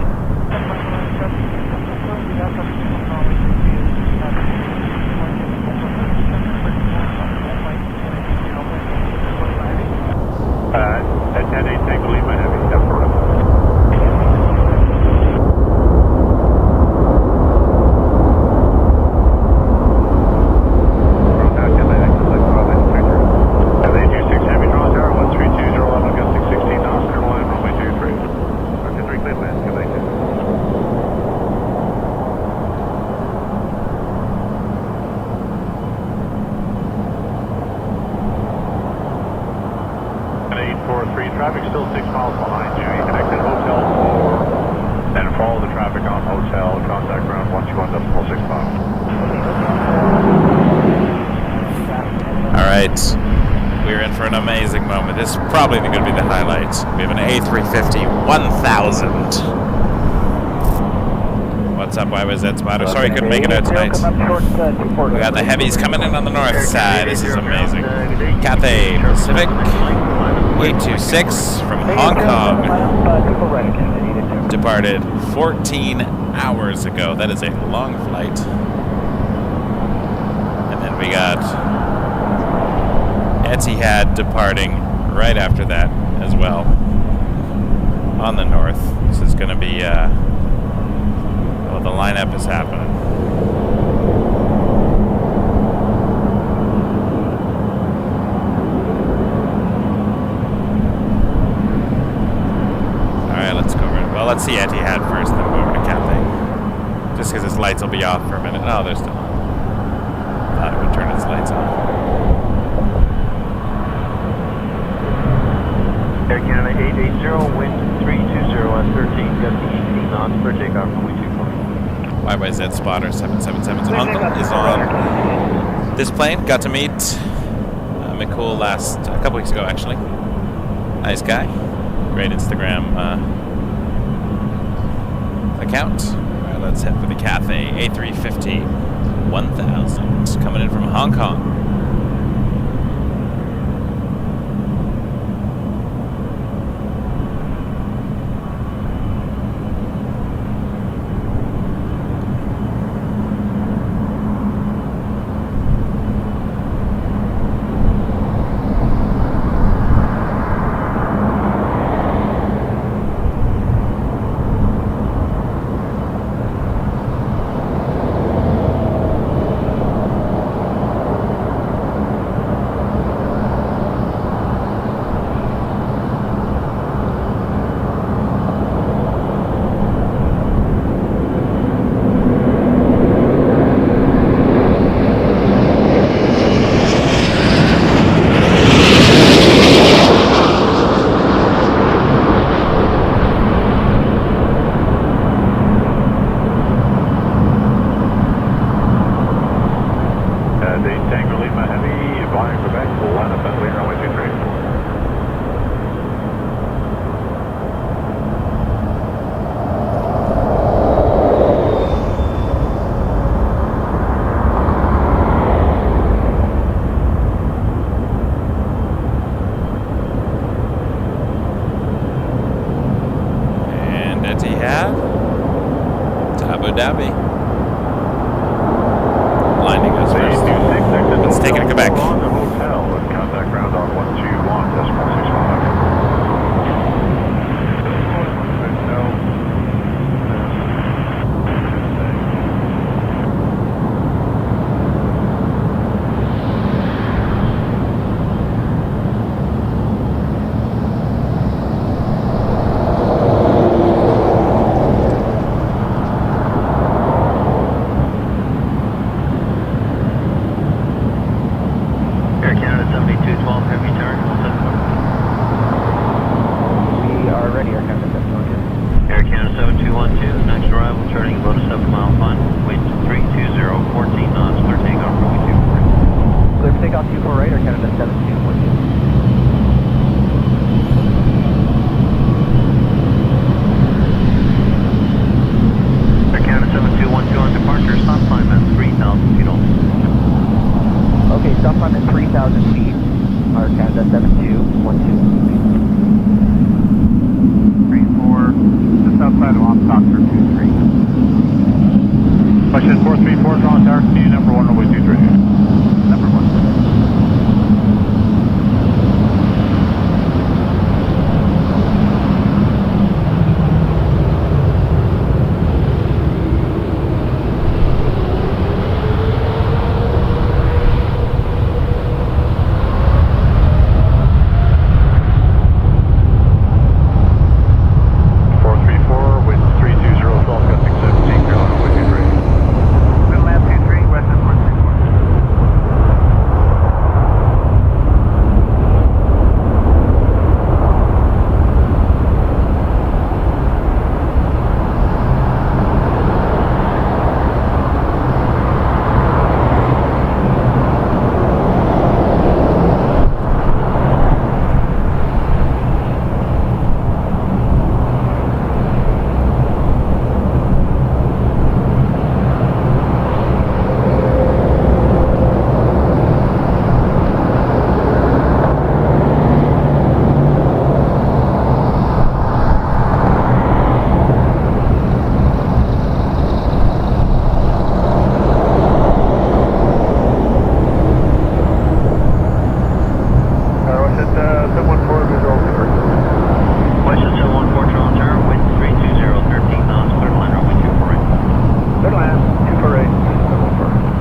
At 10-8, Tango Lima, Heavy, step for right. Traffic still 6 miles behind you. You can exit Hotel 4 and follow the traffic on Hotel. Contact ground 121.65. Alright. We're in for an amazing moment. This is probably going to be the highlight. We have an A350-1000. What's up, YYZ spotter? Sorry couldn't make it out tonight. We got the heavies coming in on the north side. This is amazing. Cathay Pacific 826 from Hong Kong. Departed 14 hours ago. That is a long flight. And then we got Ethiad departing right after that as well on the north. This is going to be well, the lineup is happening. Alright, let's go over. Well, let's see Ethiad first, then go over to Cathay. Just because its lights will be off for a minute. Oh, they're still on. Thought it would turn its lights on. Air Canada 880, wind 320 at 13, gusty 18 knots for takeoff from YYZ spotter 777's uncle is on this plane. Got to meet McCool a couple weeks ago, actually. Nice guy. Great Instagram account. All right, let's head for the Cathay A350-1000 coming in from Hong Kong. Dhabi. Blinding us first. Let's take it to Quebec. Contact ground on 121.65. Westjet 714 visual over. Westjet 714 Toronto Tower, wind 320, 13 knots, clear to land runway 248. Clear to land, 248, 714.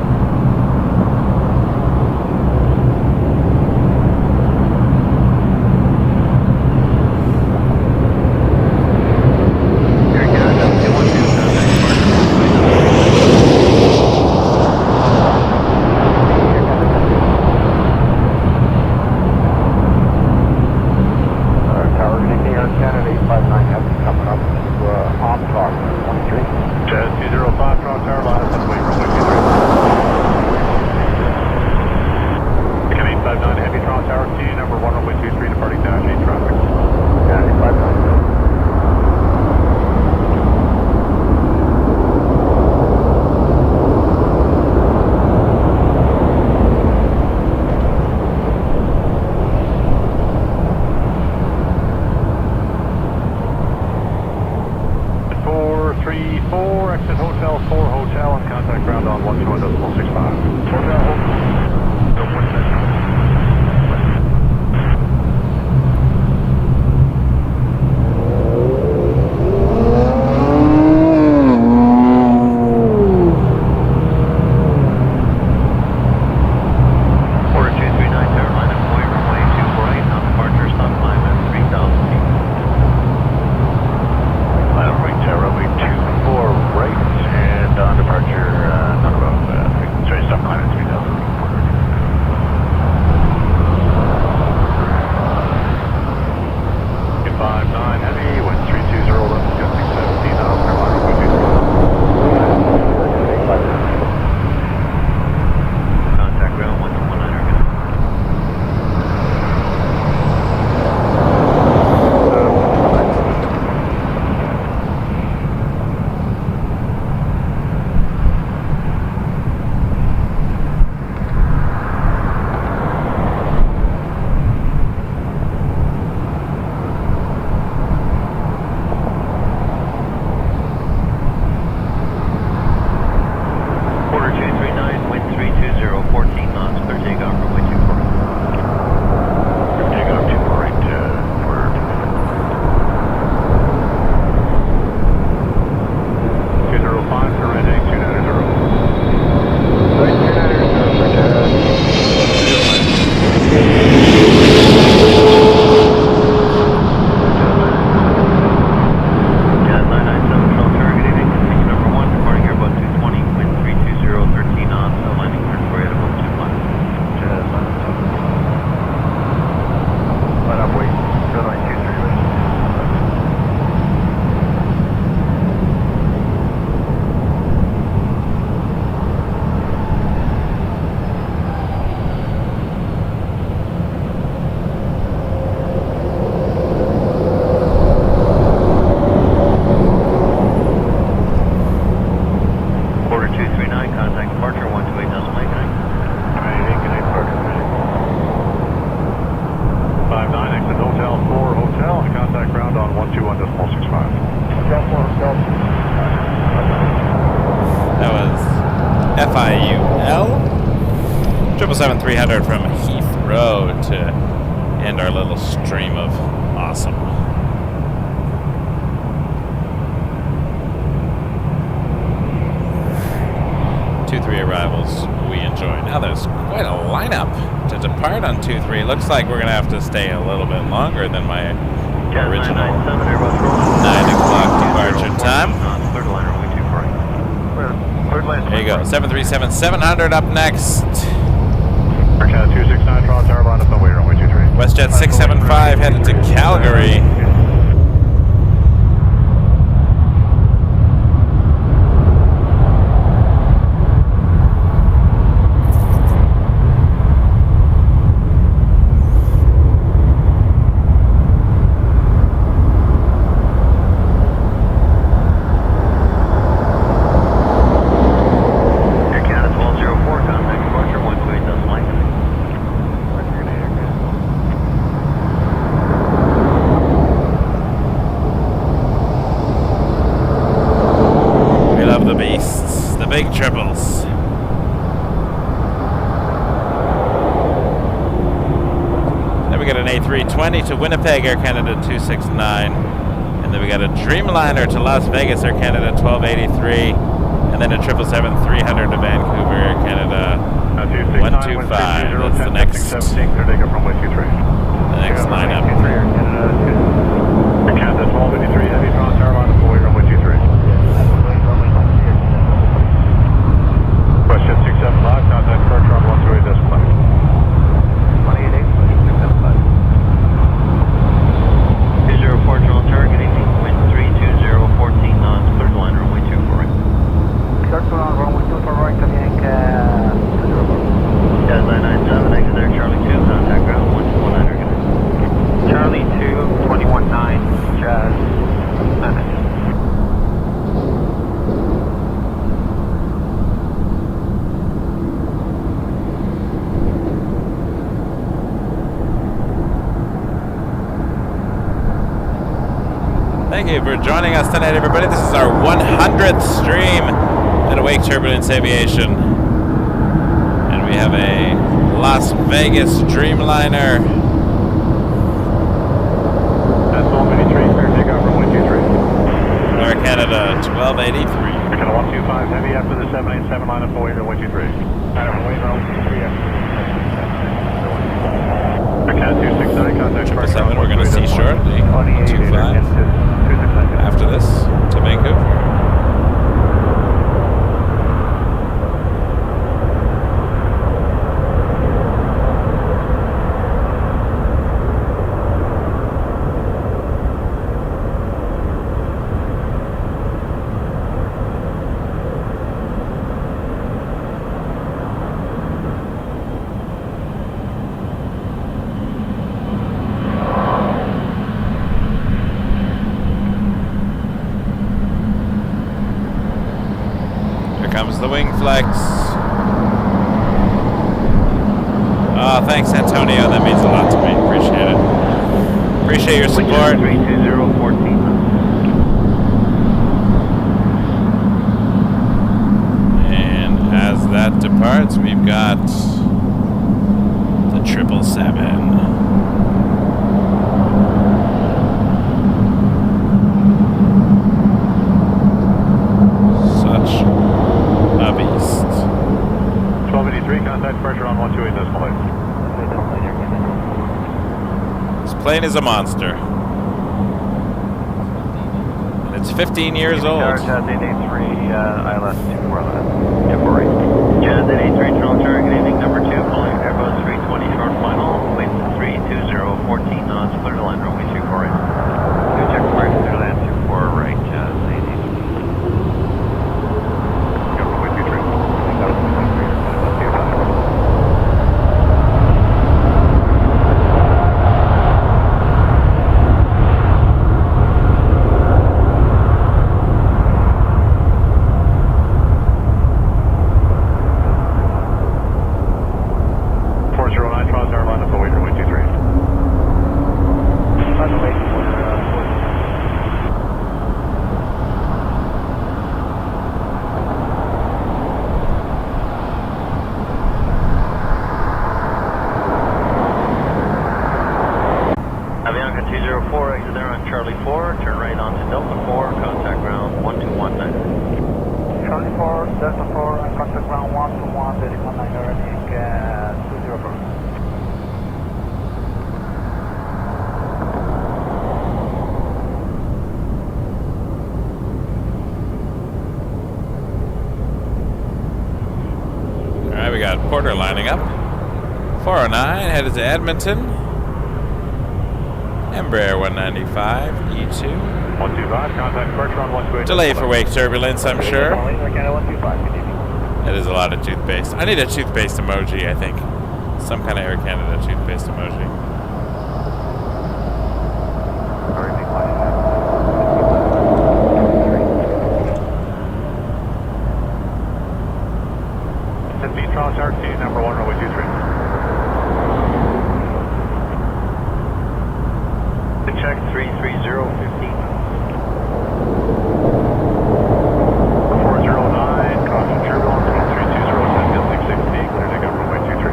FIUL 777-300 from Heathrow to end our little stream of awesome. Two-three arrivals we enjoy. Now there's quite a lineup to depart on 2-3. Looks like we're going to have to stay a little bit longer than my original 9 o'clock departure time. There you go. 737-700 up next. Aircat 269 Toronto Tower, line up the way, runway 23. WestJet 675 headed to Calgary. got an A320 to Winnipeg, Air Canada 269. And then we got a Dreamliner to Las Vegas, Air Canada 1283. And then a 777-300 to Vancouver, Air Canada 125. That's the next lineup. Canada 1283, heavy cross Airline for runway 23. Question 675, contact departure on 128.5. 204 Toronto targeting, wind 320, 14 knots, clear to line runway 24 right. Clear to line runway 24 right, coming Deadline 97, exit there, Charlie 2, contact ground 121 good. Charlie 2, 21-9, Jazz, Memphis. Thank you for joining us tonight, everybody. This is our 100th stream at Wake Turbulence Aviation. And we have a Las Vegas Dreamliner. That's 1283, clear takeoff runway 23. Air Canada 1283. Canada 125, heavy after the 787 line up for runway 23. Runway 23, Cat 269, contact departure. 777 we're going to see shortly. 125. After this, to Vancouver. Comes the wing flex. Oh, thanks, Antonio. That means a lot to me. Appreciate it. Appreciate your support. 320, 14. And as that departs, we've got the 777. East. 1283, contact pressure on 128.8. This plane is a monster. And it's 15 years old. Jazz 883, ILS 24 yeah, 48. Jazz 883, Toronto targeting number 2, pulling Airbus 320 short final, wind 320, 14 knots, clear to line runway 24 right. 2 check mark, clear land 24 right, Jazz 883. Porter lining up. 409 headed to Edmonton. Embraer 195 E2. 125, contact departure on 128. Delay for wake turbulence, I'm sure. That is a lot of toothpaste. I need a toothpaste emoji, I think. Some kind of Air Canada toothpaste emoji. Number 1, runway 23. The check 330, 15. 409, caution turbulence, 320, 10, 660, clear takeoff runway 23.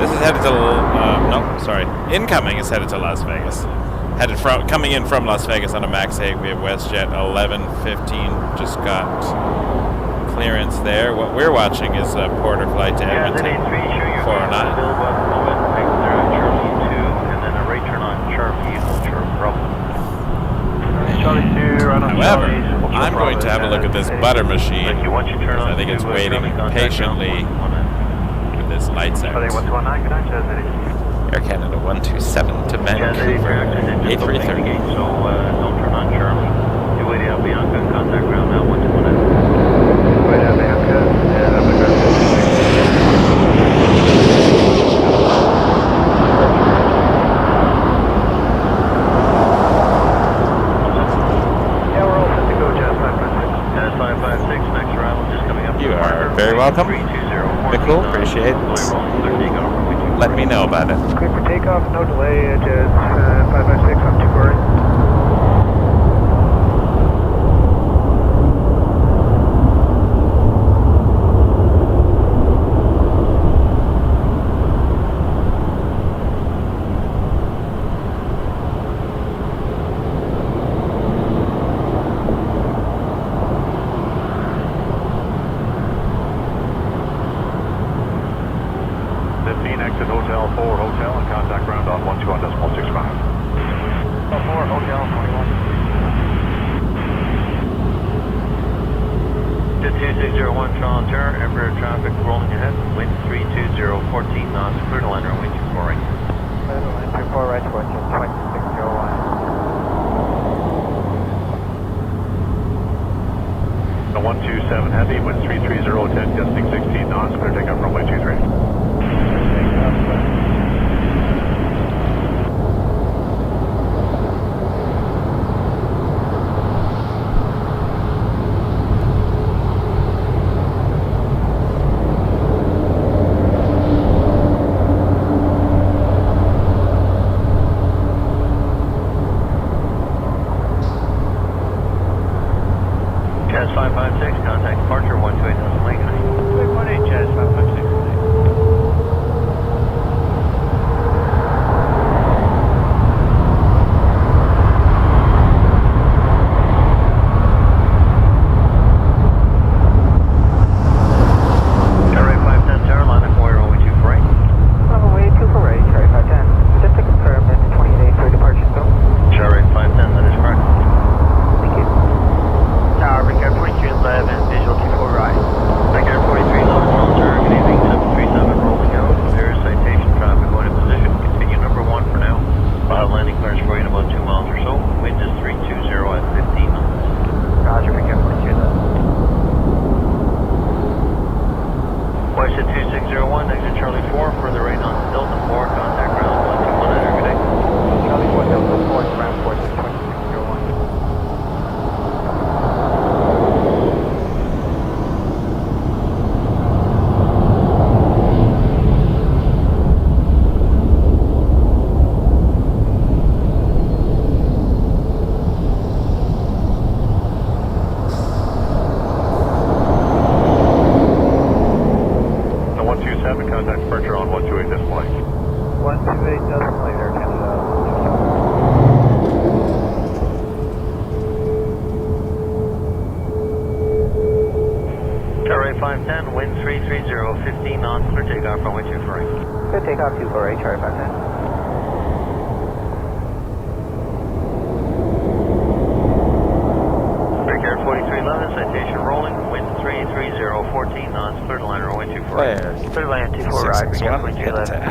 This is headed to, no, sorry. Incoming is headed to Las Vegas. Coming in from Las Vegas on a MAX 8, we have WestJet 1115. Just got clearance there. What we're watching is a Porter flight to Edmonton, 409. However, I'm going to have a look at this butter machine, because I think it's waiting patiently with this lights out. Air Canada 127 to Vancouver, 8330. So don't turn on Charlie. You wait out Bianca, contact ground now, 121. Wait out Bianca, yeah, we're all set to go, Jazz 556. Jazz 556, next arrival just coming up. You are very welcome. Nicole, appreciate it. Let me know about it. Clear for takeoff, no delay, Jazz 556 on 2 bird.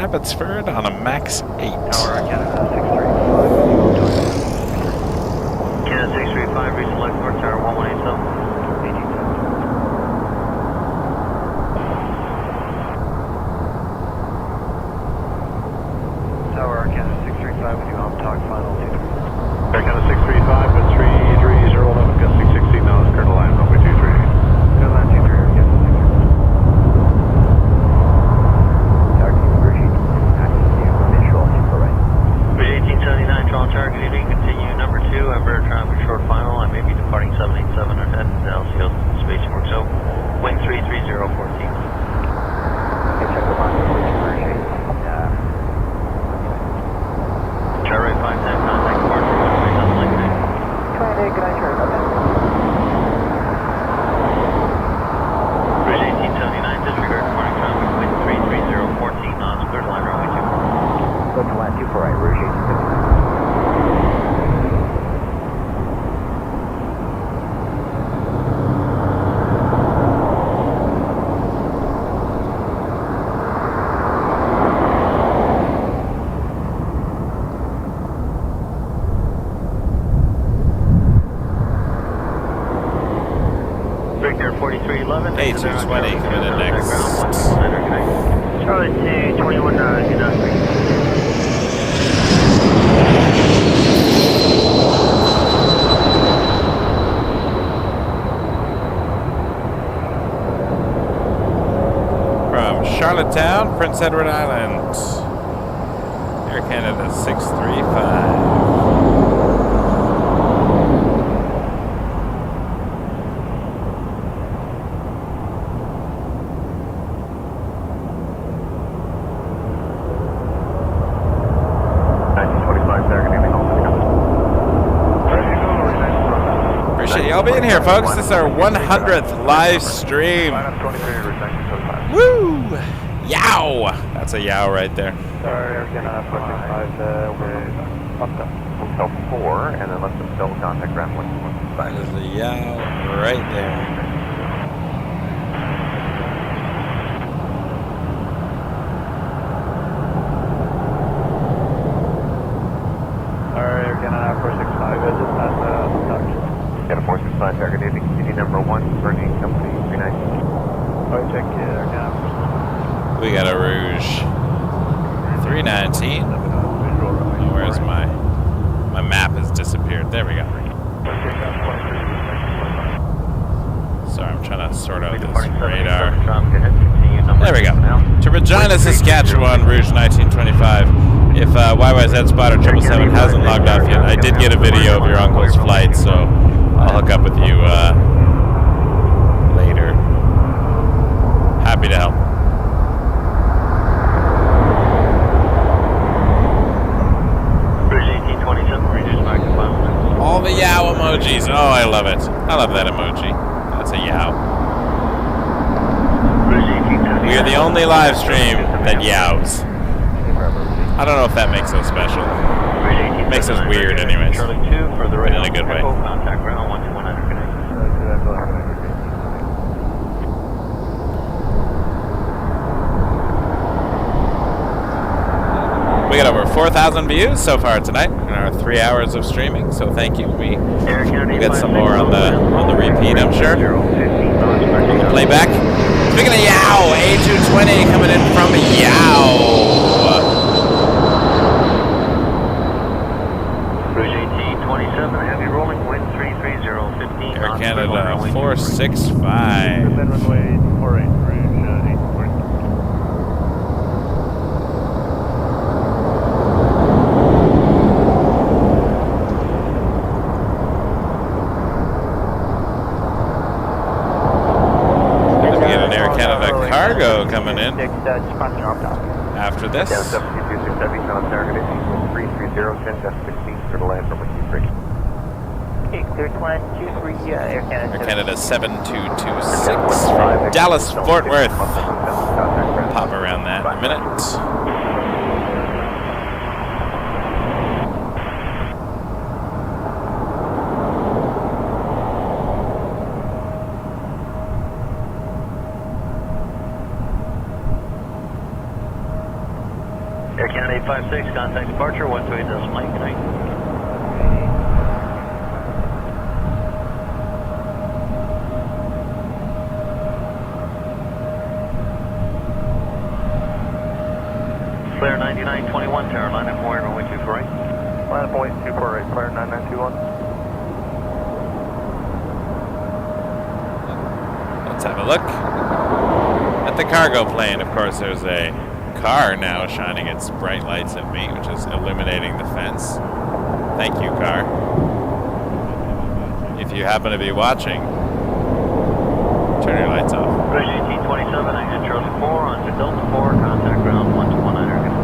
Abbotsford on a MAX 8. Canada 635, reselect North Tower 1187. Tower Canada 635 with you on talk final 23. Air Canada 635 with 33011, gusting 16 knots, clear to line runway 23. Clear line 23, Air Canada 635. Bridge 1879, Toronto A220 coming in next. Charlie 221, good night. From Charlottetown, Prince Edward Island. Air Canada 635. Y'all being here, folks. This is our 100th live stream. Woo! Yow! That's a yow right there. Sorry, we're gonna push 5 with Ponta. Hotel 4, and then let them still contact ground 115. That is a yow right there. Alright, we're gonna 465 is it at Dutch. Got a 465 target dating city number 1 for name company 39. Alright, check it. We got a Rouge 319. Where's my map has disappeared? There we go. Sorry, I'm trying to sort out this radar. There we go. To Regina, Saskatchewan, Rouge 1925. If YYZ spotter 777 hasn't logged off yet, I did get a video of your uncle's flight, so I'll hook up with you later. Happy to help. All the yow emojis. Oh, I love it. I love that emoji. That's a yow. We are the only live stream that yows. I don't know if that makes us special. It makes us weird anyways. But in a good way. We got over 4,000 views so far tonight in our 3 hours of streaming, so thank you. We'll get some more on the repeat, I'm sure. On the playback. Speaking of yow, A220 coming in from yow. Air Canada 465. Cargo coming in after this. Air Canada 7226 from Dallas, Fort Worth. Pop around that in a minute. Air Canada 856, contact departure, 128 decimal 8, good night. Flare 9921, tower line at 4 and runway 24 right. Line at 24 right, flare 9921. Let's have a look at the cargo plane. Of course, there's a car now shining its bright lights at me, which is illuminating the fence. Thank you, car. If you happen to be watching, turn your lights off. Bridge 1827, exit Charlie 4 onto Delta 4, contact ground 121 Airgun.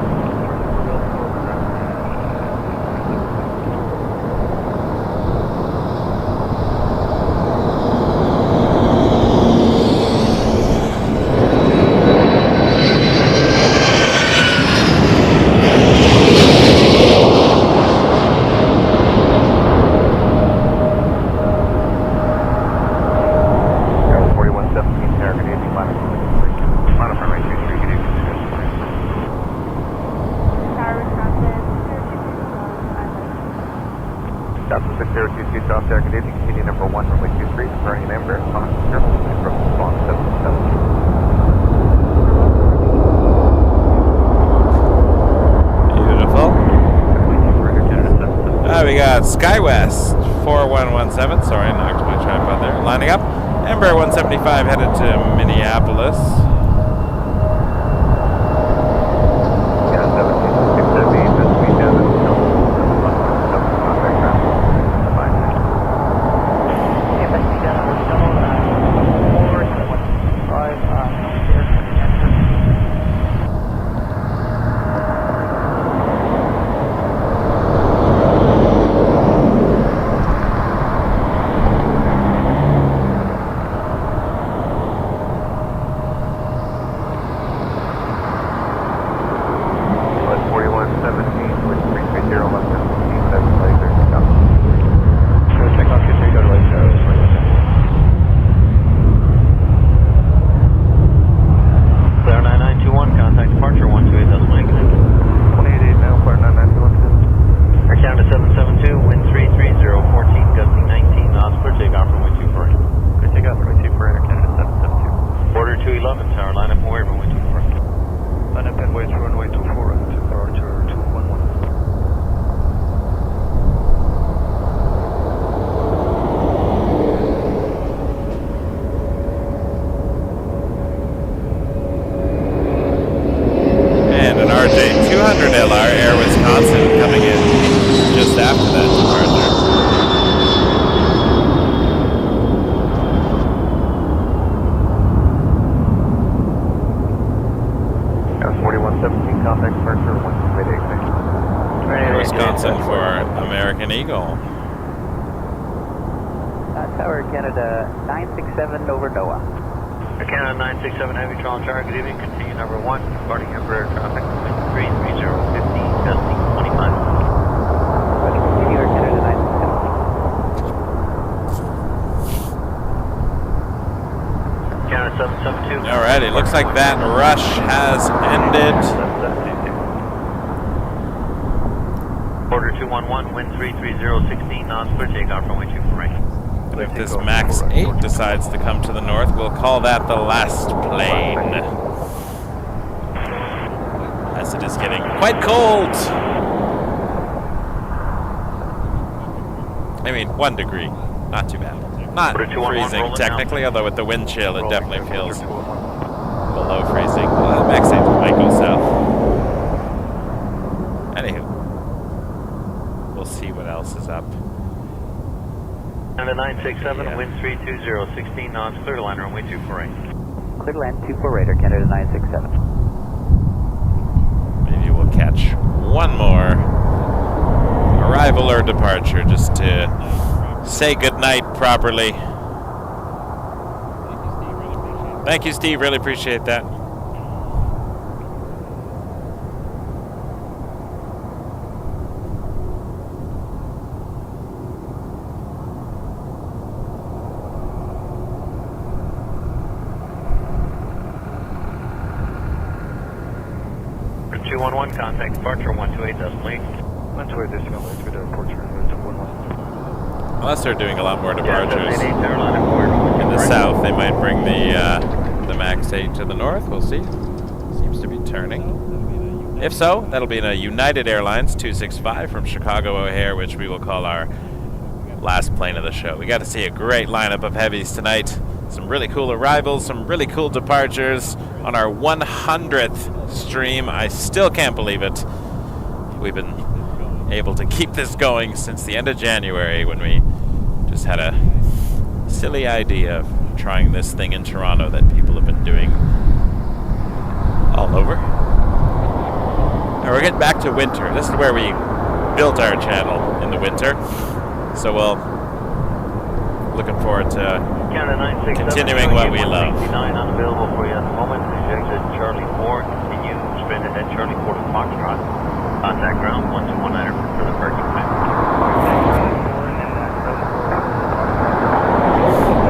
got SkyWest 4117. Sorry, knocked my tripod there. Lining up. Embraer 175 headed to Minneapolis. Wisconsin for American Eagle. Tower Canada 967 over NOAA. Canada 967 Heavy Tron Tower, good evening. Continue number 1, departing Embraer traffic, 33015, gusting 25. Continue Air Canada 967. Canada 772. Alrighty, looks like that rush has ended. Order 211, wind 330, 16 knots, clear takeoff runway 24 right. If this MAX 8 decides to come to the north, we'll call that the last plane. As it is getting quite cold. I mean, 1 degree. Not too bad. Not freezing technically, although with the wind chill it definitely feels below freezing. Well, MAX 8 might go south. Anywho, we'll see what else is up. Canada 967, wind 320, 16 knots, clear to land runway 248. Clear to land 248 Air Canada 967. Maybe we'll catch one more arrival or departure just to say goodnight properly. Thank you, Steve. Really appreciate that. Contact departure 128 decimal 8. 128 decimal 8 with departure 211. Unless they're doing a lot more departures in the south, they might bring the MAX 8 to the north. We'll see. Seems to be turning. If so, that'll be in a United Airlines 265 from Chicago O'Hare, which we will call our last plane of the show. We got to see a great lineup of heavies tonight. Some really cool arrivals, some really cool departures on our 100th stream. I still can't believe it. We've been able to keep this going since the end of January when we just had a silly idea of trying this thing in Toronto that people have been doing all over. And we're getting back to winter. This is where we built our channel, in the winter. So we'll looking forward to continuing what we love. Unavailable for you at the moment. Exit Charlie 4, continue straight ahead Charlie 4 to Foxtrot. Contact ground 1219 for the parking plan.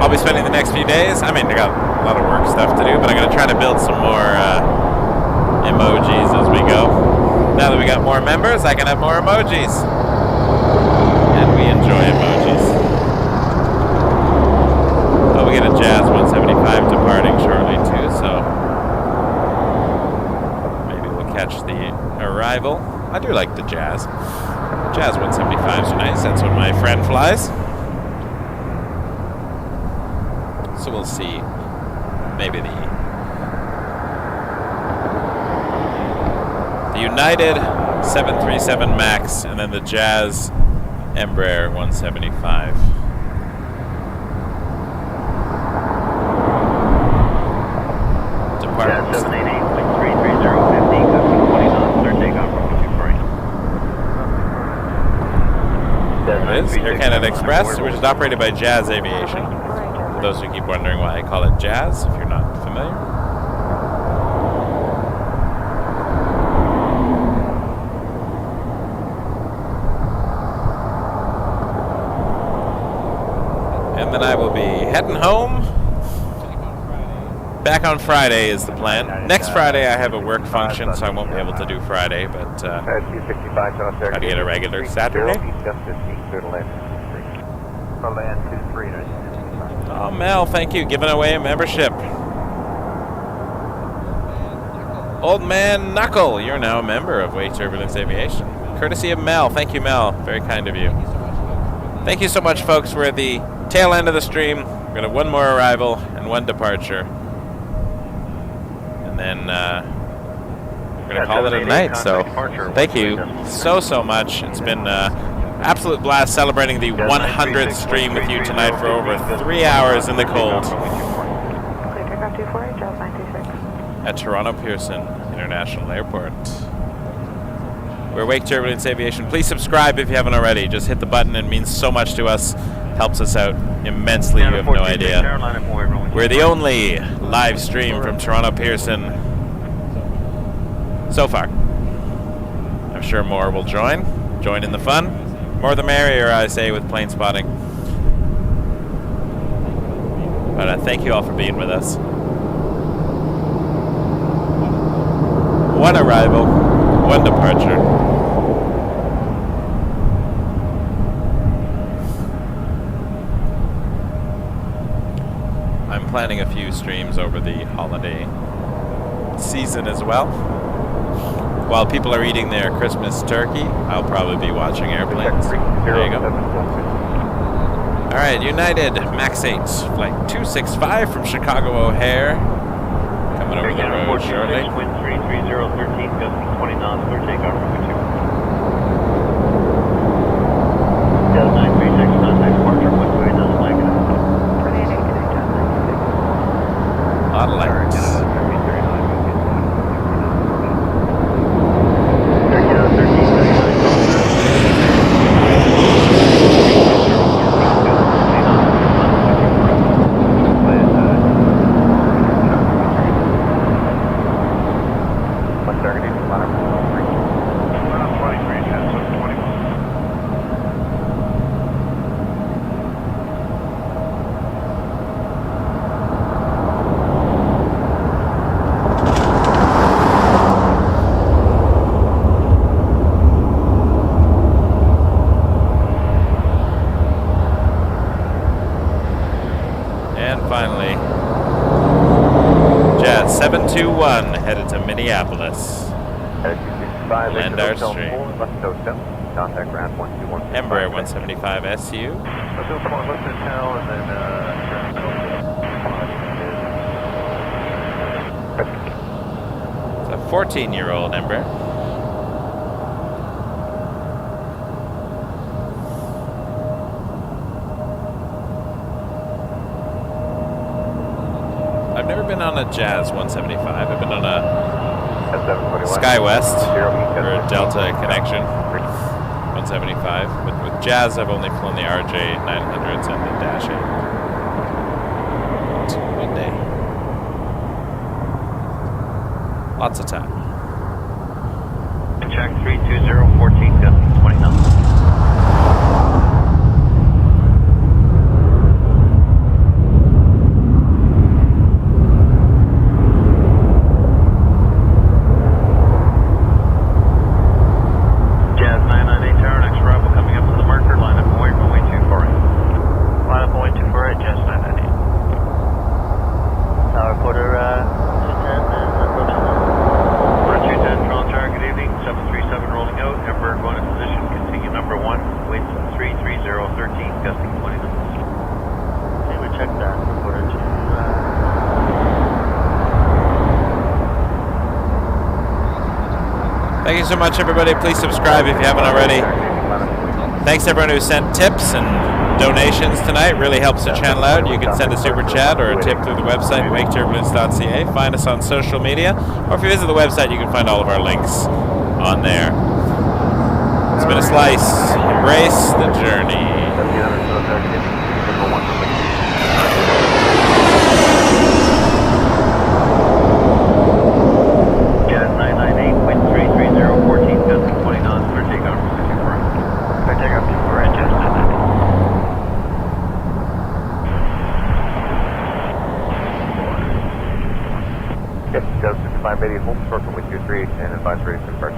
I'll be spending the next few days. I mean, I got a lot of work stuff to do, but I'm going to try to build some more emojis as we go. Now that we got more members, I can have more emojis. And we enjoy emojis. Oh, we get a Jazz 175 departing shortly too, so maybe we'll catch the arrival. I do like the Jazz. Jazz 175s are nice. That's what my friend flies. So we'll see. Maybe the United 737 MAX and then the Jazz Embraer 175. Jazz 788-330-50, gusting 20 knots, clear takeoff from 24. There it is, Air Canada Express, which is operated by Jazz Aviation. For those who keep wondering why I call it Jazz, if you're not familiar. And then I will be heading home. Back on Friday is the plan. Next Friday I have a work function, so I won't be able to do Friday, but try to get a regular Saturday. Oh, Mel, thank you. Giving away a membership. Old Man Knuckle, you're now a member of Wake Turbulence Aviation. Courtesy of Mel. Thank you, Mel. Very kind of you. Thank you so much, folks. We're at the tail end of the stream. We're going to have one more arrival and one departure. And then we're going to call it a night. So thank you so much. It's been absolute blast celebrating the 100th stream with you tonight for over 3 hours in the cold at Toronto Pearson International Airport. We're Wake Turbulence Aviation. Please subscribe if you haven't already. Just hit the button. It means so much to us. Helps us out immensely. You have no idea. We're the only live stream from Toronto Pearson so far. I'm sure more will join in the fun. More the merrier, I say, with Planespotting. But thank you all for being with us. One arrival, one departure. I'm planning a few streams over the holiday season as well. While people are eating their Christmas turkey, I'll probably be watching airplanes. There you go. All right, United MAX 8, flight 265 from Chicago O'Hare. Coming over the road shortly. Wind 33013, gusting 20 knots, clear takeoff from 2. Delta 936, contact departure, Woodway, doesn't like it. A lot of lights. Headed to Minneapolis. Land our stream. Embraer 175 SU. It's a 14-year-old Embraer. I've never been on a Jazz 175. I've been on a SkyWest or a Delta Connection 175. But with Jazz, I've only flown the RJ 900s and the Dash 8. One day. Lots of time. Check 32014, gusting 20 knots. Embraer going in position, continue Thank you so much, everybody. Please subscribe if you haven't already. Thanks to everyone who sent tips and donations tonight. Really helps the channel out. You can send a super chat or a tip through the website, waketurbulence.ca. Find us on social media. Or if you visit the website, you can find all of our links on there. It's been a slice. Embrace the journey. Jet 998, wind 330, 14, gusting 20 knots, clear takeoff from 24. Clear takeoff to for Jet 998. Yep, Delta 580, hold circle with 23 and advise ready to convert.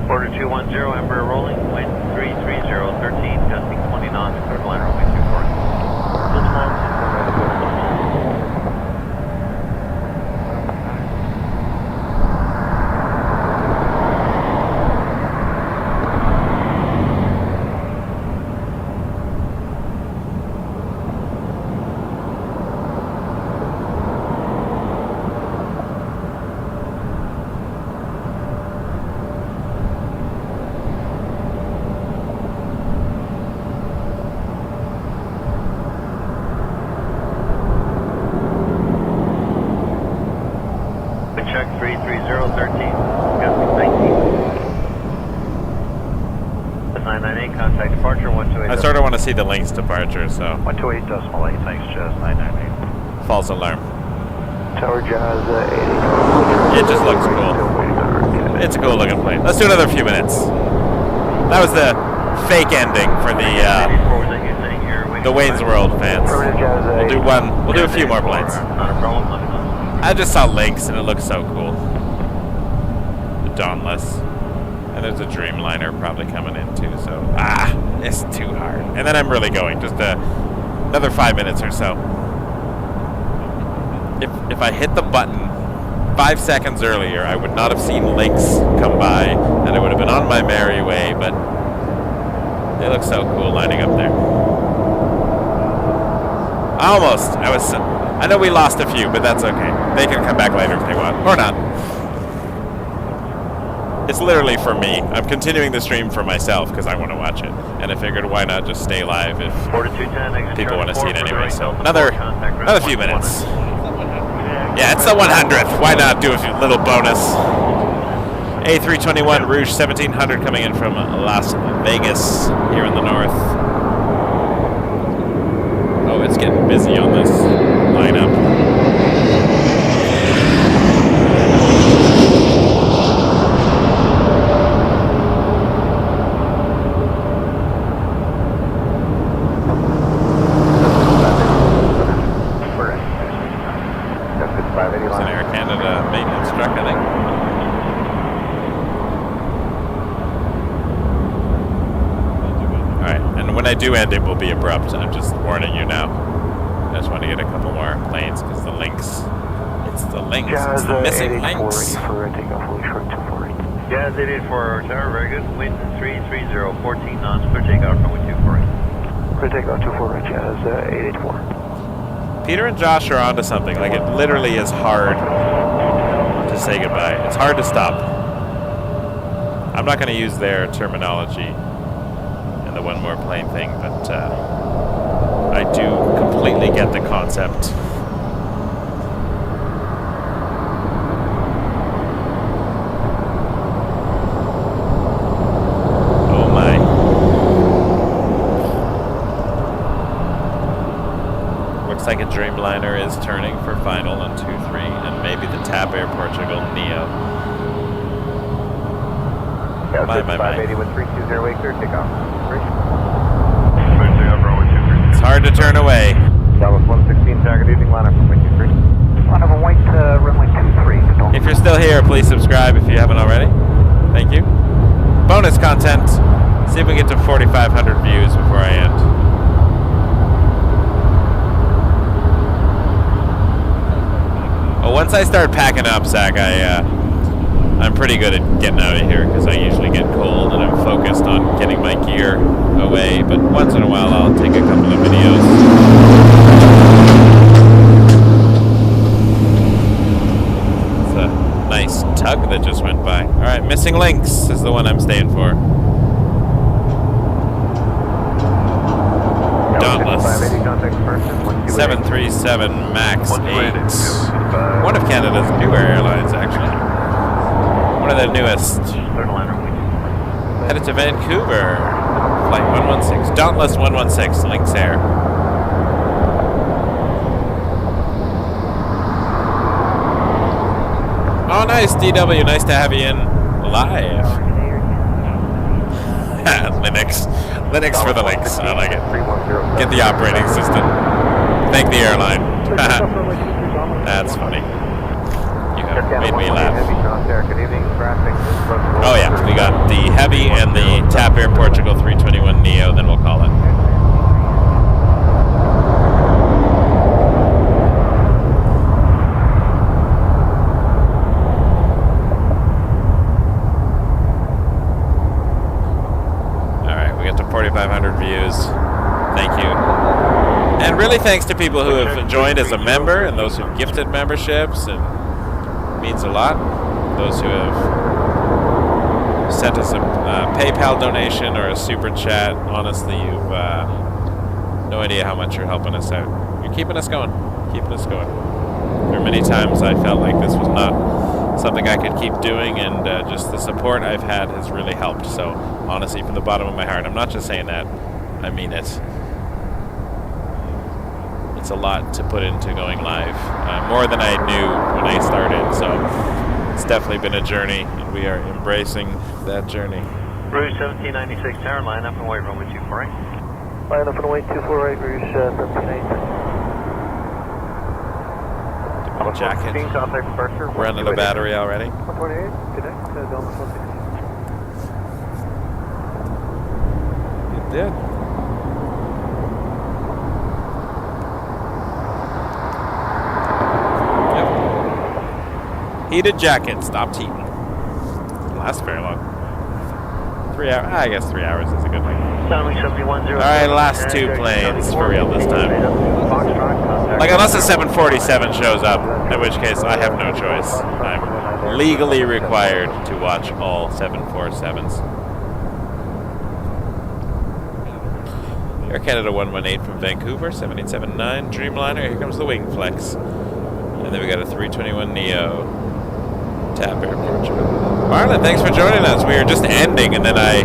Order 210, Embraer rolling, wind 330, 13, gusting 20 knots, clear liner runway 24. Check 33013, gusting 19. 998, contact departure 128. I sort of want to see the links departure, so. 128.8, thanks, Jazz 998. False alarm. Tower Jazz 80. It just looks cool. It's a cool looking plane. Let's do another few minutes. That was the fake ending for the Wayne's World fans. We'll do one. We'll do a few more planes. Not a problem, let me know. I just saw links and it looks so cool. The Dauntless. And there's a Dreamliner probably coming in too, so it's too hard. And then I'm really going, just another 5 minutes or so. If I hit the button 5 seconds earlier, I would not have seen links come by, and I would have been on my merry way, but they look so cool lining up there. Almost. I know we lost a few, but that's okay. They can come back later if they want, or not. It's literally for me. I'm continuing the stream for myself because I want to watch it. And I figured why not just stay live if people want to see it anyway. So another few minutes. Yeah, it's the 100th. Why not do a little bonus? A321 Rouge 1700 coming in from Las Vegas here in the north. Oh, it's getting busy on this lineup. It's an Air Canada maintenance truck, I think. Alright, and when I do end, it will be abrupt. I'm just warning you now. I just want to get a couple more planes because the links. It's the links. It's the missing links. Jazz 884 tower, very good. Wind 330, 14 knots, clear takeoff from 248. Clear takeoff 248, Jazz 884. Peter and Josh are onto something. Like, it literally is hard to say goodbye. It's hard to stop. I'm not going to use their terminology in the one more plane thing, but I do completely get the concept. Oh my. Looks like a Dreamliner is turning for final on 2-3, and maybe the TAP Air Portugal Neo. Yeah, My. 580 with 320 Wake, clear takeoff. It's hard to turn away. Dallas 116, target using liner from 23. Line of a white runway 23. If you're still here, please subscribe if you haven't already. Thank you. Bonus content. See if we get to 4,500 views before I end. Well, once I start packing up, Zach, I'm pretty good at getting out of here because I usually get cold and I'm focused on getting my gear away. But once in a while, I'll take a couple of videos. contact Pearson. 737 MAX 8. One of Canada's newer airlines, actually. One of the newest. Headed to Vancouver. Flight 116. Dauntless 116, Lynx Air. Oh, nice, DW. Nice to have you in live. Linux for the links. I like it. Get the operating system. Thank the airline. That's funny. You have made me laugh. Oh yeah, we got the Heavy and the TAP Air Portugal 321neo, then we'll call it. Alright, we got to 4,500 views. Thank you. And really thanks to people who have joined as a member and those who've gifted memberships, and it means a lot. Those who have sent us a PayPal donation or a super chat. Honestly, you've no idea how much you're helping us out. You're keeping us going. Keeping us going. There are many times I felt like this was not something I could keep doing, and just the support I've had has really helped. So honestly, from the bottom of my heart, I'm not just saying that, I mean it. It's a lot to put into going live, more than I knew when I started, so it's definitely been a journey, and we are embracing that journey. Rouge 1796, tower, line up and wait, runway 248. Line up and wait, 248, Rouge 1796. Double jacket. We're under the battery already. 128, connect, Delta 160. It did. Heated jacket, stopped heating. Lasts very long. 3 hours, I guess 3 hours is a good length. Alright, last two planes for real this time. Like, unless a 747 shows up, in which case I have no choice. I'm legally required to watch all 747s. Air Canada 118 from Vancouver, 7879 Dreamliner. Here comes the wing flex. And then we got a 321neo. TAP Air Portugal. Marlon, thanks for joining us. We were just ending, and then I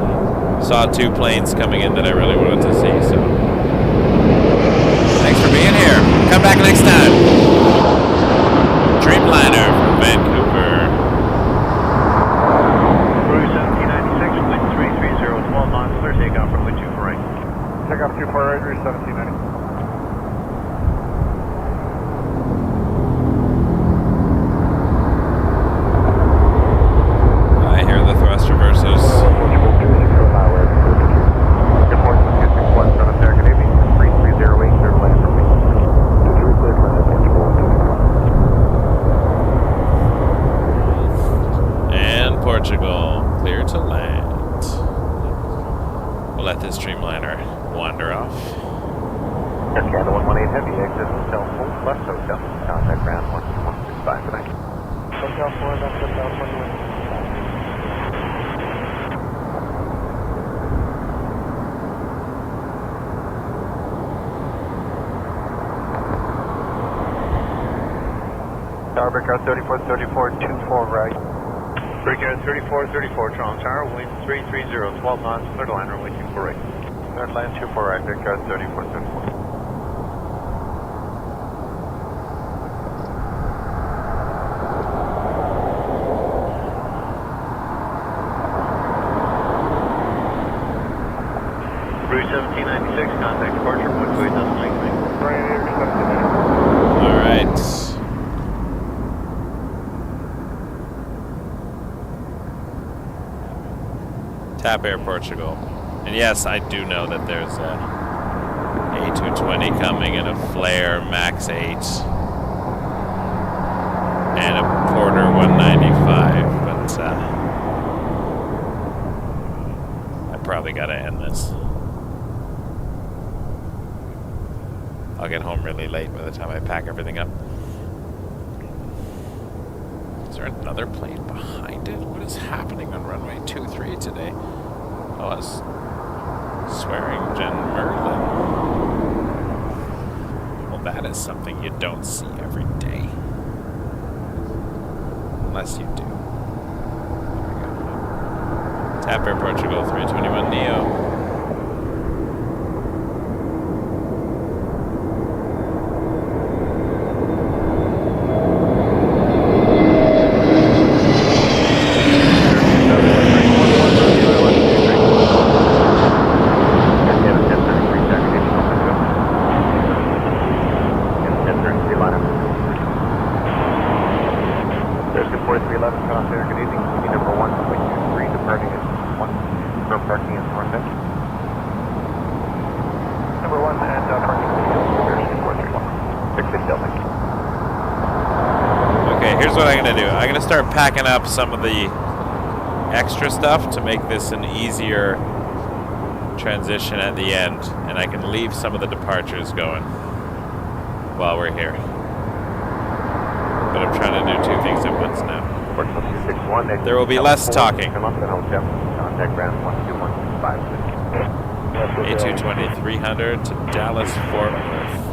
saw two planes coming in that I really wanted to see. So, thanks for being here. Come back next time. Dreamliner from Vancouver. Rouge 1796, wind 330, 12 knots, clear takeoff from wind 248. Takeoff 248, Rouge 1796. Portugal, clear to land. We'll let this Dreamliner wander off. Air Canada 118 Heavy, exit Hotel Full Plus Hotel. Contact ground 12165 tonight. Hotel 4, that's Hotel 21. Tower, car 3434, 24 right. Breakout 3434, Toronto Tower, wind 330, 12 knots, third line, runway 248. Third line 24 right, breakout 3434. Rouge 1796, contact departure, 128.9. All right. TAP Air Portugal. And yes, I do know that there's a A220 coming and a Flare Max 8 and a Porter 195, but I probably gotta end this. I'll get home really late by the time I pack everything up. Is there another plane behind it? What is happening on runway 23 today? Oh, it's Swearingen Merlin. is something you don't see every day. Unless you do. Tap Air Portugal 321 Neo. Start packing up some of the extra stuff to make this an easier transition at the end, and I can leave some of the departures going while we're here. But I'm trying to do two things at once now. There will be less talking. A220 300 to Dallas Fort Worth.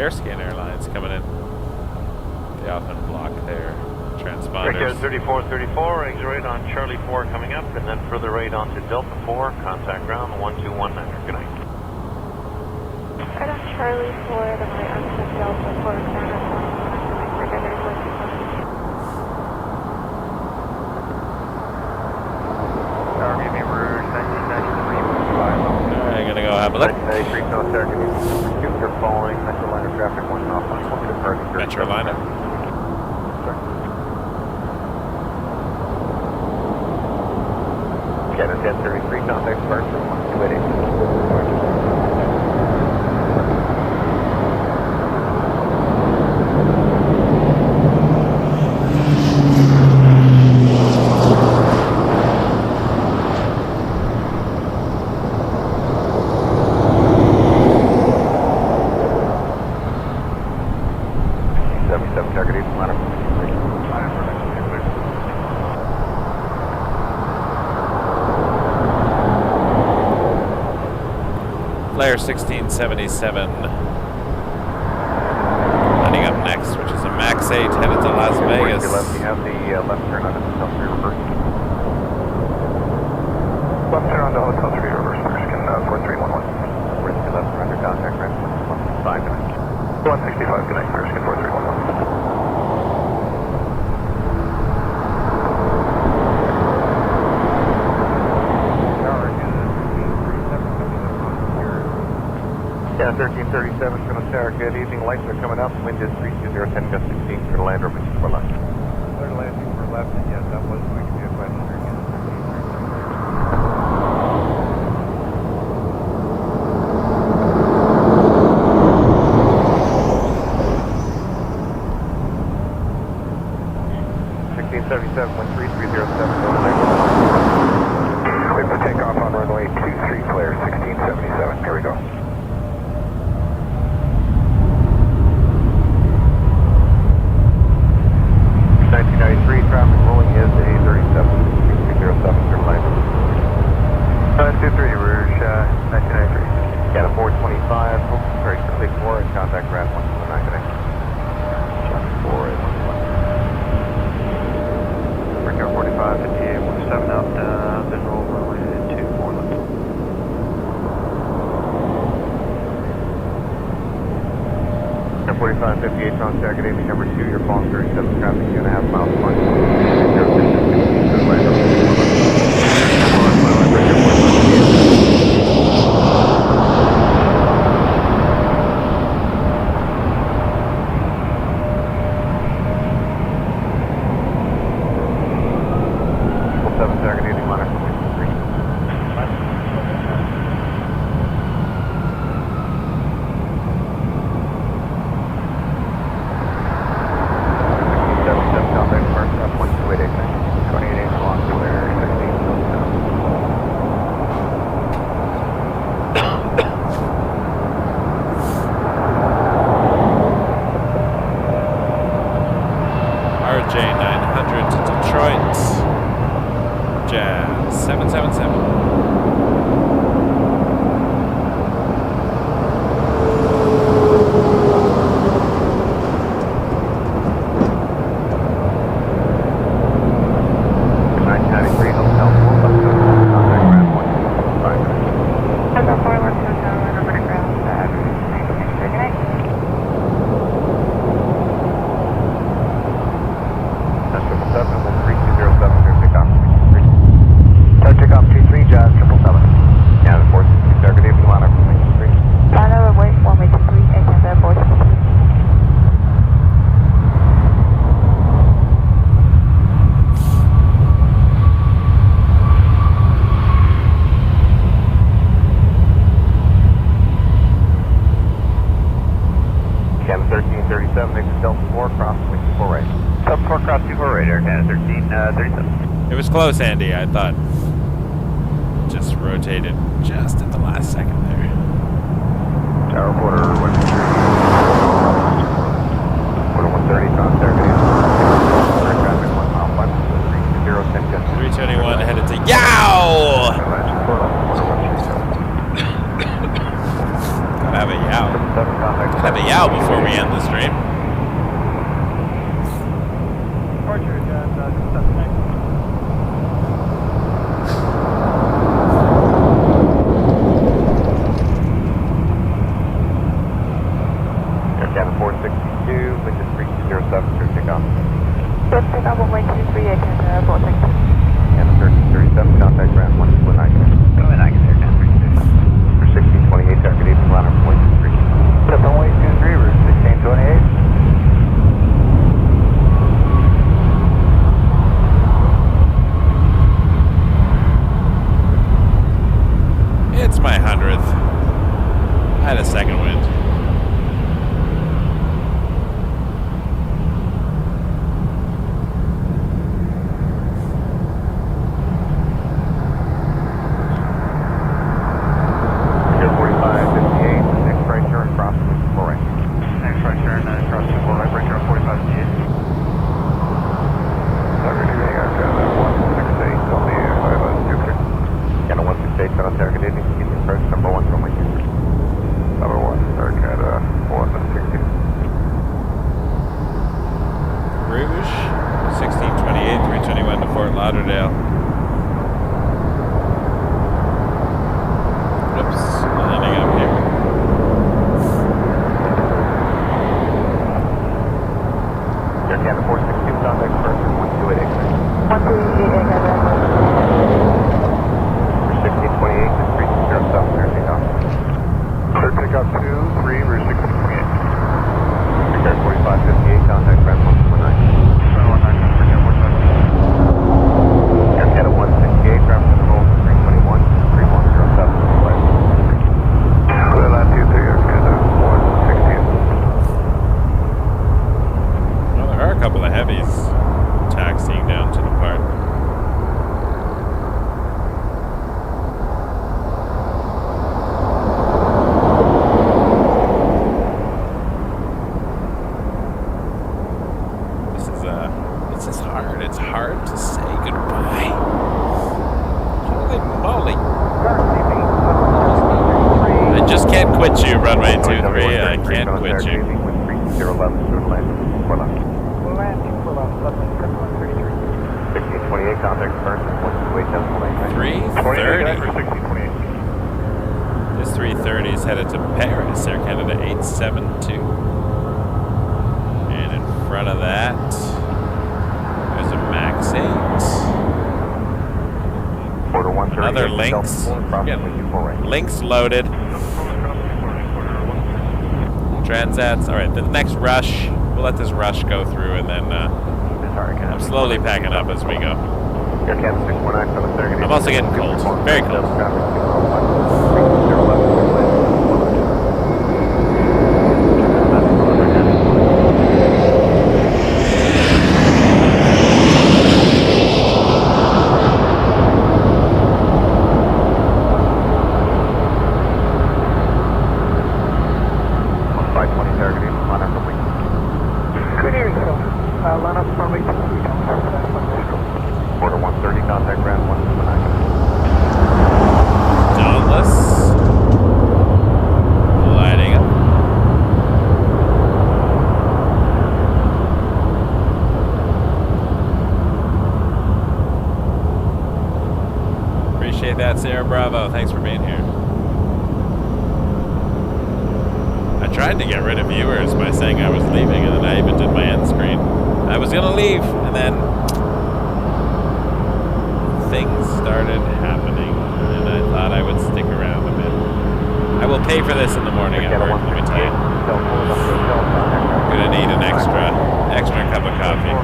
Airlines coming in. They often block their transponders. 3434, exit right on Charlie 4 coming up, and then further right onto Delta 4, contact ground 1219. Good night. Right on Charlie 4, then right onto Delta 4, contact I'm gonna go have a look. You're following Metroliner traffic 1 off. Metroliner. Canada 1033, contact Pearson 1288. Flare 1677 lining up next, which is a Max 8 headed to Las Vegas. You have the left turn on the Hotel 3 reverse. Left turn on the Hotel 3 reverse, Mexican 4311. Where's the left turn under contact, right? 165, good night. 165, good night, Mexican 4311. Yeah, 1337 Colonel Sarah, good evening. Lights are coming up. Wind is 32010, gust 16 for the lander, which is for left. Clear landing for left, and yes, that was going to be a question again. 1677, wind 3307, clear for takeoff on runway 23, flare 1677. Here we go. 1993 traffic rolling is A37, 307, Dreamliner. 23, Rouge, 1993. Got a 425, sorry, Take 4 and contact ground 129 today. Traffic 4 at 120. Breakout 45, 58, 17 out, visual runway 24 left. Air 45, 58, contact at Amy number 2, you're following 37 traffic, 2.5 miles per month. 37. It was close, Andy. I thought. Just rotated just at the last second there. Tower quarter 130, contact. Traffic 1 mile left, 321 headed to Yow! Gotta have a Yow. Gotta have a Yow before we end the stream. Loaded. Transats. Alright, the next rush. We'll let this rush go through and then I'm slowly packing up as we go. I'm also getting cold. Very cold. Sierra Bravo, thanks for being here. I tried to get rid of viewers by saying I was leaving, and then I even did my end screen. I was gonna leave, and then things started happening, and I thought I would stick around a bit. I will pay for this in the morning at work, let me tell you. I'm gonna need an extra cup of coffee.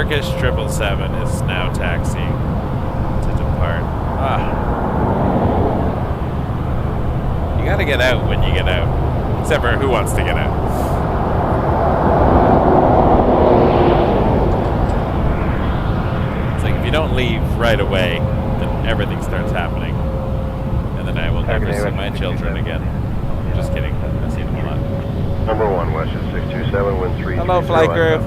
Turkish 777 is now taxiing to depart. You gotta get out when you get out. Except for who wants to get out? It's like if you don't leave right away, then everything starts happening. And then I will never see my children again. Just kidding. I see them a lot. Number 1, Western 627, wind 3. Hello, flight crew.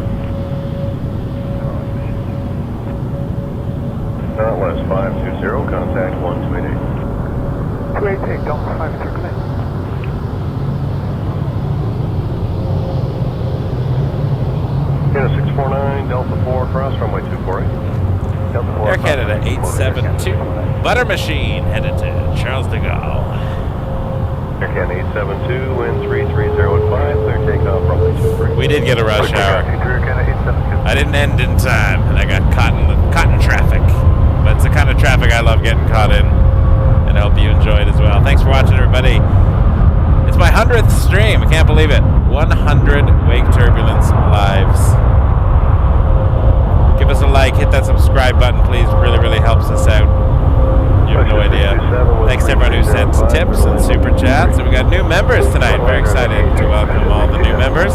Southwest 520, contact 1288. 288, Delta 5 circulate. Canada 649, Delta 4, cross runway 248. Delta 4. Air Canada 872. Butter Machine headed to Charles de Gaulle. Air Canada 872, wind 330 at 5, clear takeoff, runway 23. We did get a rush hour. Air Canada 872. I didn't end in time, and I got caught in traffic. But it's the kind of traffic I love getting caught in, and I hope you enjoyed as well. Thanks for watching, everybody. It's my 100th stream. I can't believe it. 100 Wake Turbulence lives. Give us a like, hit that subscribe button, please. Really, really helps us out. You have no idea. Thanks to everyone who sent tips and super chats. And we got new members tonight. Very excited to welcome all the new members.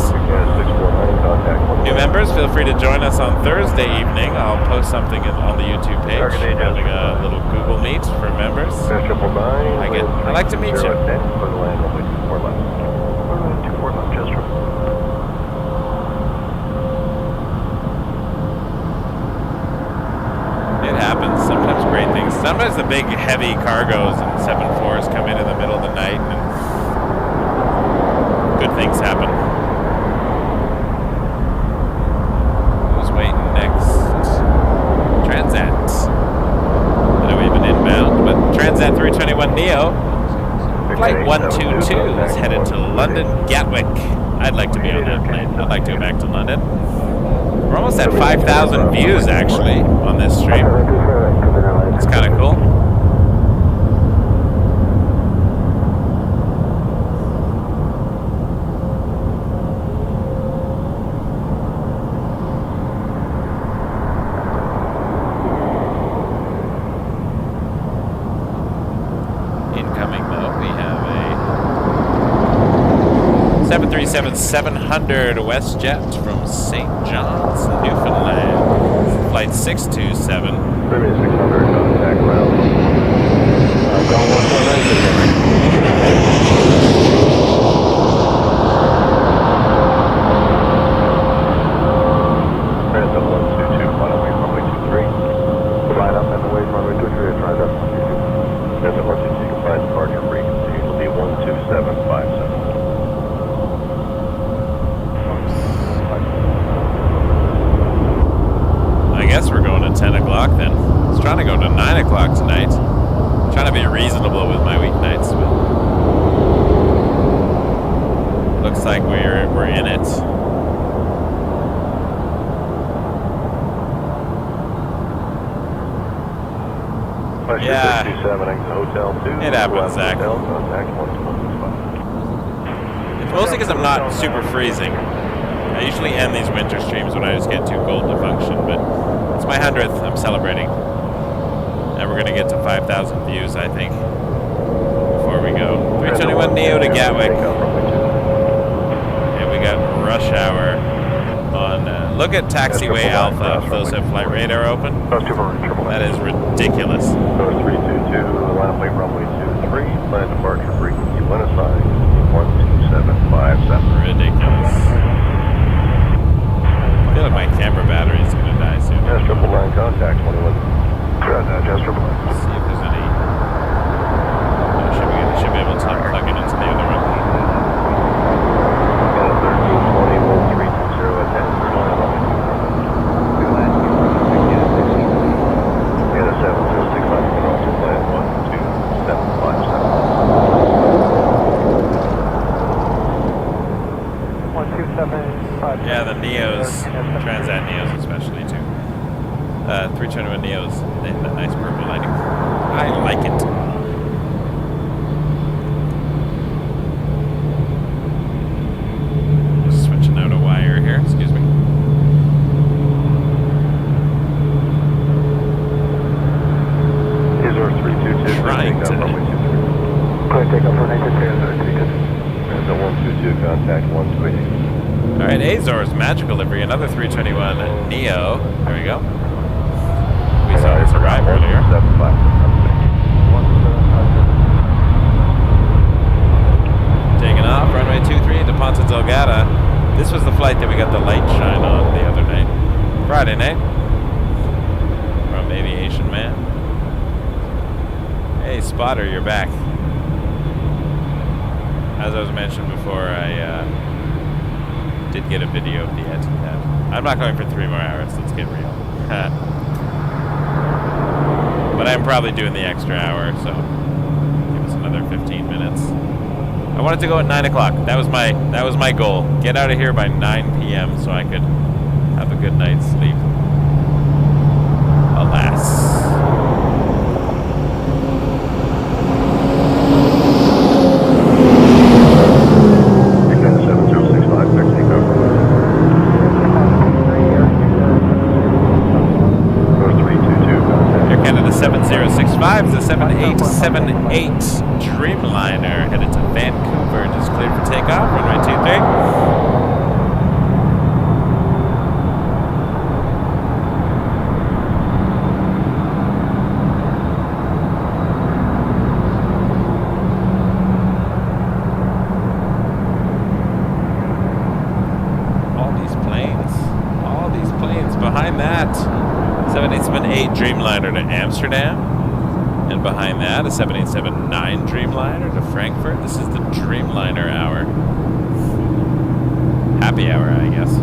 New members, feel free to join us on Thursday evening. I'll post something on the YouTube page. We're having a little Google Meet for members. I like to meet you. It happens. Sometimes great things. Sometimes the big heavy cargoes and 747s come in the middle of the night and good things happen. Who's waiting next? Transat. I know we've been inbound, but Transat 321neo. Flight 122 is headed to London Gatwick. I'd like to be on that plane. I'd like to go back to London. We're almost at 5,000 views, actually, on this stream. It's kind of cool. Incoming, though, we have a 737-700 WestJet from St. John's, Newfoundland. Flight 627. Premium 600, contact ground. Ground 149. Transat 122, final wave runway 23. Line up and away runway 23 at Transat 122. Transat 122, compliance departure frequency will be 12757. I guess we're going to 10 o'clock then. I was trying to go to 9 o'clock tonight. I'm trying to be reasonable with my weeknights, but looks like we're in it. Yeah, it happens, Zach. It's mostly because I'm not super freezing. I usually end these winter streams when I just get too cold to function, but it's my 100th. I'm celebrating. And we're going to get to 5,000 views, I think, before we go. 321neo to Gatwick. And we got rush hour on... look at Taxiway Alpha, if those have flight radar open. That is ridiculous. 322, line up wave runway 23, plan departure frequency, line aside, 12757. Ridiculous. I feel like my camera battery is going to die soon. Yes, 999 contact 21. Just 999. Let's see if there's any... should be able to plug it into the other one. Canada 1320, 1320 at 10, Canada 706, plan 12757. takeoff, today. runway 23. Clear takeoff for Nathan Transat. Transat 122, contact 128. All right, Azores, magical livery, another 321 Neo. There we go. We saw this arrive earlier. 175. Taking off, runway 23 to Ponta Delgada. This was the flight that we got the light shine on the other night. Friday night. From Aviation Man. Hey, Spotter, you're back. As I was mentioned before, I did get a video of the Ethiad. I'm not going for 3 more hours, let's get real. But I'm probably doing the extra hour, so give us another 15 minutes. I wanted to go at 9 o'clock. That was my goal. Get out of here by 9 p.m. so I could have a good night's sleep. Alas. Extend 7065, clear takeoff. Row 322, contact. Air Canada 7065 is a 7878 Dreamliner headed to Vancouver. Just cleared for takeoff. Runway 23. All these planes behind that. 7878 Dreamliner to Amsterdam. And behind that, a 7879 Dreamliner to Frankfurt. This is the Dreamliner hour. Happy hour, I guess.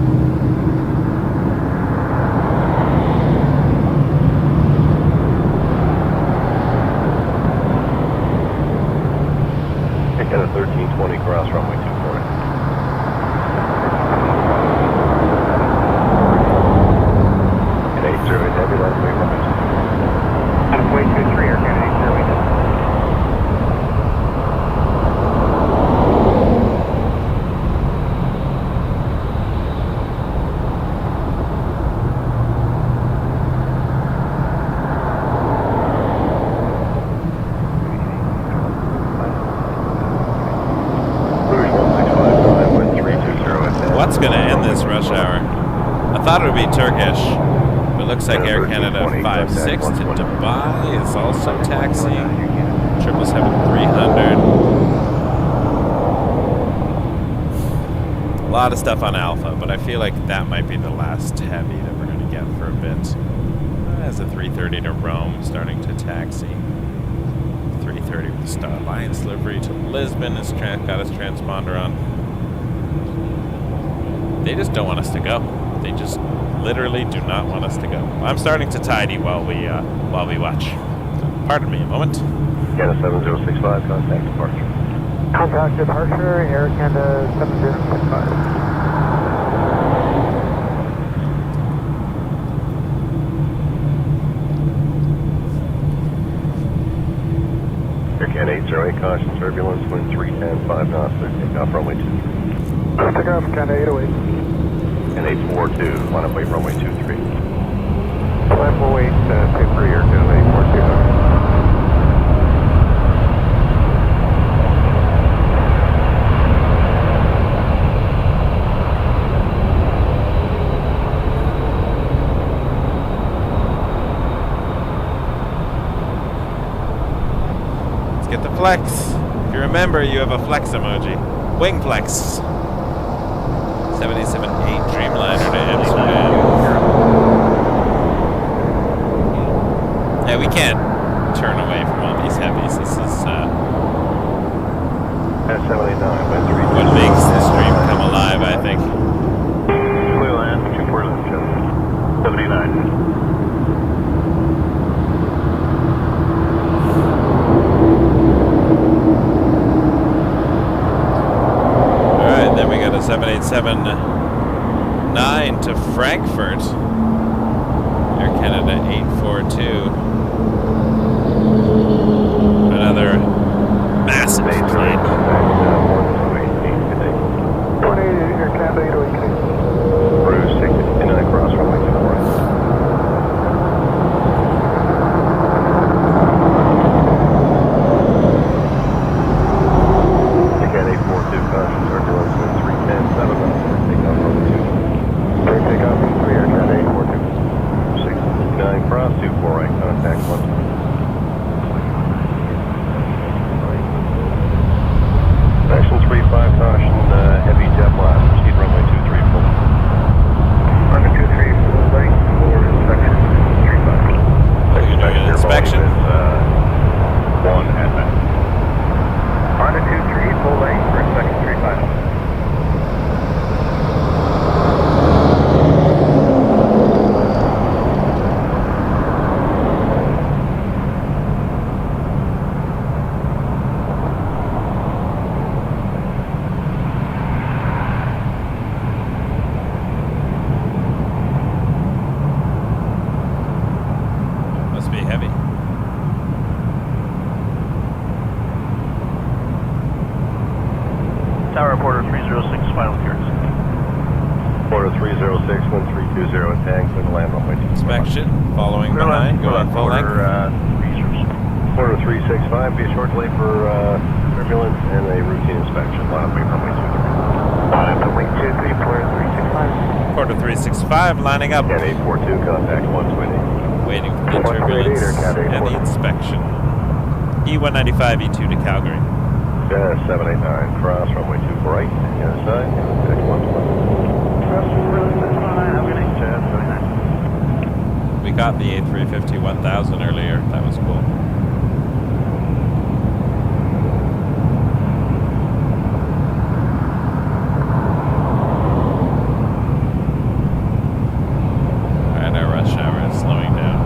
Pick at a 1320, cross runway 24. And 80 Nebula, runway 23. Runway 23, Air Canada 80. What's going to end this rush hour? I thought it would be Turkish, but it looks like Air Canada 56 to Dubai is also taxiing. 777-300. A lot of stuff on Alpha, but I feel like that might be the last heavy that we're going to get for a bit. As a 330 to Rome, starting to taxi. 330 with the Star Alliance livery to Lisbon. It's got its transponder on. They just don't want us to go. They just literally do not want us to go. I'm starting to tidy while we watch. So, pardon me a moment. Canada 7065, contact departure. Contact departure, Air Canada 7065. Air Canada 808, caution turbulence, wind 310, 5 knots, clear takeoff, runway 23. Takeoff, Canada 808. And 842, line up wait, runway 23. Line will wait, 23, Air Canada 842. Get the flex. If you remember, you have a flex emoji. Wing flex. 778 Dreamliner to Amsterdam. Yeah, we can't turn away from all these heavies. This is At 789, wind 3. what makes this dream come alive, I think. Clear land, 24 left, 79. Then we got a 787-9 to Frankfurt. Air Canada 842. Another massive plane. 180, Air Canada 808. Bruce 669, cross runway 24. Tower, Porter 306, final clearance. Porter 306, 1320, tag, clear to land runway 24. Inspection, following behind, going full length. Porter 365, be a short delay for turbulence and a routine inspection. Line up runway 23. Line up runway 23, Porter 365. Porter 365, lining up. Cat 842, contact 120. Waiting for the turbulence and the inspection. E195, E2 to Calgary. 789, cross runway 24 right, the other side, contact 120. We got the A350 1000 earlier. That was cool. Alright, our rush hour is slowing down.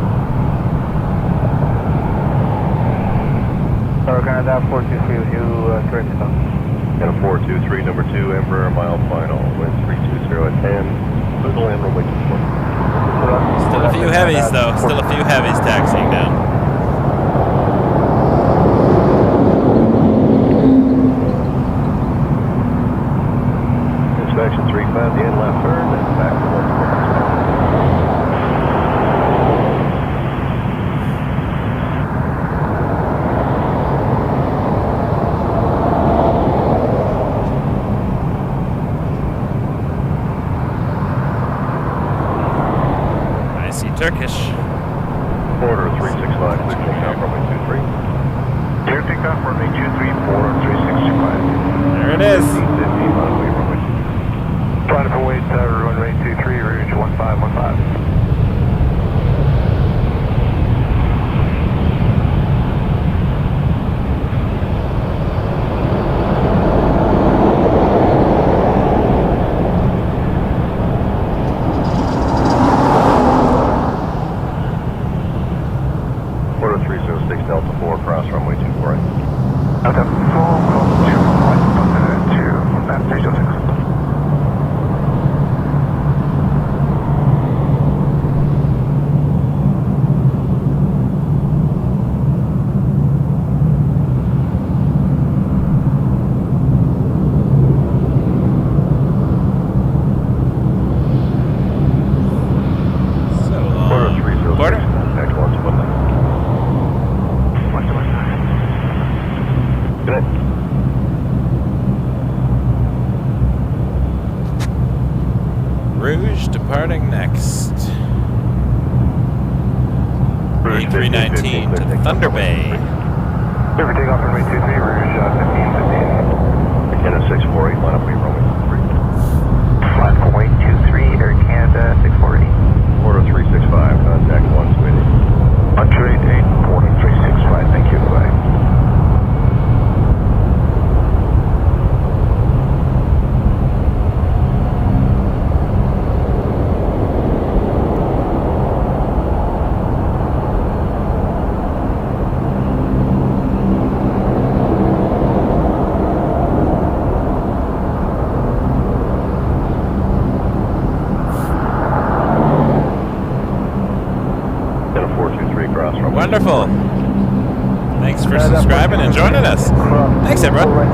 Tower Canada 423 with you, correct stop. And a 423, number 2, Emperor, mile final, wind 320 at 10, clear to land runway 24. Still a few heavies though. Still a few heavies taxiing down. Inspection 35, the end left turn, and back to 120. Turkish. Porter 365, clear takeoff runway 23. Clear takeoff runway 23, Porter 365. There it is. 1550, runway runway 23. Flight up await runway 23, rouge 1515. Departing next. A319 to Thunder Bay. River takeoff runway 23, rouge 1515. Canada 648, line up runway 23. Flight up await 23, Air Canada 648. Porter 365, contact 120. Untrade 8, Porter 365, thank you, bye. Wonderful. Thanks for subscribing and joining us. Thanks, everyone.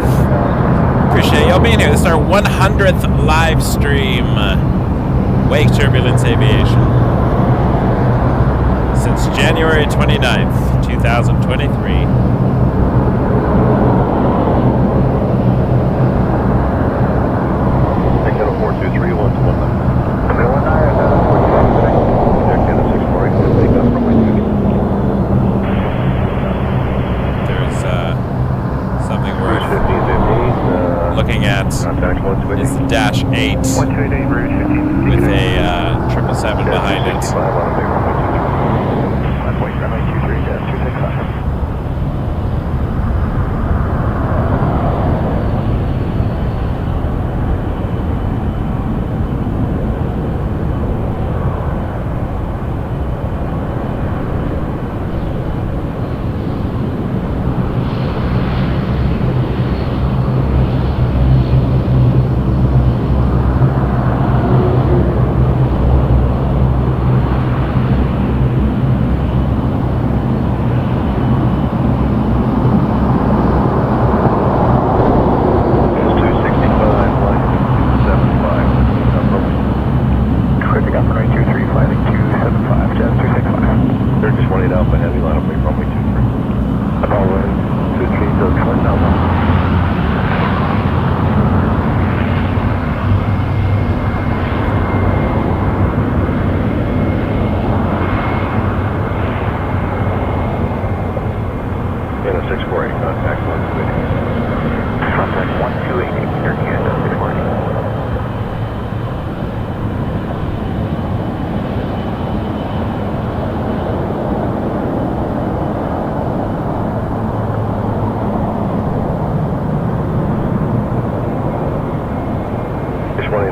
Appreciate y'all being here. This is our 100th live stream. Wake Turbulence Aviation. Since January 29th, 2023. Looking at is the Dash 8 with a 777 behind it. 648, contact 128. Contact 1288, Air Canada 648.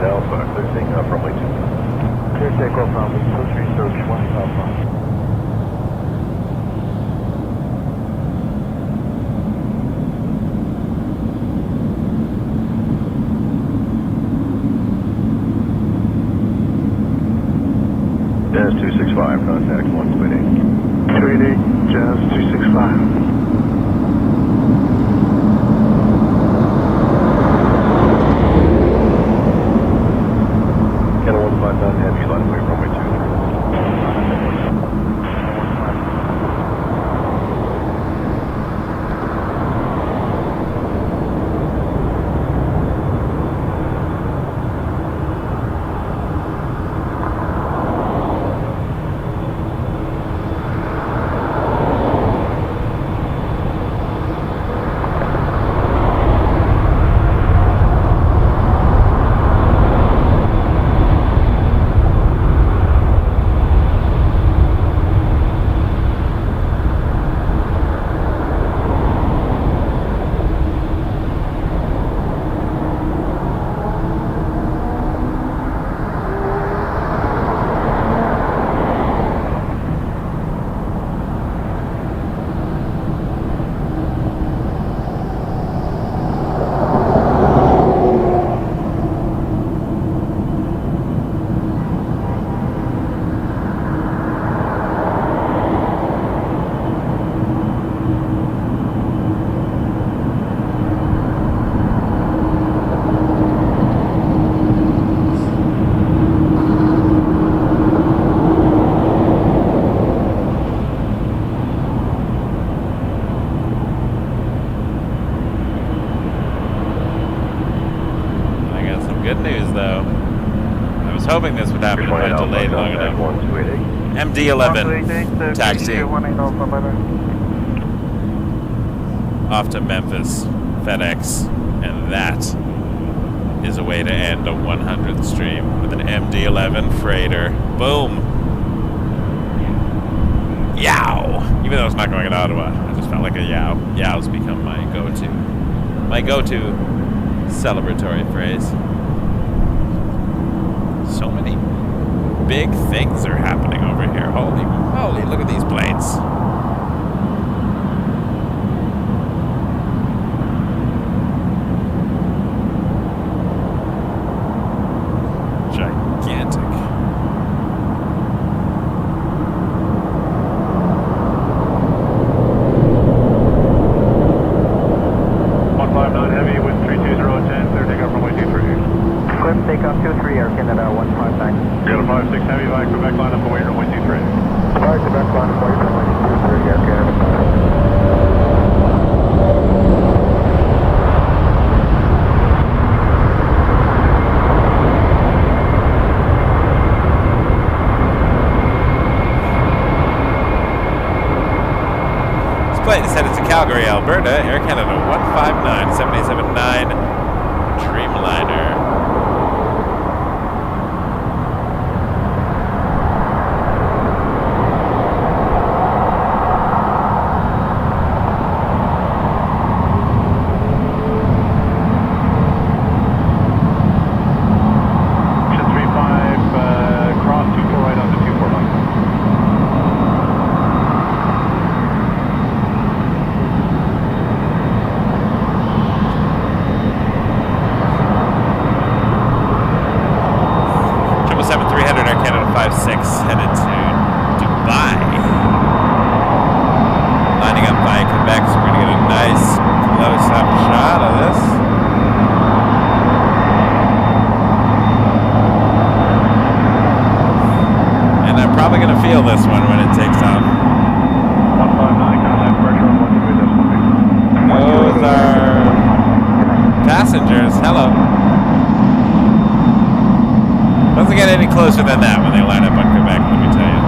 Alpha, clear takeoff runway 23. Clear takeoff runway 23, search 1 Alpha. Jazz 265, contact 128. 288, Jazz 265. Canada 159 Heavy, line away, runway 23. Hoping this would happen if I delayed long enough. MD-11 taxi off to Memphis, FedEx, and that is a way to end a 100th stream with an MD-11 freighter. Boom! Yow! Even though it's not going in Ottawa, I just felt like a yow. Yow's become my go-to celebratory phrase. So many big things are happening over here. Holy moly, look at these planes. Gigantic. Heavy with 32010, clear takeoff runway 23. Clear takeoff 23, Air Canada 159. Canada 56 Heavy by Quebec line up away runway 23. Fire Quebec line up away runway 23, Air Canada 5. Plane is headed to Calgary, Alberta. Air Canada 159 777-9 Dreamliner. Headed to Dubai. Lining up by Quebec, so we're going to get a nice close-up shot of this. And I'm probably going to feel this one when it takes off. 159, contact pressure on 128. Those are passengers. Hello. Doesn't get any closer than that when they line up on Quebec, let me tell you.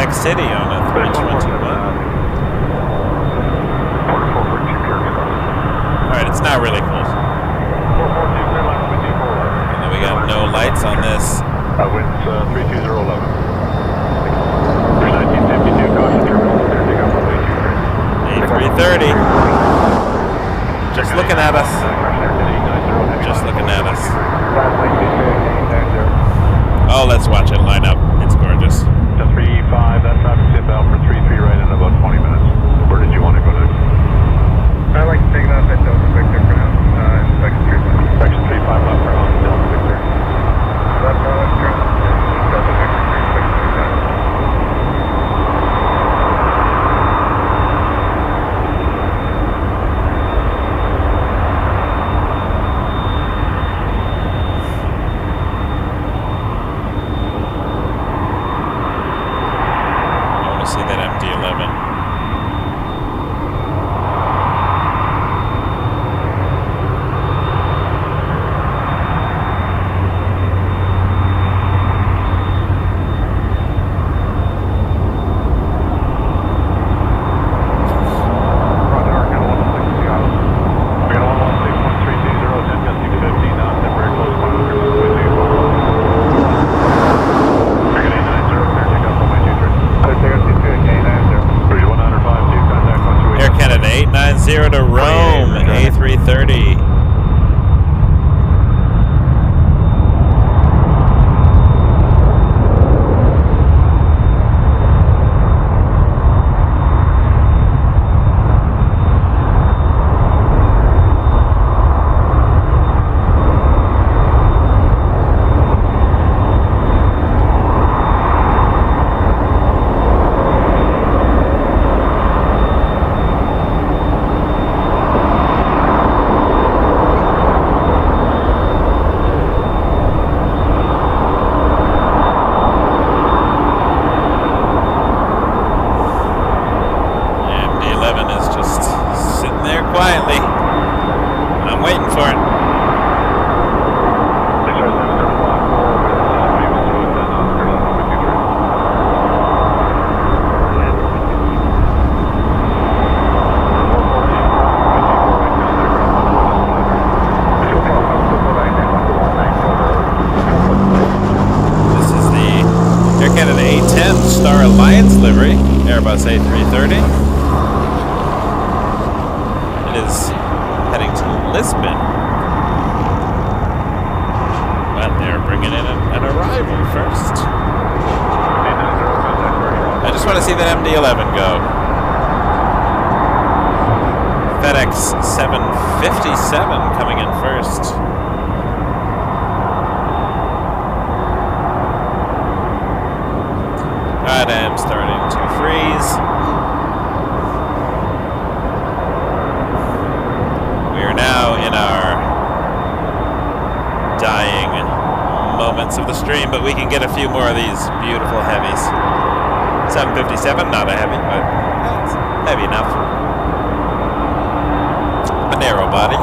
Quebec City on a 321. Alright, it's now really close. And then we got no lights on this. Winds 32011. There's 1952, caution turbulence, clear takeoff runway 23. A330. Just looking at us. Just looking at us. Oh, let's watch it line up. It's gorgeous. To 35, that traffic's inbound for 33 right in about 20 minutes. Where did you want to go next? I'd like to take it off at Delta Victor for now. Section 35. Section 35 left for on Delta Victor. Left turn. Delta Victor 36. See that MD-11. To Rome, A330. Livery, Airbus A330. It is heading to Lisbon. But they're bringing in an arrival first. I just want to see that MD-11 go. FedEx 757 coming in first. I am starting to freeze. We are now in our dying moments of the stream, but we can get a few more of these beautiful heavies. 757, not a heavy, but it's heavy enough. A narrow body.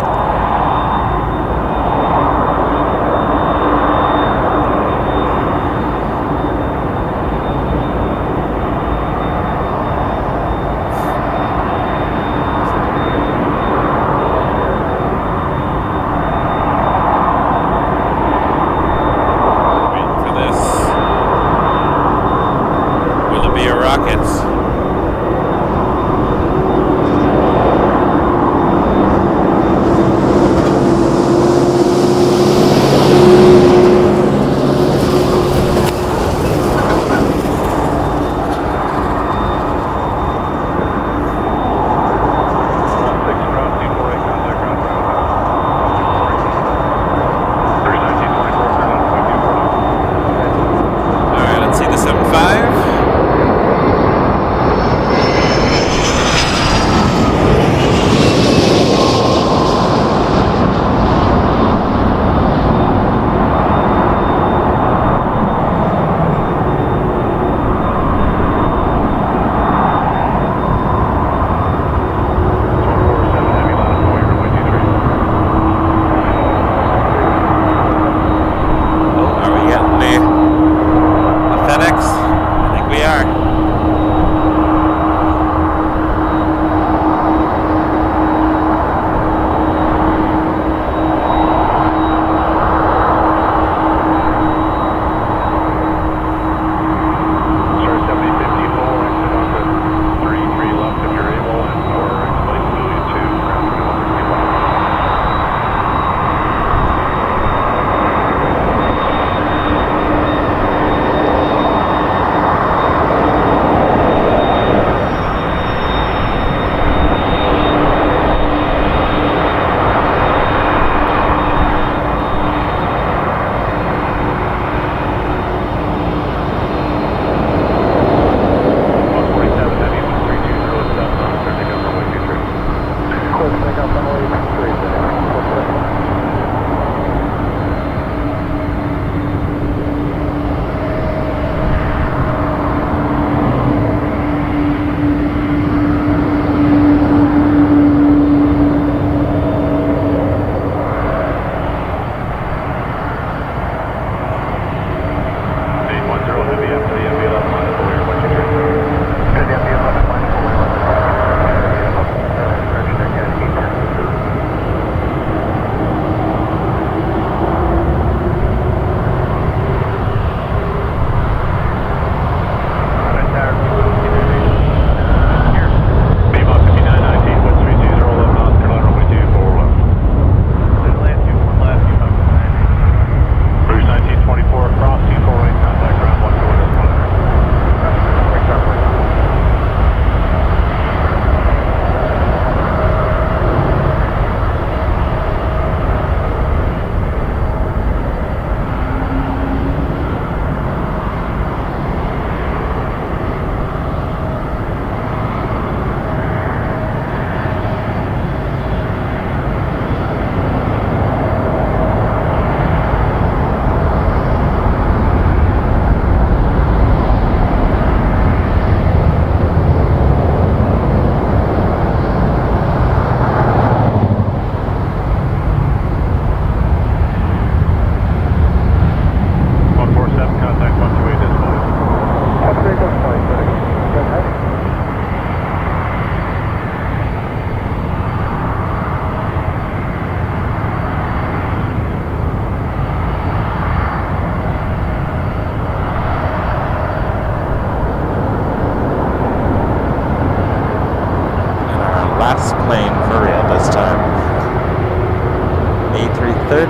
300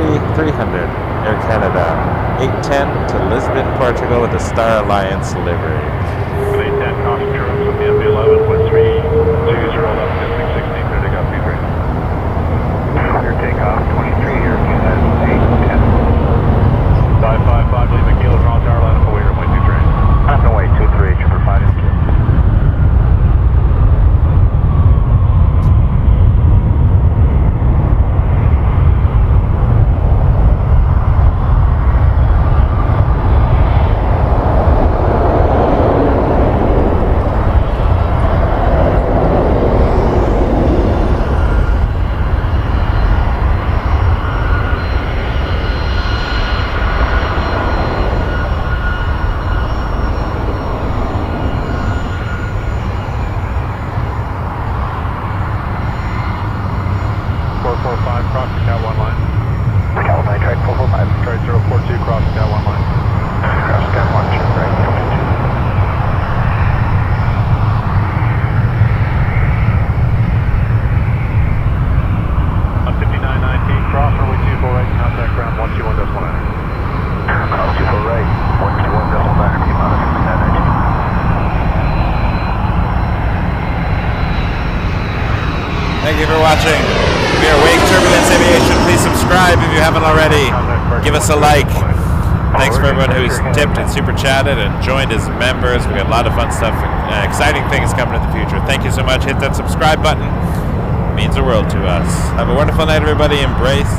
Air Canada, 810 to Lisbon, Portugal with a Star Alliance livery. 810, caution turns with the MV11, wind 320 left, 616, heading up, be great. Clear takeoff, 23, Air Canada, 810. 555, leaving Kilo, wrong tower, line up away, runway 23. On the way, 23, triple five. Thank you for watching. We are Wake Turbulence Aviation. Please subscribe if you haven't already. Give us a like. Thanks for everyone who's tipped and super chatted and joined as members. We got a lot of fun stuff, exciting things coming in the future. Thank you so much. Hit that subscribe button. It means the world to us. Have a wonderful night, everybody. Embrace